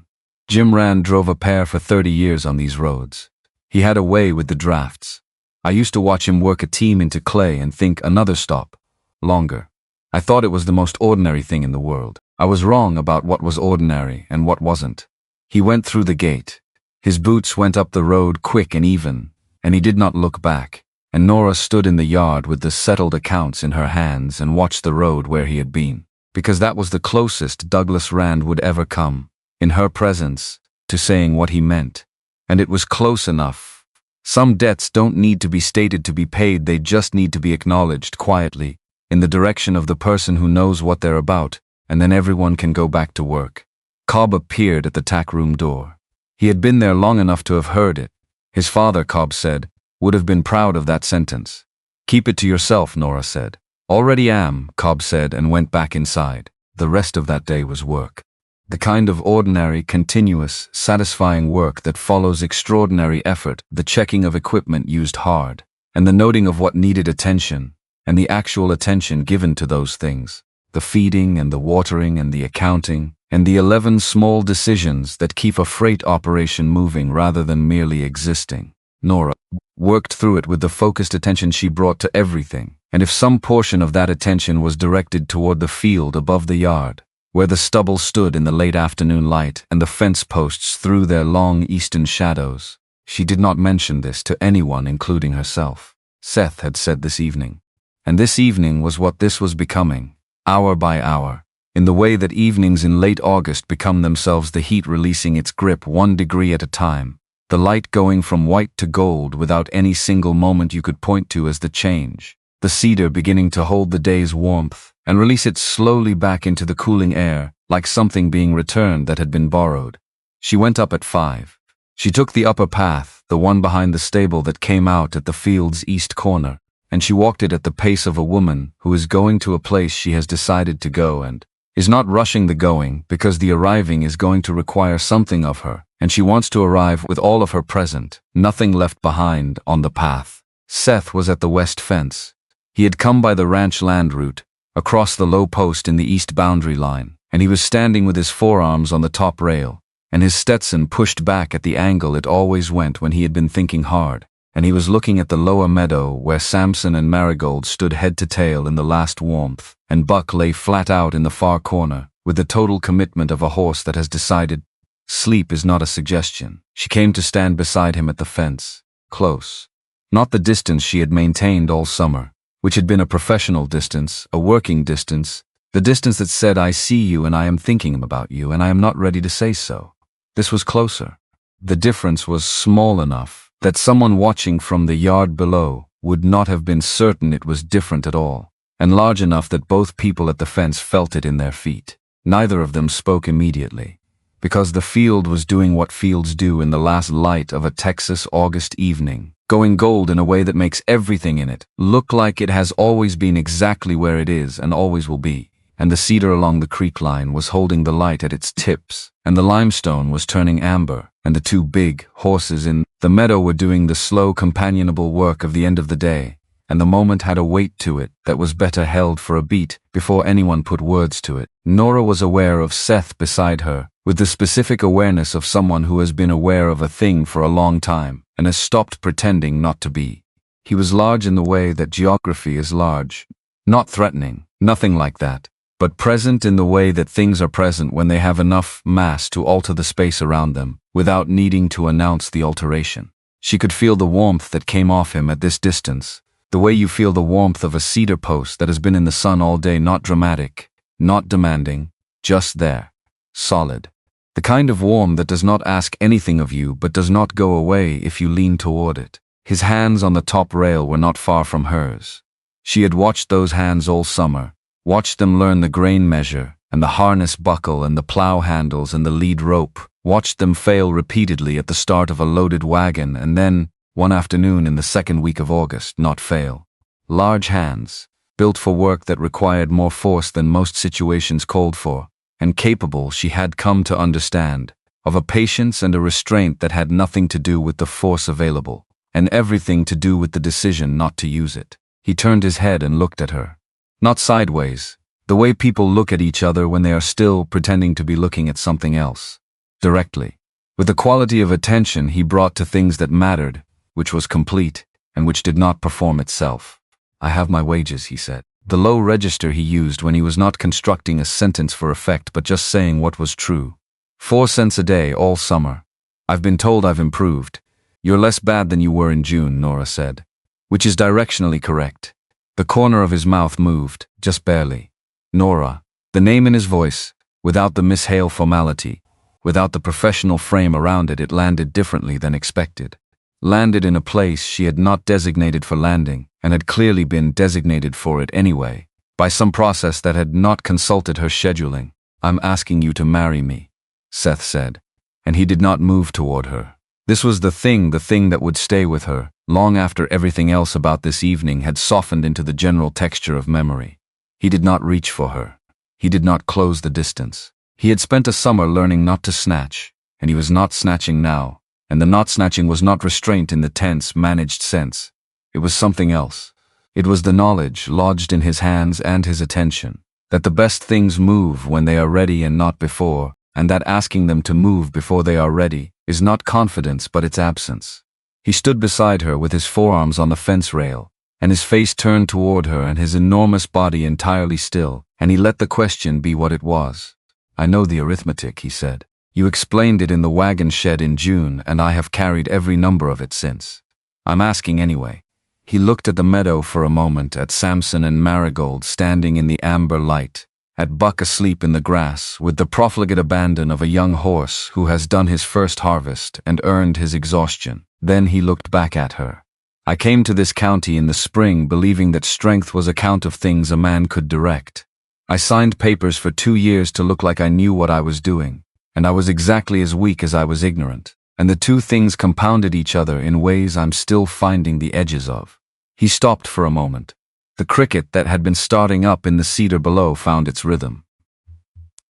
Jim Rand drove a pair for 30 years on these roads. He had a way with the drafts. I used to watch him work a team into clay and think another stop. Longer. I thought it was the most ordinary thing in the world. I was wrong about what was ordinary and what wasn't. He went through the gate. His boots went up the road quick and even, and he did not look back. And Nora stood in the yard with the settled accounts in her hands and watched the road where he had been, because that was the closest Douglas Rand would ever come, in her presence, to saying what he meant. And it was close enough. Some debts don't need to be stated to be paid, they just need to be acknowledged quietly, in the direction of the person who knows what they're about, and then everyone can go back to work. Cobb appeared at the tack room door. He had been there long enough to have heard it. His father, Cobb said, would have been proud of that sentence. "Keep it to yourself," Nora said. "Already am," Cobb said and went back inside. The rest of that day was work. The kind of ordinary, continuous, satisfying work that follows extraordinary effort, the checking of equipment used hard, and the noting of what needed attention, and the actual attention given to those things, the feeding and the watering and the accounting, and the 11 small decisions that keep a freight operation moving rather than merely existing. Nora worked through it with the focused attention she brought to everything, and if some portion of that attention was directed toward the field above the yard, where the stubble stood in the late afternoon light and the fence posts threw their long eastern shadows, she did not mention this to anyone, including herself. Seth had said this evening. And this evening was what this was becoming, hour by hour, in the way that evenings in late August become themselves, the heat releasing its grip 1 degree at a time, the light going from white to gold without any single moment you could point to as the change, the cedar beginning to hold the day's warmth and release it slowly back into the cooling air, like something being returned that had been borrowed. She went up at 5. She took the upper path, the one behind the stable that came out at the field's east corner, and she walked it at the pace of a woman who is going to a place she has decided to go and is not rushing the going because the arriving is going to require something of her, and she wants to arrive with all of her present, nothing left behind, on the path. Seth was at the west fence. He had come by the ranch land route, across the low post in the east boundary line, and he was standing with his forearms on the top rail, and his Stetson pushed back at the angle it always went when he had been thinking hard, and he was looking at the lower meadow where Samson and Marigold stood head to tail in the last warmth, and Buck lay flat out in the far corner, with the total commitment of a horse that has decided. Sleep is not a suggestion. She came to stand beside him at the fence, close. Not the distance she had maintained all summer, which had been a professional distance, a working distance, the distance that said, I see you and I am thinking about you and I am not ready to say so. This was closer. The difference was small enough that someone watching from the yard below would not have been certain it was different at all, and large enough that both people at the fence felt it in their feet. Neither of them spoke immediately, because the field was doing what fields do in the last light of a Texas August evening, going gold in a way that makes everything in it look like it has always been exactly where it is and always will be. And the cedar along the creek line was holding the light at its tips, and the limestone was turning amber, and the two big horses in the meadow were doing the slow, companionable work of the end of the day, and the moment had a weight to it that was better held for a beat before anyone put words to it. Nora was aware of Seth beside her, with the specific awareness of someone who has been aware of a thing for a long time and has stopped pretending not to be. He was large in the way that geography is large, not threatening, nothing like that, but present in the way that things are present when they have enough mass to alter the space around them, without needing to announce the alteration. She could feel the warmth that came off him at this distance, the way you feel the warmth of a cedar post that has been in the sun all day, not dramatic, not demanding, just there, solid. The kind of warmth that does not ask anything of you but does not go away if you lean toward it. His hands on the top rail were not far from hers. She had watched those hands all summer, watched them learn the grain measure, and the harness buckle and the plow handles and the lead rope, watched them fail repeatedly at the start of a loaded wagon and then, one afternoon in the second week of August, not fail. Large hands, built for work that required more force than most situations called for, and capable, she had come to understand, of a patience and a restraint that had nothing to do with the force available, and everything to do with the decision not to use it. He turned his head and looked at her. Not sideways, the way people look at each other when they are still pretending to be looking at something else. Directly, with the quality of attention he brought to things that mattered, which was complete, and which did not perform itself. I have my wages, he said. The low register he used when he was not constructing a sentence for effect but just saying what was true. 4 cents a day all summer. I've been told I've improved. You're less bad than you were in June, Nora said. Which is directionally correct. The corner of his mouth moved, just barely. Nora, the name in his voice, without the Miss Hale formality, without the professional frame around it, it landed differently than expected. Landed in a place she had not designated for landing, and had clearly been designated for it anyway, by some process that had not consulted her scheduling. I'm asking you to marry me, Seth said, and he did not move toward her. This was the thing that would stay with her, long after everything else about this evening had softened into the general texture of memory. He did not reach for her. He did not close the distance. He had spent a summer learning not to snatch, and he was not snatching now, and the not snatching was not restraint in the tense, managed sense. It was something else. It was the knowledge, lodged in his hands and his attention, that the best things move when they are ready and not before, and that asking them to move before they are ready is not confidence but its absence. He stood beside her with his forearms on the fence rail, and his face turned toward her and his enormous body entirely still, and he let the question be what it was. I know the arithmetic, he said. You explained it in the wagon shed in June, and I have carried every number of it since. I'm asking anyway. He looked at the meadow for a moment, at Samson and Marigold standing in the amber light, at Buck asleep in the grass with the profligate abandon of a young horse who has done his first harvest and earned his exhaustion. Then he looked back at her. I came to this county in the spring believing that strength was a count of things a man could direct. I signed papers for 2 years to look like I knew what I was doing, and I was exactly as weak as I was ignorant, and the two things compounded each other in ways I'm still finding the edges of. He stopped for a moment. The cricket that had been starting up in the cedar below found its rhythm.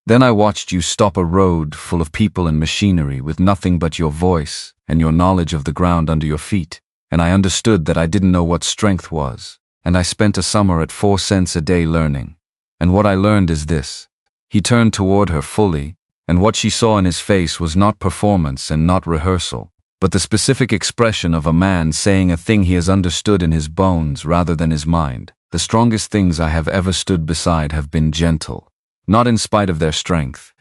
Then I watched you stop a road full of people and machinery with nothing but your voice and your knowledge of the ground under your feet, and I understood that I didn't know what strength was, and I spent a summer at 4 cents a day learning. And what I learned is this. He turned toward her fully, and what she saw in his face was not performance and not rehearsal, but the specific expression of a man saying a thing he has understood in his bones rather than his mind. The strongest things I have ever stood beside have been gentle, not in spite of their strength,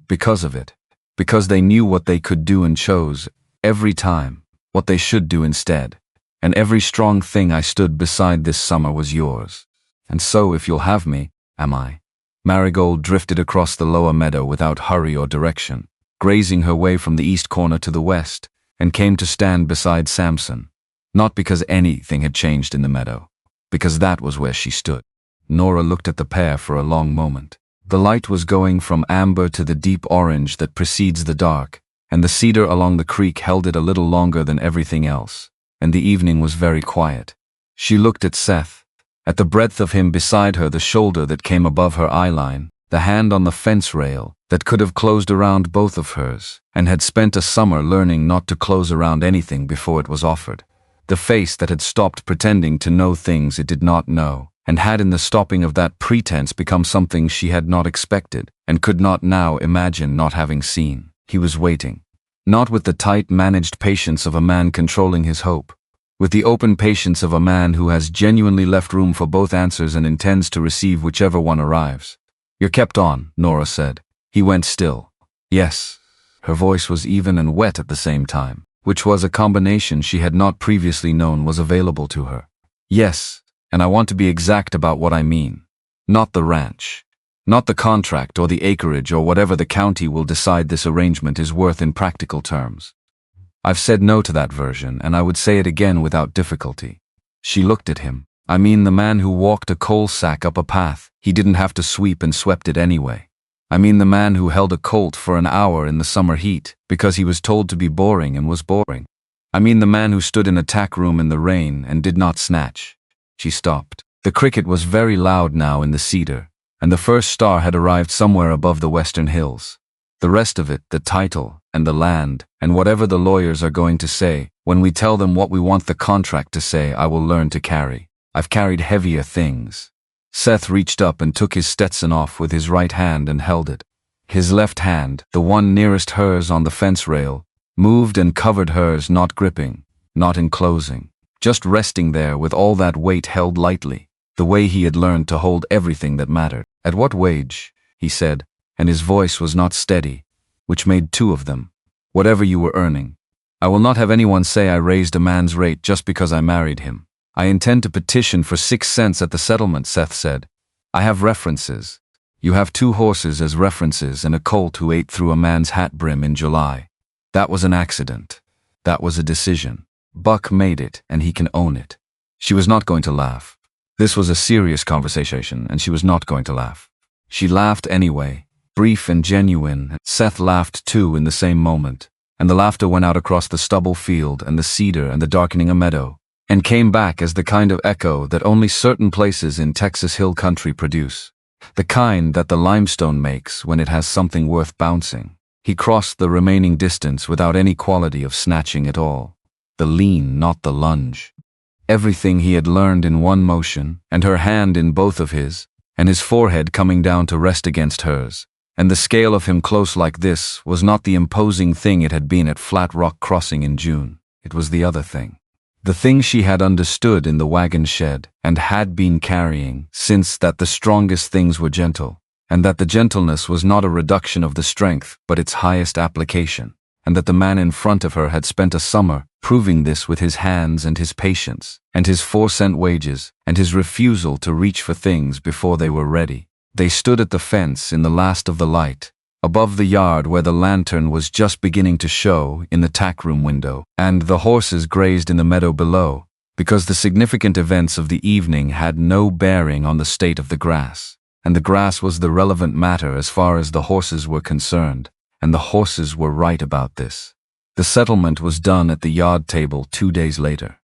because of it, because they knew what they could do and chose, every time, what they should do instead. and every strong thing I stood beside this summer was yours. And so, if you'll have me, am I. Marigold drifted across the lower meadow without hurry or direction, grazing her way from the east corner to the west, and came to stand beside Samson. Not because anything had changed in the meadow, because that was where she stood. Nora looked at the pair for a long moment. The light was going from amber to the deep orange that precedes the dark, and the cedar along the creek held it a little longer than everything else, and the evening was very quiet. She looked at Seth, at the breadth of him beside her, the shoulder that came above her eyeline, the hand on the fence rail that could have closed around both of hers, and had spent a summer learning not to close around anything before it was offered. The face that had stopped pretending to know things it did not know, and had in the stopping of that pretense become something she had not expected, and could not now imagine not having seen. He was waiting. Not with the tight, managed patience of a man controlling his hope. With the open patience of a man who has genuinely left room for both answers and intends to receive whichever one arrives. You're kept on, Nora said. He went still. Yes. Her voice was even and wet at the same time, which was a combination she had not previously known was available to her. Yes, and I want to be exact about what I mean. Not the ranch. Not the contract or the acreage or whatever the county will decide this arrangement is worth in practical terms. I've said no to that version, and I would say it again without difficulty. She looked at him. I mean the man who walked a coal sack up a path he didn't have to sweep and swept it anyway. I mean the man who held a colt for an hour in the summer heat because he was told to be boring and was boring. I mean the man who stood in a tack room in the rain and did not snatch. She stopped. The cricket was very loud now in the cedar, and the first star had arrived somewhere above the western hills. The rest of it, the title, and the land, and whatever the lawyers are going to say, when we tell them what we want the contract to say, I will learn to carry. I've carried heavier things. Seth reached up and took his Stetson off with his right hand and held it. His left hand, the one nearest hers on the fence rail, moved and covered hers, not gripping, not enclosing, just resting there with all that weight held lightly, the way he had learned to hold everything that mattered. At what wage? He said, and his voice was not steady, which made two of them. Whatever you were earning. I will not have anyone say I raised a man's rate just because I married him. I intend to petition for 6 cents at the settlement, Seth said. I have references. You have 2 horses as references and a colt who ate through a man's hat brim in July. That was an accident. That was a decision. Buck made it, and he can own it. She was not going to laugh. This was a serious conversation, and she was not going to laugh. She laughed anyway, brief and genuine. Seth laughed too in the same moment, and the laughter went out across the stubble field and the cedar and the darkening a meadow, and came back as the kind of echo that only certain places in Texas hill country produce, the kind that the limestone makes when it has something worth bouncing. He crossed the remaining distance without any quality of snatching at all. The lean, not the lunge. Everything he had learned in one motion, and her hand in both of his, and his forehead coming down to rest against hers. And the scale of him close like this was not the imposing thing it had been at Flat Rock Crossing in June. It was the other thing. The thing she had understood in the wagon shed, and had been carrying, since that the strongest things were gentle, and that the gentleness was not a reduction of the strength, but its highest application, and that the man in front of her had spent a summer proving this with his hands and his patience, and his 4-cent wages, and his refusal to reach for things before they were ready. They stood at the fence in the last of the light, above the yard where the lantern was just beginning to show in the tack room window, and the horses grazed in the meadow below, because the significant events of the evening had no bearing on the state of the grass, and the grass was the relevant matter as far as the horses were concerned, and the horses were right about this. The settlement was done at the yard table 2 days later.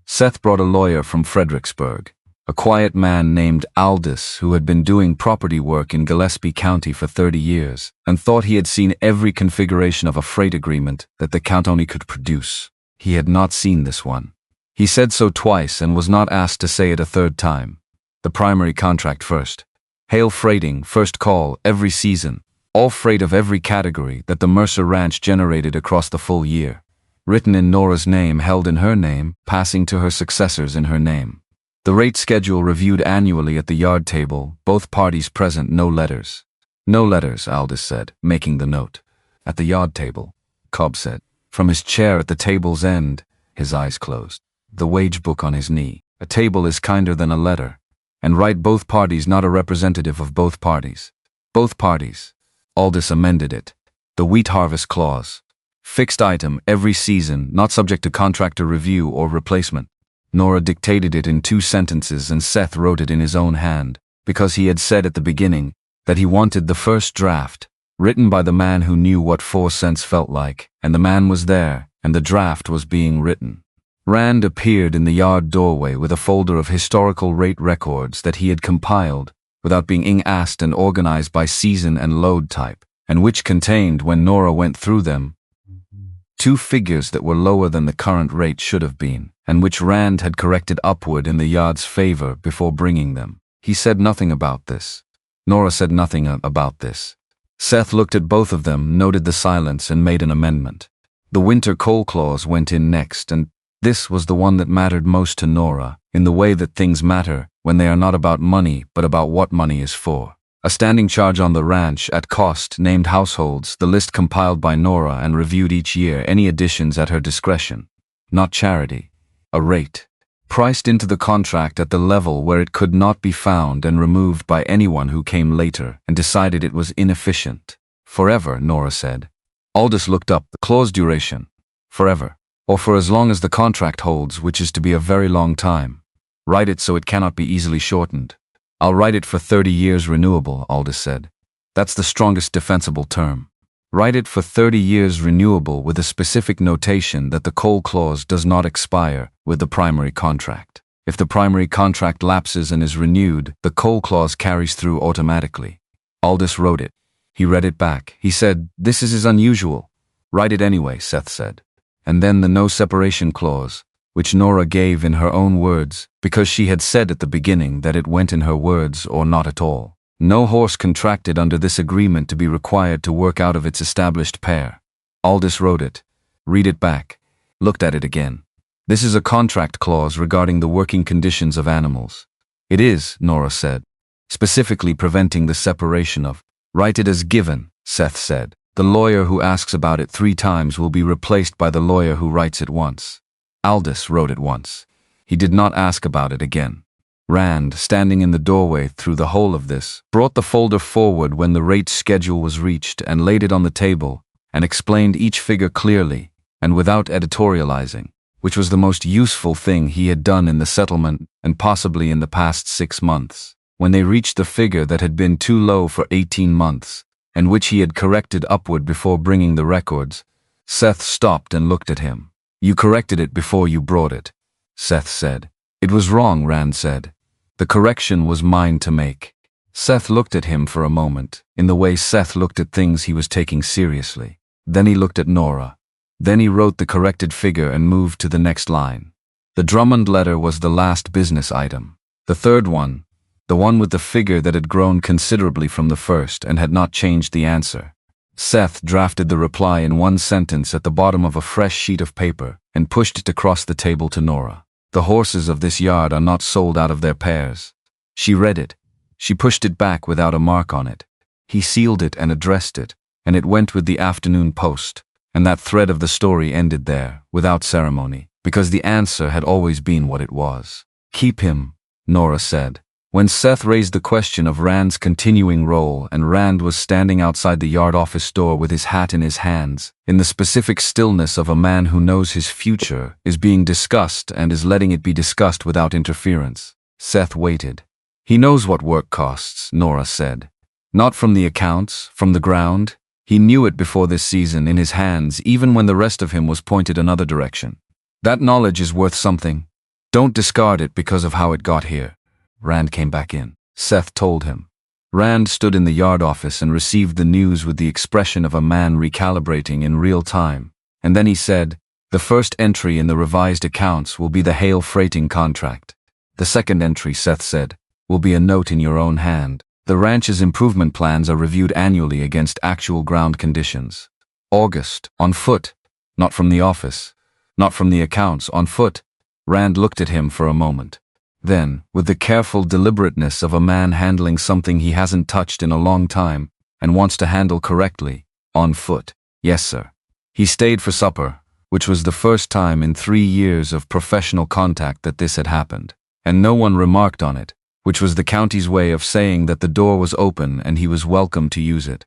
Seth brought a lawyer from Fredericksburg, a quiet man named Aldous who had been doing property work in Gillespie County for 30 years and thought he had seen every configuration of a freight agreement that the county could produce. He had not seen this one. He said so twice and was not asked to say it a third time. The primary contract first. Hale Freighting, first call, every season. All freight of every category that the Mercer Ranch generated across the full year. Written in Nora's name, held in her name, passing to her successors in her name. The rate schedule reviewed annually at the yard table, both parties present, no letters. No letters, Aldous said, making the note. At the yard table, Cobb said. From his chair at the table's end, his eyes closed. the wage book on his knee. A table is kinder than a letter. And write both parties, not a representative of both parties. Both parties. Aldous amended it. The wheat harvest clause. Fixed item, every season, not subject to contractor review or replacement. Nora dictated it in 2 sentences and Seth wrote it in his own hand, because he had said at the beginning that he wanted the first draft, written by the man who knew what 4 cents felt like, and the man was there, and the draft was being written. Rand appeared in the yard doorway with a folder of historical rate records that he had compiled without being asked and organized by season and load type, and which contained, when Nora went through them, 2 figures that were lower than the current rate should have been, and which Rand had corrected upward in the yard's favor before bringing them. He said nothing about this. Nora said nothing about this. Seth looked at both of them, noted the silence, and made an amendment. The winter coal clause went in next, and this was the one that mattered most to Nora, in the way that things matter when they are not about money but about what money is for. A standing charge on the ranch, at cost, named households, the list compiled by Nora and reviewed each year, any additions at her discretion. Not charity. A rate. Priced into the contract at the level where it could not be found and removed by anyone who came later and decided it was inefficient. Forever, Nora said. Aldous looked up. The clause duration. Forever. Or for as long as the contract holds, which is to be a very long time. Write it so it cannot be easily shortened. I'll write it for 30 years renewable, Aldous said. That's the strongest defensible term. Write it for 30 years renewable with a specific notation that the coal clause does not expire with the primary contract. If the primary contract lapses and is renewed, the coal clause carries through automatically. Aldous wrote it. He read it back. He said, "This is unusual." "Write it anyway," Seth said. And then the no separation clause, which Nora gave in her own words, because she had said at the beginning that it went in her words or not at all. No horse contracted under this agreement to be required to work out of its established pair. Aldous wrote it. Read it back. Looked at it again. This is a contract clause regarding the working conditions of animals. It is, Nora said. Specifically preventing the separation of. Write it as given, Seth said. The lawyer who asks about it 3 times will be replaced by the lawyer who writes it once. Aldous wrote it once. He did not ask about it again. Rand, standing in the doorway through the whole of this, brought the folder forward when the rate schedule was reached and laid it on the table and explained each figure clearly and without editorializing, which was the most useful thing he had done in the settlement and possibly in the past 6 months. When they reached the figure that had been too low for 18 months, and which he had corrected upward before bringing the records, Seth stopped and looked at him. "You corrected it before you brought it," Seth said. "It was wrong," Rand said. "The correction was mine to make." Seth looked at him for a moment, in the way Seth looked at things he was taking seriously. Then he looked at Nora. Then he wrote the corrected figure and moved to the next line. The Drummond letter was the last business item. The third one, the one with the figure that had grown considerably from the first and had not changed the answer. Seth drafted the reply in 1 sentence at the bottom of a fresh sheet of paper and pushed it across the table to Nora. "The horses of this yard are not sold out of their pairs." She read it. She pushed it back without a mark on it. He sealed it and addressed it, and it went with the afternoon post, and that thread of the story ended there, without ceremony, because the answer had always been what it was. "Keep him," Nora said. When Seth raised the question of Rand's continuing role and Rand was standing outside the yard office door with his hat in his hands, in the specific stillness of a man who knows his future is being discussed and is letting it be discussed without interference, Seth waited. "He knows what work costs," Nora said. "Not from the accounts, from the ground. He knew it before this season in his hands, even when the rest of him was pointed another direction. That knowledge is worth something. Don't discard it because of how it got here." Rand came back in. Seth told him. Rand stood in the yard office and received the news with the expression of a man recalibrating in real time. And then he said, "The first entry in the revised accounts will be the Hale Freighting contract. The second entry," Seth said, "will be a note in your own hand. The ranch's improvement plans are reviewed annually against actual ground conditions. August, on foot. Not from the office. Not from the accounts, on foot." Rand looked at him for a moment. Then, with the careful deliberateness of a man handling something he hasn't touched in a long time and wants to handle correctly, "On foot." "Yes, sir." "He stayed for supper. which was the first time in 3 years of professional contact that this had happened, and no one remarked on it, which was the county's way of saying that the door was open and he was welcome to use it.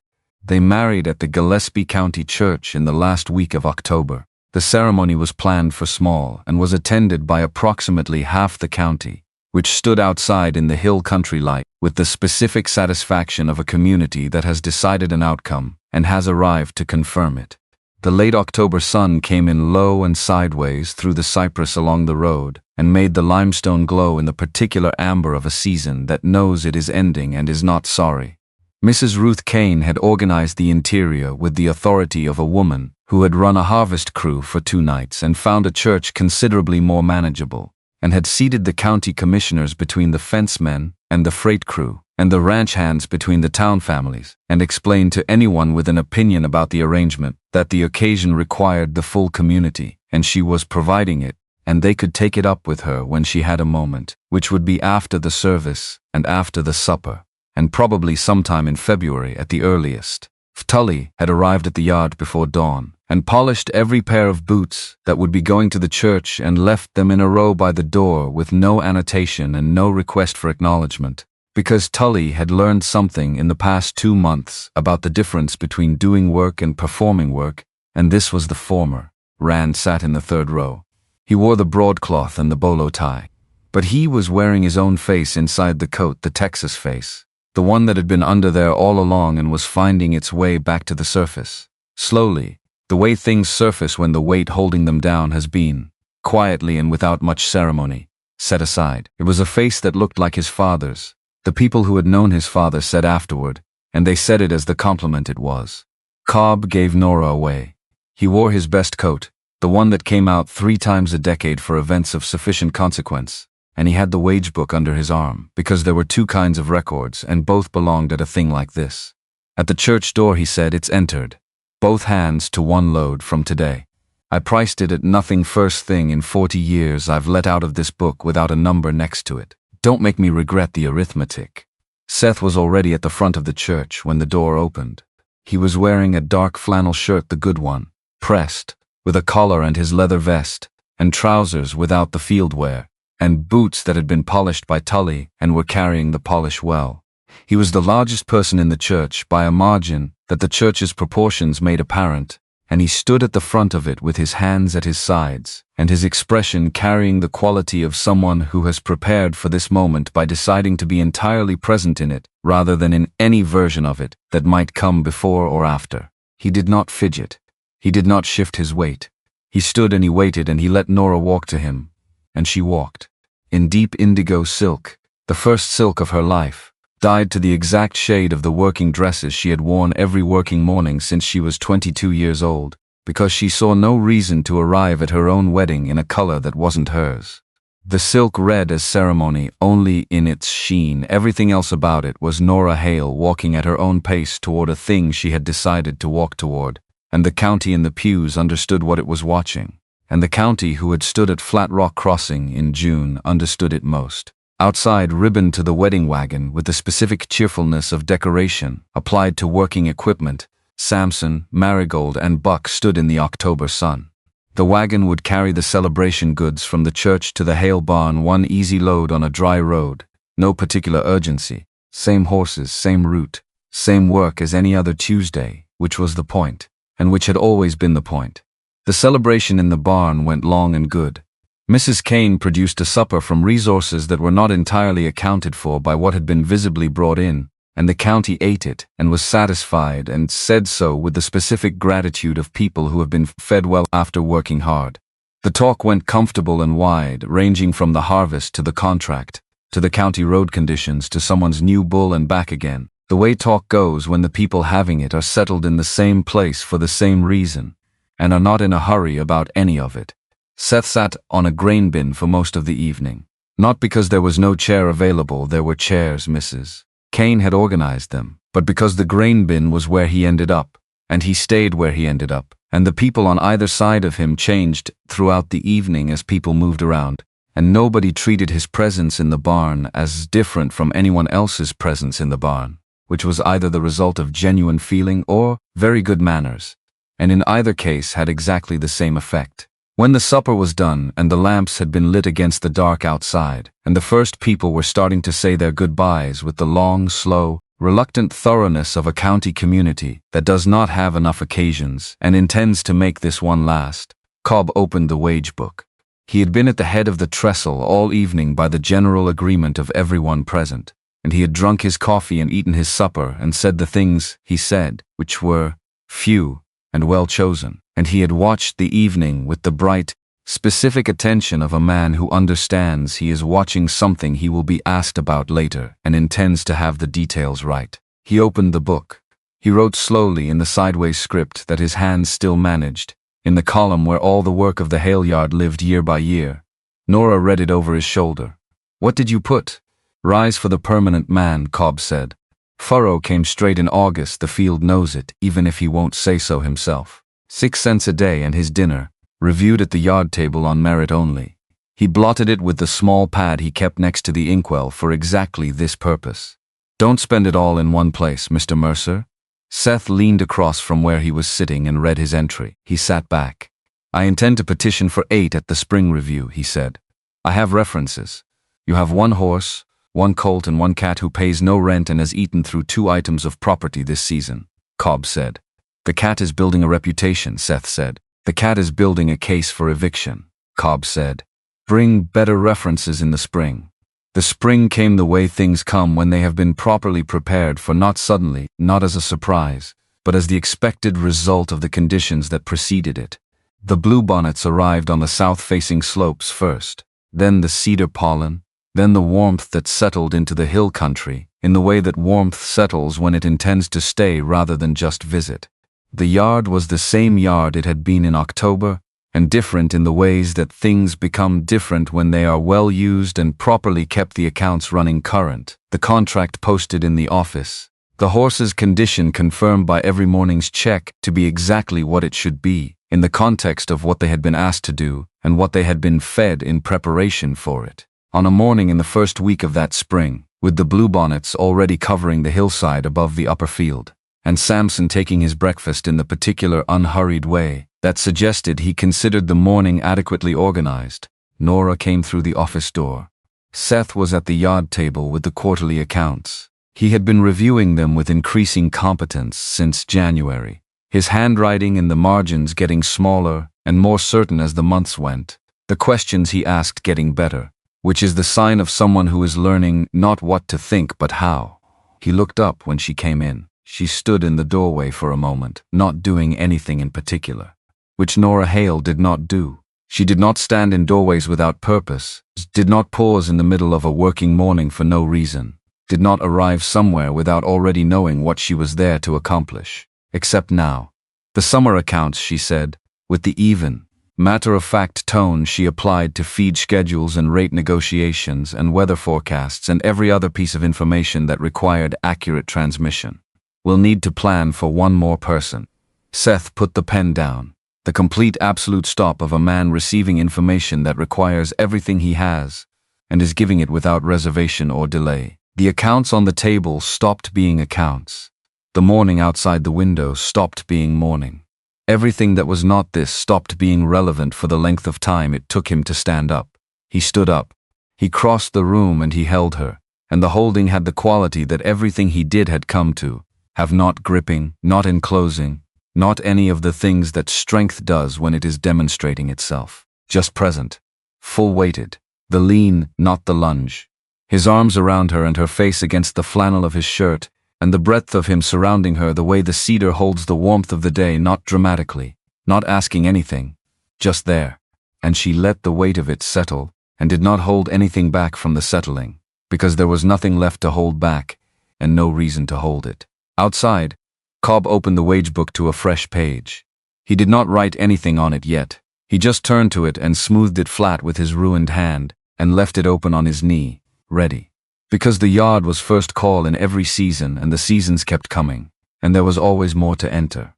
They married at the Gillespie County Church in the last week of October. The ceremony was planned for small and was attended by approximately half the county, which stood outside in the hill country light, with the specific satisfaction of a community that has decided an outcome and has arrived to confirm it. The late October sun came in low and sideways through the cypress along the road and made the limestone glow in the particular amber of a season that knows it is ending and is not sorry. Mrs. Ruth Kane had organized the interior with the authority of a woman who had run a harvest crew for 2 nights and found a church considerably more manageable, and had seated the county commissioners between the fencemen and the freight crew, and the ranch hands between the town families, and explained to anyone with an opinion about the arrangement that the occasion required the full community, and she was providing it, and they could take it up with her when she had a moment, which would be after the service and after the supper, and probably sometime in February at the earliest. Tully had arrived at the yard before dawn, and polished every pair of boots that would be going to the church and left them in a row by the door with no annotation and no request for acknowledgement, because Tully had learned something in the past 2 months about the difference between doing work and performing work, and this was the former. Rand sat in the 3rd row. He wore the broadcloth and the bolo tie, but he was wearing his own face inside the coat, the Texas face, the one that had been under there all along and was finding its way back to the surface. Slowly, the way things surface when the weight holding them down has been, quietly and without much ceremony, set aside. It was a face that looked like his father's. The people who had known his father said afterward, and they said it as the compliment it was. Cobb gave Nora away. He wore his best coat, the one that came out 3 times a decade for events of sufficient consequence, and he had the wage book under his arm, because there were 2 kinds of records, and both belonged at a thing like this. At the church door he said, "It's entered. Both hands to 1 load from today. I priced it at nothing. First thing in 40 years I've let out of this book without a number next to it. Don't make me regret the arithmetic." Seth was already at the front of the church when the door opened. He was wearing a dark flannel shirt, the good one, pressed, with a collar, and his leather vest, and trousers without the field wear, and boots that had been polished by Tully and were carrying the polish well. He was the largest person in the church by a margin that the church's proportions made apparent, and he stood at the front of it with his hands at his sides, and his expression carrying the quality of someone who has prepared for this moment by deciding to be entirely present in it, rather than in any version of it that might come before or after. He did not fidget. He did not shift his weight. He stood and he waited, and he let Nora walk to him, and she walked. In deep indigo silk, the first silk of her life, dyed to the exact shade of the working dresses she had worn every working morning since she was 22 years old, because she saw no reason to arrive at her own wedding in a color that wasn't hers. The silk red as ceremony only in its sheen. Everything else about it was Nora Hale walking at her own pace toward a thing she had decided to walk toward, and the county in the pews understood what it was watching, and the county who had stood at Flat Rock Crossing in June understood it most. Outside, ribboned to the wedding wagon with the specific cheerfulness of decoration applied to working equipment, Samson, Marigold, and Buck stood in the October sun. The wagon would carry the celebration goods from the church to the Hale barn, 1 easy load on a dry road, no particular urgency, same horses, same route, same work as any other Tuesday, which was the point, and which had always been the point. The celebration in the barn went long and good. Mrs. Kane produced a supper from resources that were not entirely accounted for by what had been visibly brought in, and the county ate it and was satisfied, and said so with the specific gratitude of people who have been fed well after working hard. The talk went comfortable and wide, ranging from the harvest to the contract, to the county road conditions, to someone's new bull and back again, the way talk goes when the people having it are settled in the same place for the same reason, and are not in a hurry about any of it. Seth sat on a grain bin for most of the evening. Not because there was no chair available. There were chairs. Mrs. Kane had organized them, but because the grain bin was where he ended up, and he stayed where he ended up, and the people on either side of him changed throughout the evening as people moved around, and nobody treated his presence in the barn as different from anyone else's presence in the barn, which was either the result of genuine feeling or very good manners. and in either case had exactly the same effect. When the supper was done and the lamps had been lit against the dark outside, and the first people were starting to say their goodbyes with the long, slow, reluctant thoroughness of a county community that does not have enough occasions and intends to make this one last, Cobb opened the wage book. He had been at the head of the trestle all evening by the general agreement of everyone present, and he had drunk his coffee and eaten his supper and said the things he said, which were few and well chosen, and he had watched the evening with the bright, specific attention of a man who understands he is watching something he will be asked about later and intends to have the details right. He opened the book. He wrote slowly in the sideways script that his hands still managed, in the column where all the work of the Hale yard lived year by year. Nora read it over his shoulder. "What did you put?" "Rise for the permanent man," Cobb said. "Furrow came straight in August, the field knows it, even if he won't say so himself. 6 cents a day and his dinner, reviewed at the yard table on merit only." He blotted it with the small pad he kept next to the inkwell for exactly this purpose. "Don't spend it all in one place, Mr. Mercer." Seth leaned across from where he was sitting and read his entry. He sat back. "I intend to petition for 8 at the spring review," he said. "I have references. You have 1 horse, 1 colt and 1 cat who pays no rent and has eaten through 2 items of property this season," Cobb said. "The cat is building a reputation," Seth said. "The cat is building a case for eviction," Cobb said. "Bring better references in the spring." The spring came the way things come when they have been properly prepared for, not suddenly, not as a surprise, but as the expected result of the conditions that preceded it. The bluebonnets arrived on the south-facing slopes first, then the cedar pollen, then the warmth that settled into the hill country, in the way that warmth settles when it intends to stay rather than just visit. The yard was the same yard it had been in October, and different in the ways that things become different when they are well used and properly kept, the accounts running current, the contract posted in the office, the horse's condition confirmed by every morning's check to be exactly what it should be, in the context of what they had been asked to do and what they had been fed in preparation for it. On a morning in the first week of that spring, with the bluebonnets already covering the hillside above the upper field, and Samson taking his breakfast in the particular unhurried way that suggested he considered the morning adequately organized, Nora came through the office door. Seth was at the yard table with the quarterly accounts. He had been reviewing them with increasing competence since January, his handwriting in the margins getting smaller and more certain as the months went, the questions he asked getting better, which is the sign of someone who is learning not what to think but how. He looked up when she came in. She stood in the doorway for a moment, not doing anything in particular, which Nora Hale did not do. She did not stand in doorways without purpose, did not pause in the middle of a working morning for no reason, did not arrive somewhere without already knowing what she was there to accomplish. Except now. The summer accounts, she said, with the even, matter-of-fact tone she applied to feed schedules and rate negotiations and weather forecasts and every other piece of information that required accurate transmission. "We'll need to plan for 1 more person." Seth put the pen down. The complete absolute stop of a man receiving information that requires everything he has and is giving it without reservation or delay. The accounts on the table stopped being accounts. The morning outside the window stopped being morning. Everything that was not this stopped being relevant for the length of time it took him to stand up. He stood up. He crossed the room and he held her, and the holding had the quality that everything he did had come to have, not gripping, not enclosing, not any of the things that strength does when it is demonstrating itself. Just present, full-weighted, the lean, not the lunge. His arms around her and her face against the flannel of his shirt, and the breadth of him surrounding her the way the cedar holds the warmth of the day, not dramatically, not asking anything, just there. And she let the weight of it settle, and did not hold anything back from the settling, because there was nothing left to hold back, and no reason to hold it. Outside, Cobb opened the wage book to a fresh page. He did not write anything on it yet. He just turned to it and smoothed it flat with his ruined hand, and left it open on his knee, ready. Because the yard was first call in every season and the seasons kept coming, and there was always more to enter.